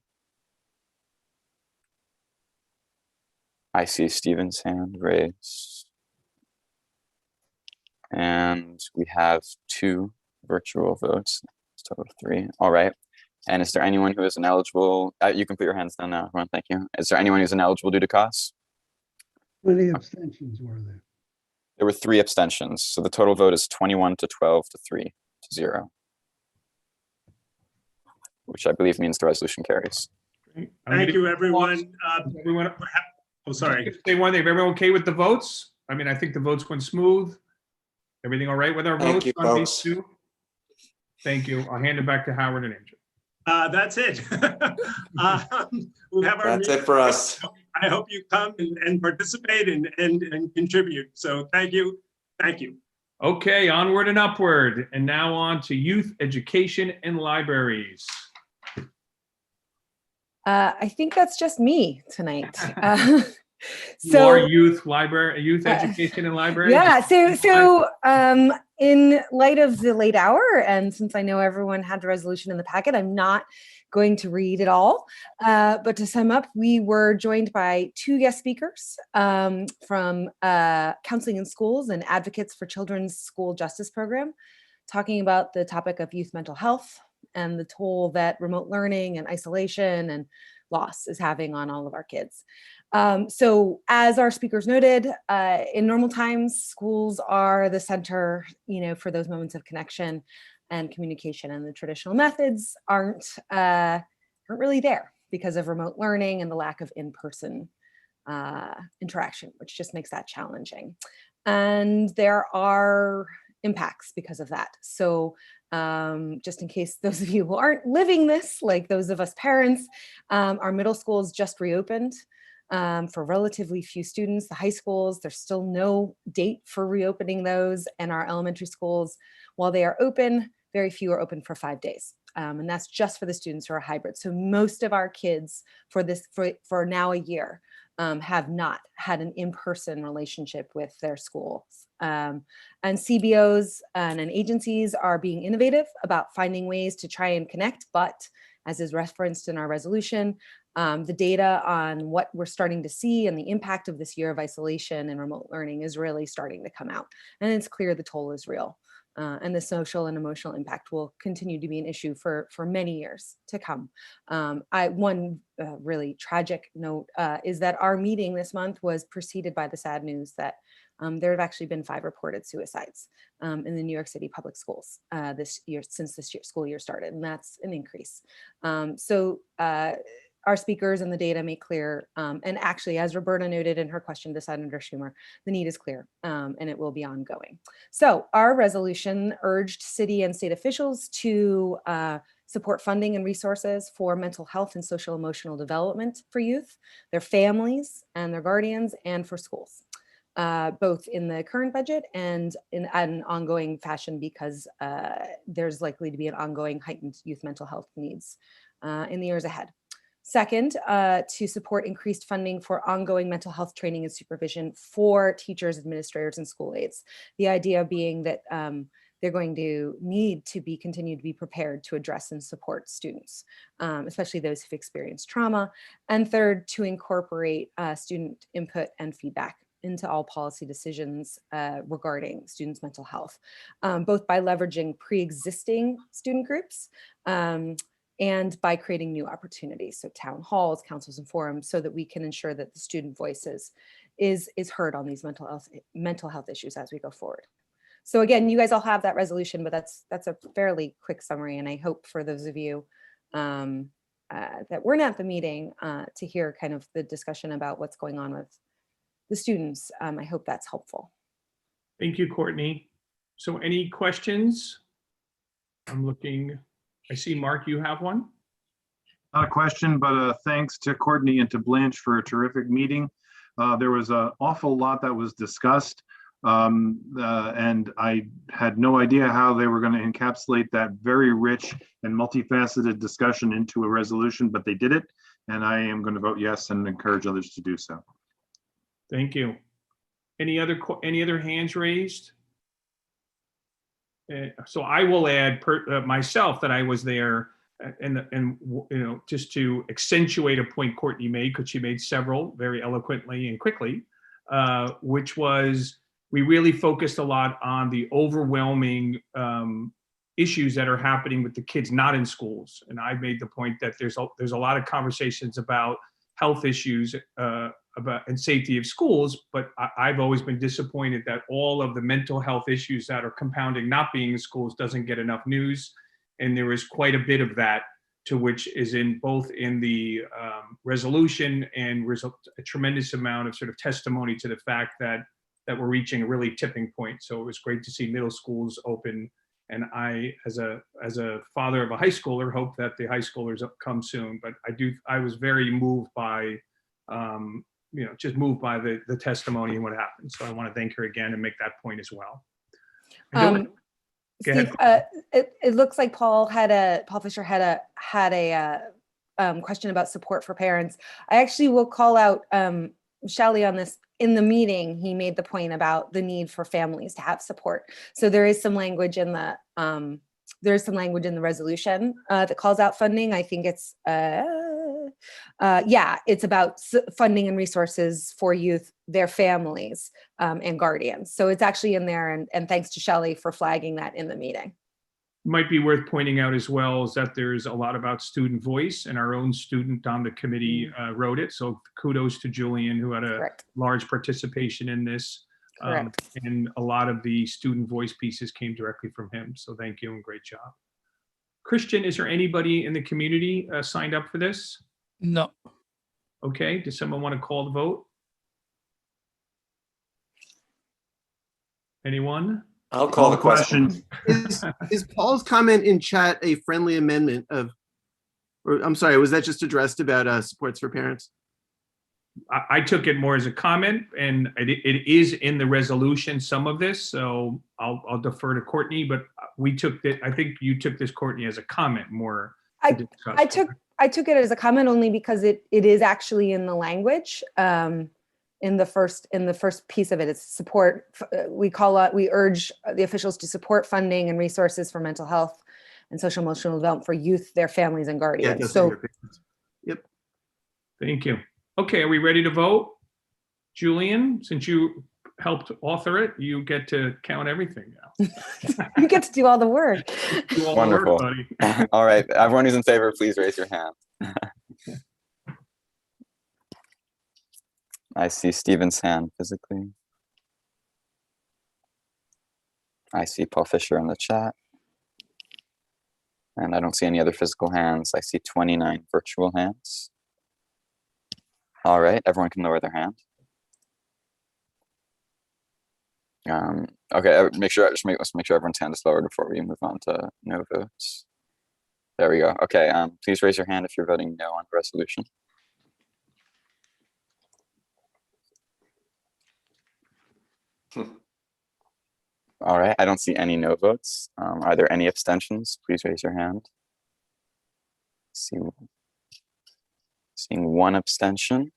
I see Stephen's hand raised. And we have 2 virtual votes, it's a total of 3. All right. And is there anyone who is ineligible? You can put your hands down now, everyone. Thank you. Is there anyone who's ineligible due to costs? How many abstentions were there? There were 3 abstentions. So the total vote is 21 to 12 to 3 to 0, which I believe means the resolution carries. Thank you, everyone. Oh, sorry. Say one thing. Everyone okay with the votes? I mean, I think the votes went smooth. Everything all right with our votes on these 2? Thank you. I'll hand it back to Howard and Andrew. That's it. We'll have our That's it for us. I hope you come and participate and contribute. So thank you. Thank you. Okay, onward and upward. And now on to youth education and libraries. I think that's just me tonight. More youth education and library. Yeah. So in light of the late hour, and since I know everyone had the resolution in the packet, I'm not going to read it all. But to sum up, we were joined by 2 guest speakers from Counseling in Schools and Advocates for Children's School Justice Program, talking about the topic of youth mental health and the toll that remote learning and isolation and loss is having on all of our kids. So as our speakers noted, in normal times, schools are the center, for those moments of connection and communication, and the traditional methods aren't really there because of remote learning and the lack of in-person interaction, which just makes that challenging. And there are impacts because of that. So just in case those of you who aren't living this, like those of us parents, our middle schools just reopened for relatively few students. The high schools, there's still no date for reopening those. And our elementary schools, while they are open, very few are open for 5 days. And that's just for the students who are hybrid. So most of our kids for now a year have not had an in-person relationship with their schools. And CBOs and agencies are being innovative about finding ways to try and connect, but as is referenced in our resolution, the data on what we're starting to see and the impact of this year of isolation and remote learning is really starting to come out. And it's clear the toll is real. And the social and emotional impact will continue to be an issue for many years to come. One really tragic note is that our meeting this month was preceded by the sad news that there have actually been 5 reported suicides in the New York City public schools this year, since this school year started, and that's an increase. So our speakers and the data make clear, and actually, as Roberta noted in her question to Senator Schumer, the need is clear and it will be ongoing. So our resolution urged city and state officials to support funding and resources for mental health and social emotional development for youth, their families and their guardians, and for schools, both in the current budget and in an ongoing fashion, because there's likely to be an ongoing heightened youth mental health needs in the years ahead. Second, to support increased funding for ongoing mental health training and supervision for teachers, administrators, and school aides. The idea being that they're going to need to continue to be prepared to address and support students, especially those who've experienced trauma. And third, to incorporate student input and feedback into all policy decisions regarding students' mental health, both by leveraging pre-existing student groups and by creating new opportunities, so town halls, councils, and forums, so that we can ensure that the student voices is heard on these mental health issues as we go forward. So again, you guys all have that resolution, but that's a fairly quick summary. And I hope for those of you that weren't at the meeting to hear kind of the discussion about what's going on with the students. I hope that's helpful. Thank you, Courtney. So any questions? I'm looking, I see Mark, you have one? Not a question, but thanks to Courtney and to Blanche for a terrific meeting. There was an awful lot that was discussed, and I had no idea how they were going to encapsulate that very rich and multifaceted discussion into a resolution, but they did it, and I am going to vote yes and encourage others to do so. Thank you. Any other hands raised? So I will add myself that I was there, and you know, just to accentuate a point Courtney made, because she made several very eloquently and quickly, which was we really focused a lot on the overwhelming issues that are happening with the kids not in schools. And I made the point that there's a lot of conversations about health issues about and safety of schools, but I've always been disappointed that all of the mental health issues that are compounding not being in schools doesn't get enough news. And there is quite a bit of that, to which is in both in the resolution and a tremendous amount of sort of testimony to the fact that we're reaching a really tipping point. So it was great to see middle schools open. And I, as a father of a high schooler, hope that the high schoolers come soon. But I was very moved by, you know, just moved by the testimony and what happened. So I want to thank her again and make that point as well. Steve, it looks like Paul Fisher had a question about support for parents. I actually will call out Shelley on this. In the meeting, he made the point about the need for families to have support. So there is some language in the resolution that calls out funding. I think it's it's about funding and resources for youth, their families, and guardians. So it's actually in there, and thanks to Shelley for flagging that in the meeting. Might be worth pointing out as well is that there's a lot about student voice, and our own student on the committee wrote it. So kudos to Julian, who had a large participation in this. And a lot of the student voice pieces came directly from him. So thank you and great job. Christian, is there anybody in the community signed up for this? No. Okay, does someone want to call the vote? Anyone? I'll call the question. Is Paul's comment in chat a friendly amendment of, or I'm sorry, was that just addressed about supports for parents? I took it more as a comment, and it is in the resolution, some of this, so I'll defer to Courtney, but we took it, I think you took this, Courtney, as a comment more. I took it as a comment only because it is actually in the language. In the first piece of it, it's support. We urge the officials to support funding and resources for mental health and social emotional development for youth, their families, and guardians. Yeah, so, yep. Thank you. Okay, are we ready to vote? Julian, since you helped author it, you get to count everything now. You get to do all the work. Wonderful. All right, everyone who's in favor, please raise your hand. I see Stephen's hand physically. I see Paul Fisher in the chat. And I don't see any other physical hands. I see 29 virtual hands. All right, everyone can lower their hand. Okay, let's make sure everyone's hand is lowered before we move on to no votes. There we go. Okay, please raise your hand if you're voting no on the resolution. All right, I don't see any no votes. Are there any abstentions? Please raise your hand. Seeing one abstention.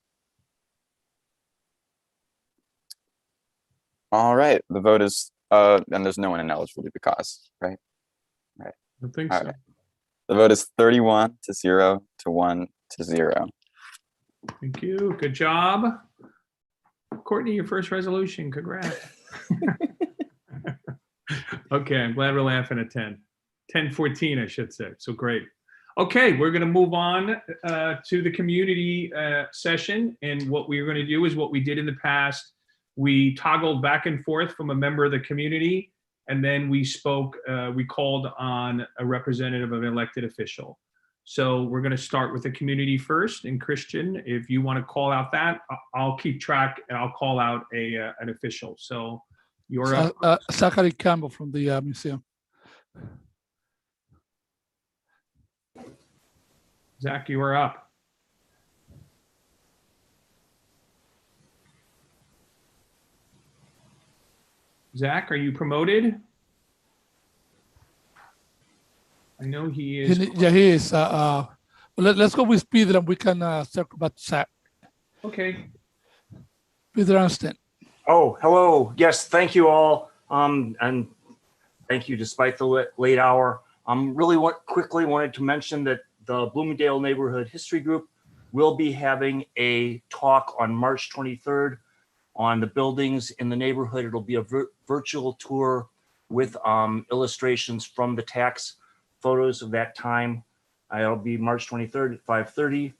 All right, the vote is, and there's no one ineligible because, right? Right. I think All so. right. The vote is 31 to 0 to 1 to 0. Thank you. Good job. Courtney, your first resolution. Congrats. Okay, I'm glad we're laughing at 10:14, I should say. So great. Okay, we're going to move on to the community session. And what we're going to do is what we did in the past. We toggled back and forth from a member of the community and then we called on a representative of an elected official. So we're going to start with the community first. And Christian, if you want to call out that, I'll keep track and I'll call out an official. So you're up. Zachary Campbell from the museum. Zach, you are up. Zach, are you promoted? I know he is. Yeah, he is. Let's go with Peter and we can circle back to Zach. Okay. Peter Anston. Oh, hello. Yes, thank you all. And thank you despite the late hour. Really quickly wanted to mention that the Bloomingdale Neighborhood History Group will be having a talk on March 23rd on the buildings in the neighborhood. It'll be a virtual tour with illustrations from the tax photos of that time. It'll be March 23rd at 5:30.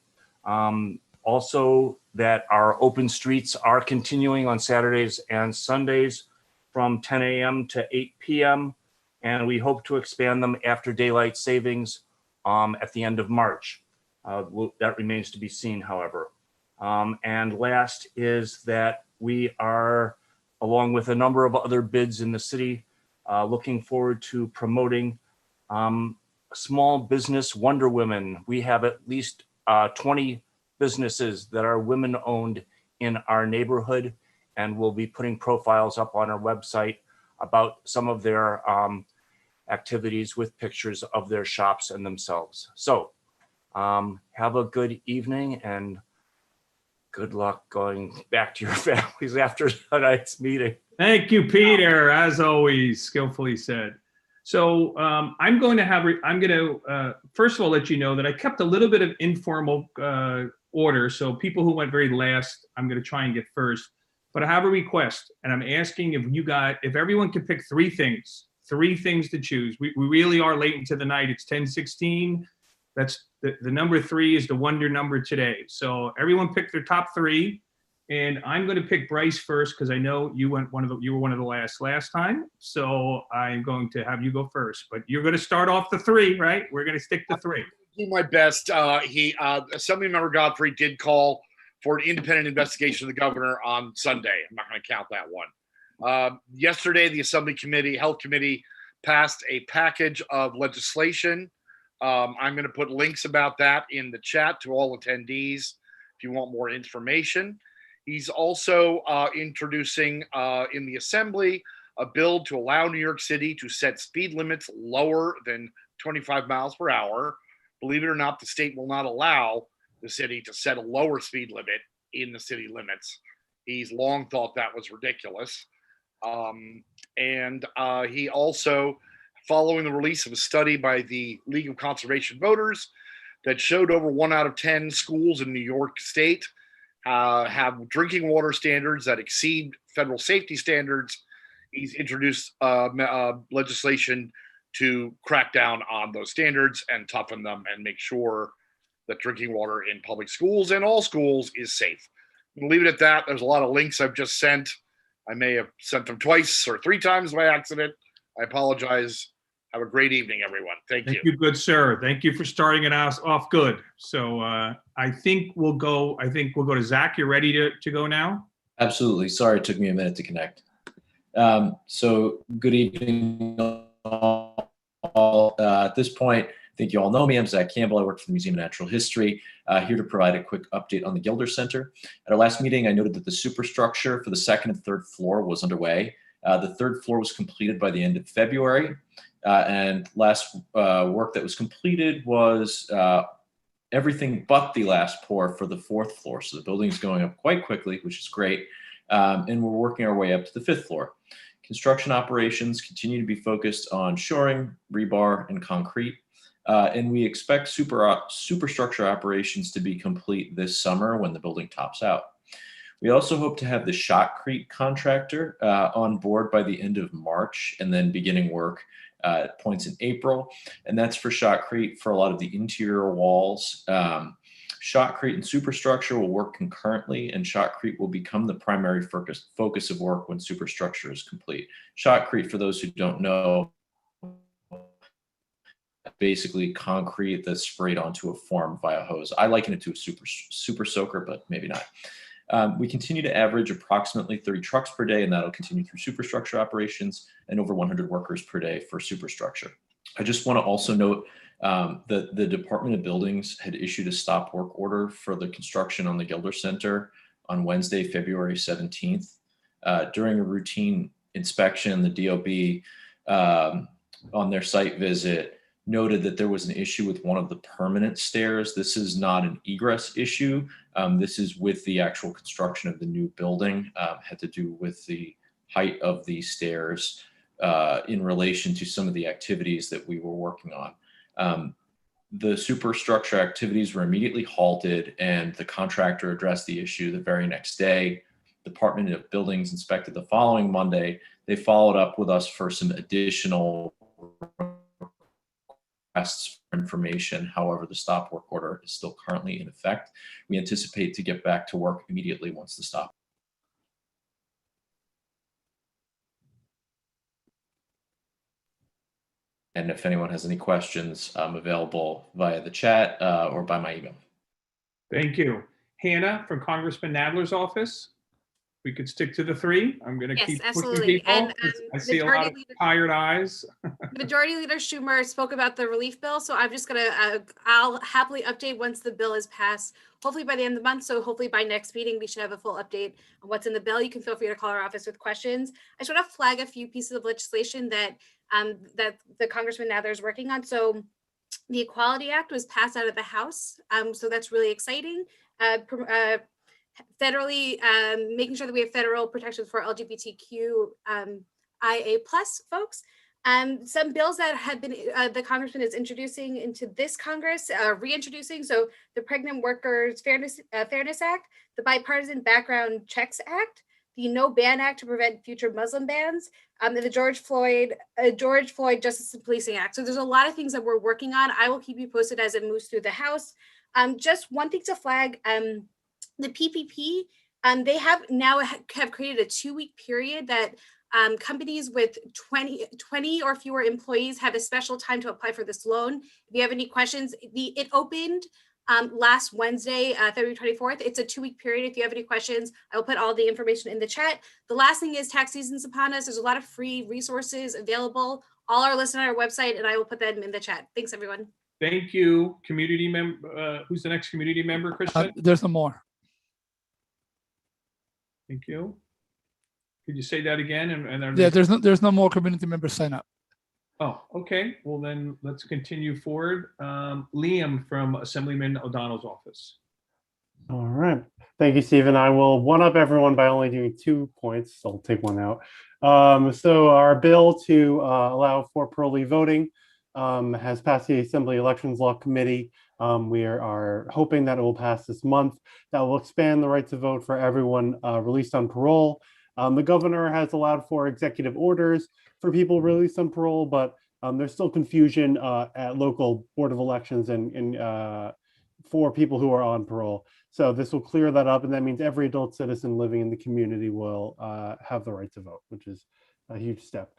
Also, that our open streets are continuing on Saturdays and Sundays from 10 a.m. to 8 p.m. And we hope to expand them after daylight savings at the end of March. That remains to be seen, however. And last is that we are, along with a number of other bids in the city, looking forward to promoting small business Wonder Women. We have at least 20 businesses that are women-owned in our neighborhood, and we'll be putting profiles up on our website about some of their activities with pictures of their shops and themselves. So have a good evening and good luck going back to your families after tonight's meeting. Thank you, Peter, as always, skillfully said. So I'm going to first of all let you know that I kept a little bit of informal order. So people who went very last, I'm going to try and get first. But I have a request, and I'm asking if everyone can pick three things to choose. We really are late into the night. It's 10:16. That's the number 3 is the wonder number today. So everyone pick their top 3. And I'm going to pick Bryce first because I know you were one of the last time. So I'm going to have you go first. But you're going to start off the 3, right? We're going to stick to 3. Do my best. Assemblymember Godfrey did call for an independent investigation of the governor on Sunday. I'm not going to count that one. Yesterday, the Health Committee passed a package of legislation. I'm going to put links about that in the chat to all attendees if you want more information. He's also introducing in the Assembly a bill to allow New York City to set speed limits lower than 25 miles per hour. Believe it or not, the state will not allow the city to set a lower speed limit in the city limits. He's long thought that was ridiculous. He also, following the release of a study by the League of Conservation Voters that showed over 1 out of 10 schools in New York State have drinking water standards that exceed federal safety standards, he's introduced legislation to crack down on those standards and toughen them and make sure that drinking water in public schools and all schools is safe. I'm gonna leave it at that. There's a lot of links I've just sent. I may have sent them twice or 3 times by accident. I apologize. Have a great evening, everyone. Thank you. Thank you, good sir. Thank you for starting it off good. So I think we'll go to Zach. You're ready to go now? Absolutely. Sorry, it took me a minute to connect. So good evening all. At this point, I think you all know me. I'm Zach Campbell. I work for the Museum of Natural History, here to provide a quick update on the Gilder Center. At our last meeting, I noted that the superstructure for the 2nd and 3rd floor was underway. The 3rd floor was completed by the end of February. And last work that was completed was everything but the last pour for the 4th floor. So the building's going up quite quickly, which is great. And we're working our way up to the 5th floor. Construction operations continue to be focused on shoring, rebar, and concrete. And we expect superstructure operations to be complete this summer when the building tops out. We also hope to have the shotcrete contractor on board by the end of March and then beginning work at points in April. And that's for shotcrete for a lot of the interior walls Shotcrete and superstructure will work concurrently, and Shotcrete will become the primary focus of work when superstructure is complete. Shotcrete, for those who don't know, basically concrete that's sprayed onto a form via hose. I liken it to a super soaker, but maybe not. We continue to average approximately 30 trucks per day, and that'll continue through superstructure operations, and over 100 workers per day for superstructure. I just want to also note that the Department of Buildings had issued a stop work order for the construction on the Gilder Center on Wednesday, February 17th. During a routine inspection, the DOB on their site visit noted that there was an issue with one of the permanent stairs. This is not an egress issue. This is with the actual construction of the new building, had to do with the height of the stairs in relation to some of the activities that we were working on. The superstructure activities were immediately halted, and the contractor addressed the issue the very next day. Department of Buildings inspected the following Monday. They followed up with us for some additional requests for information. However, the stop work order is still currently in effect. We anticipate to get back to work immediately once the stop. And if anyone has any questions, I'm available via the chat or by my email. Thank you. Hannah from Congressman Nadler's office. We could stick to the three. I'm going to Yes, keep pushing absolutely. people. And, I see a lot of tired eyes. Majority Leader Schumer spoke about the relief bill, so I'm just gonna, I'll happily update once the bill is passed, hopefully by the end of the month. So hopefully by next meeting, we should have a full update on what's in the bill. You can feel free to call our office with questions. I just want to flag a few pieces of legislation that that the Congressman Nadler is working on. So the Equality Act was passed out of the House, so that's really exciting. Federally, making sure that we have federal protections for LGBTQ IA plus folks. Some bills that have been the congressman is introducing into this Congress, reintroducing. So the Pregnant Workers Fairness Act, the Bipartisan Background Checks Act, the No Ban Act to prevent future Muslim bans, and the George Floyd Justice and Policing Act. So there's a lot of things that we're working on. I will keep you posted as it moves through the House. Just one thing to flag. The PPP, they have now created a 2-week period that companies with 20 or fewer employees have a special time to apply for this loan. If you have any questions, it opened last Wednesday, February 24th. It's a 2-week period. If you have any questions, I will put all the information in the chat. The last thing is tax season's upon us. There's a lot of free resources available. All are listed on our website, and I will put them in the chat. Thanks, everyone. Thank you. Community member, who's the next community member, Christian? There's no more. Thank you. Could you say that again? And Yeah, there's no more community members sign up. Oh, okay. Well, then let's continue forward. Liam from Assemblyman O'Donnell's office. All right. Thank you, Stephen. I will one-up everyone by only doing 2 points. I'll take one out. So our bill to allow for parolee voting has passed the Assembly Elections Law Committee. We are hoping that it will pass this month. That will expand the right to vote for everyone released on parole. The governor has allowed for executive orders for people released on parole, but there's still confusion at local board of elections and for people who are on parole. So this will clear that up, and that means every adult citizen living in the community will have the right to vote, which is a huge step.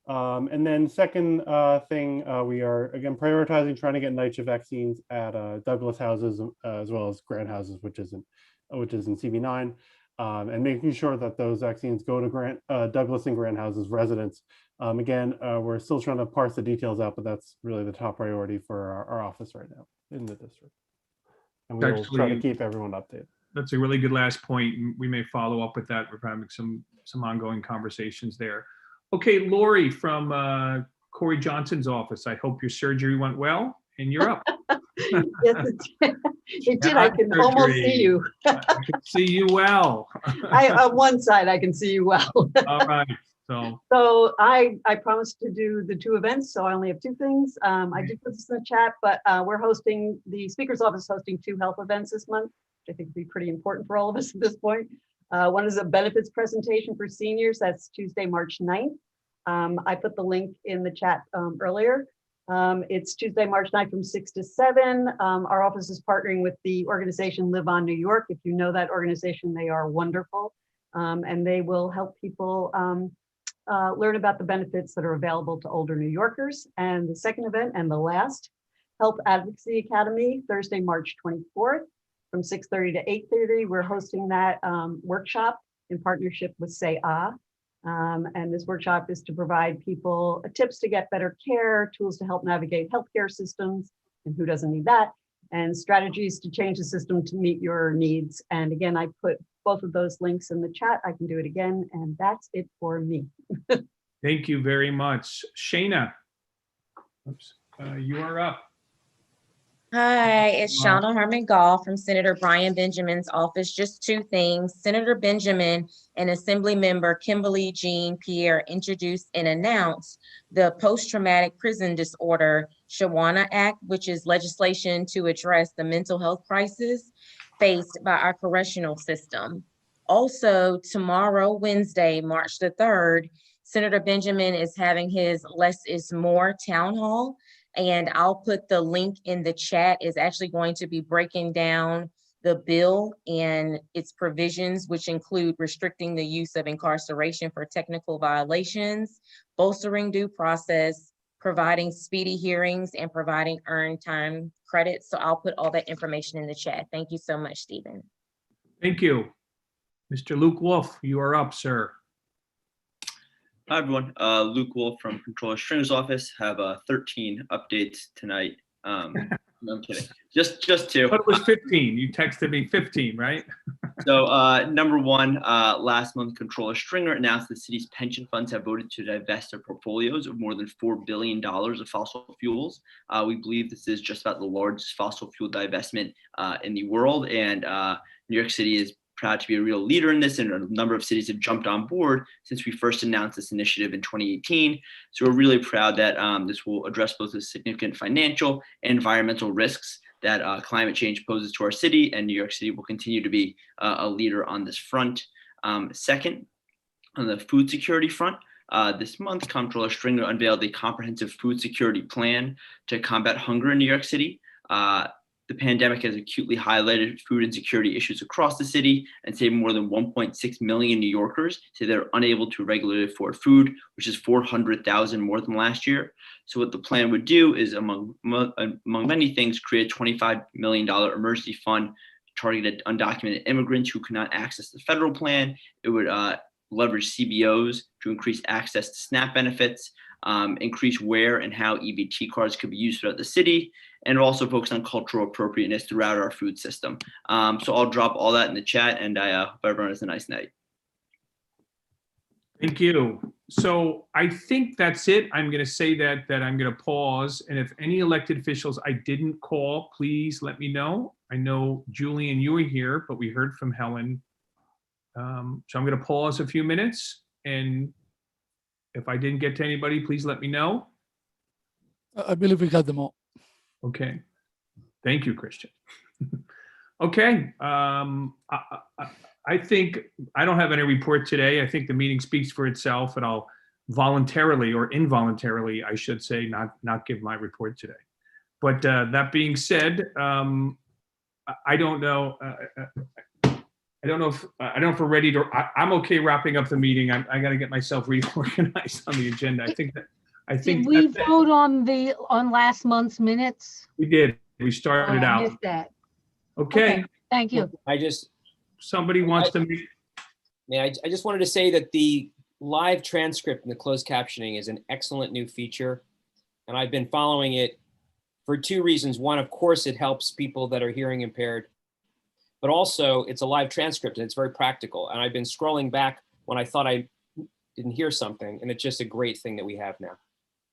And then second thing, we are again prioritizing trying to get NYCHA vaccines at Douglas houses as well as Grant houses, which is in CB9, and making sure that those vaccines go to Douglas and Grant houses residents. Again, we're still trying to parse the details out, but that's really the top priority for our office right now in the district. And we will try to keep everyone updated. That's a really good last point. We may follow up with that. We're having some ongoing conversations there. Okay, Lori from Corey Johnson's office. I hope your surgery went well and you're up. Yes, it did. I can almost see you. I can see you well. On one side, I can see you well. All right. So I promised to do the 2 events, so I only have 2 things. I did put this in the chat, but we're hosting, the Speaker's Office hosting 2 health events this month, which I think would be pretty important for all of us at this point. One is a benefits presentation for seniors. That's Tuesday, March 9th. I put the link in the chat earlier. It's Tuesday, March 9th from 6 to 7. Our office is partnering with the organization Live On New York. If you know that organization, they are wonderful. And they will help people learn about the benefits that are available to older New Yorkers. And the second event and the last, Health Advocacy Academy, Thursday, March 24th from 6:30 to 8:30. We're hosting that workshop in partnership with Say Ah. And this workshop is to provide people tips to get better care, tools to help navigate healthcare systems, and who doesn't need that, and strategies to change the system to meet your needs. And again, I put both of those links in the chat. I can do it again, and that's it for me. Thank you very much. Shayna, oops, you are up. Hi, it's Shauna Harmon Gall from Senator Brian Benjamin's office. Just two things. Senator Benjamin and Assembly Member Kimberly Jean Pierre introduced and announced the Post-Traumatic Prison Disorder Shawana Act, which is legislation to address the mental health crisis faced by our correctional system. Also, tomorrow, Wednesday, March the 3rd, Senator Benjamin is having his Less is More town hall. And I'll put the link in the chat. Is actually going to be breaking down the bill and its provisions, which include restricting the use of incarceration for technical violations, bolstering due process, providing speedy hearings, and providing earned time credits. So I'll put all that information in the chat. Thank you so much, Stephen. Thank you. Mr. Luke Wolf, you are up, sir. Hi, everyone. Luke Wolf from Controller Stringer's office. Have 13 updates tonight. No, I'm kidding. Just two. But it was 15. You texted me 15, right? So number one, last month, Controller Stringer announced the city's pension funds have voted to divest their portfolios of more than $4 billion of fossil fuels. We believe this is just about the largest fossil fuel divestment in the world. And New York City is proud to be a real leader in this, and a number of cities have jumped on board since we first announced this initiative in 2018. So we're really proud that this will address both the significant financial and environmental risks that climate change poses to our city, and New York City will continue to be a leader on this front. Second, on the food security front, this month, Comptroller Stringer unveiled a comprehensive food security plan to combat hunger in New York City. The pandemic has acutely highlighted food insecurity issues across the city, and say more than 1.6 million New Yorkers say they're unable to regularly afford food, which is 400,000 more than last year. So what the plan would do is, among many things, create a $25 million emergency fund targeted at undocumented immigrants who cannot access the federal plan. It would leverage CBOs to increase access to SNAP benefits, increase where and how EBT cards could be used throughout the city, and also focus on cultural appropriateness throughout our food system. So I'll drop all that in the chat, and I hope everyone has a nice night. Thank you. So I think that's it. I'm going to say that I'm going to pause. And if any elected officials I didn't call, please let me know. I know Julian, you were here, but we heard from Helen. So I'm going to pause a few minutes. And if I didn't get to anybody, please let me know. I believe we got them all. Okay. Thank you, Christian. Okay. I think I don't have any report today. I think the meeting speaks for itself, and I'll voluntarily or involuntarily, I should say, not give my report today. But that being said, I don't know. I don't know if we're ready to. I'm okay wrapping up the meeting. I got to get myself reorganized on the agenda. Did we vote on last month's minutes? We did. We started I out. missed that. Okay. Thank you. Somebody wants to make. Yeah, I just wanted to say that the live transcript and the closed captioning is an excellent new feature, and I've been following it for two reasons. One, of course, it helps people that are hearing impaired, but also it's a live transcript and it's very practical. And I've been scrolling back when I thought I didn't hear something, and it's just a great thing that we have now.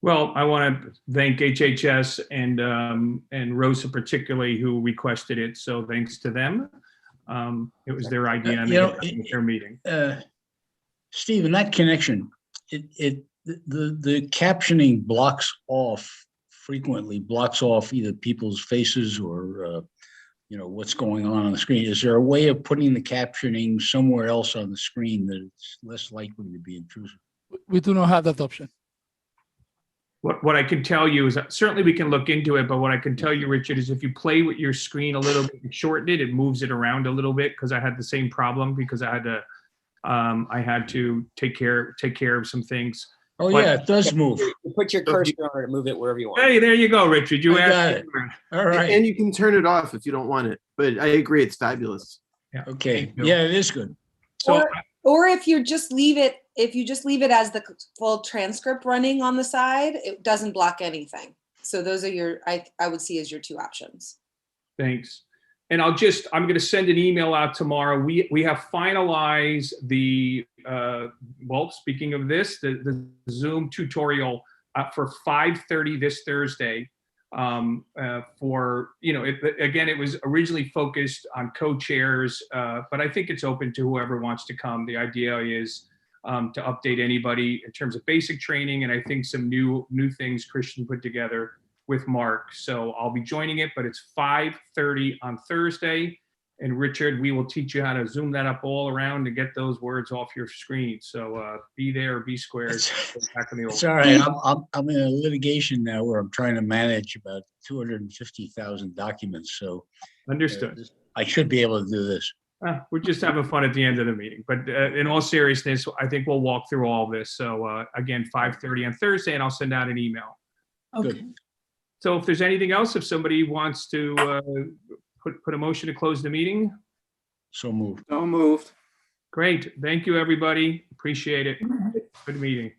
Well, I want to thank HHS and Rosa particularly, who requested it. So thanks to them. It was their idea and their meeting. Steve, in that connection, the captioning frequently blocks off either people's faces or what's going on the screen. Is there a way of putting the captioning somewhere else on the screen that it's less likely to be intrusive? We do not have that option. What I can tell you is that certainly we can look into it, but what I can tell you, Richard, is if you play with your screen a little bit and shorten it, it moves it around a little bit, because I had the same problem because I had to take care of some things. Oh, But- yeah, it does move. You put your cursor on it, move it wherever you want. Hey, there you go, Richard. You I asked. got it. All right. And you can turn it off if you don't want it, but I agree, it's fabulous. Yeah. Okay. Yeah, it is good. So Or if you just leave it, as the full transcript running on the side, it doesn't block anything. So those are I would see as your two options. thanks. And I'm going to send an email out tomorrow. We have finalized the, well, speaking of this, the Zoom tutorial for 5:30 this Thursday. For, again, it was originally focused on co-chairs, but I think it's open to whoever wants to come. The idea is to update anybody in terms of basic training, and I think some new things Christian put together with Mark. So I'll be joining it, but it's 5:30 on Thursday. And Richard, we will teach you how to zoom that up all around and get those words off your screen. So be there or be squared. Back in the old. It's all right. I'm in a litigation now where I'm trying to manage about 250,000 documents. So Understood. I should be able to do this. We're just having fun at the end of the meeting. But in all seriousness, I think we'll walk through all this. So again, 5:30 on Thursday, and I'll send out an email. Okay. So if there's anything else, if somebody wants to put a motion to close the meeting. So moved. So moved. Great. Thank you, everybody. Appreciate it. Good meeting.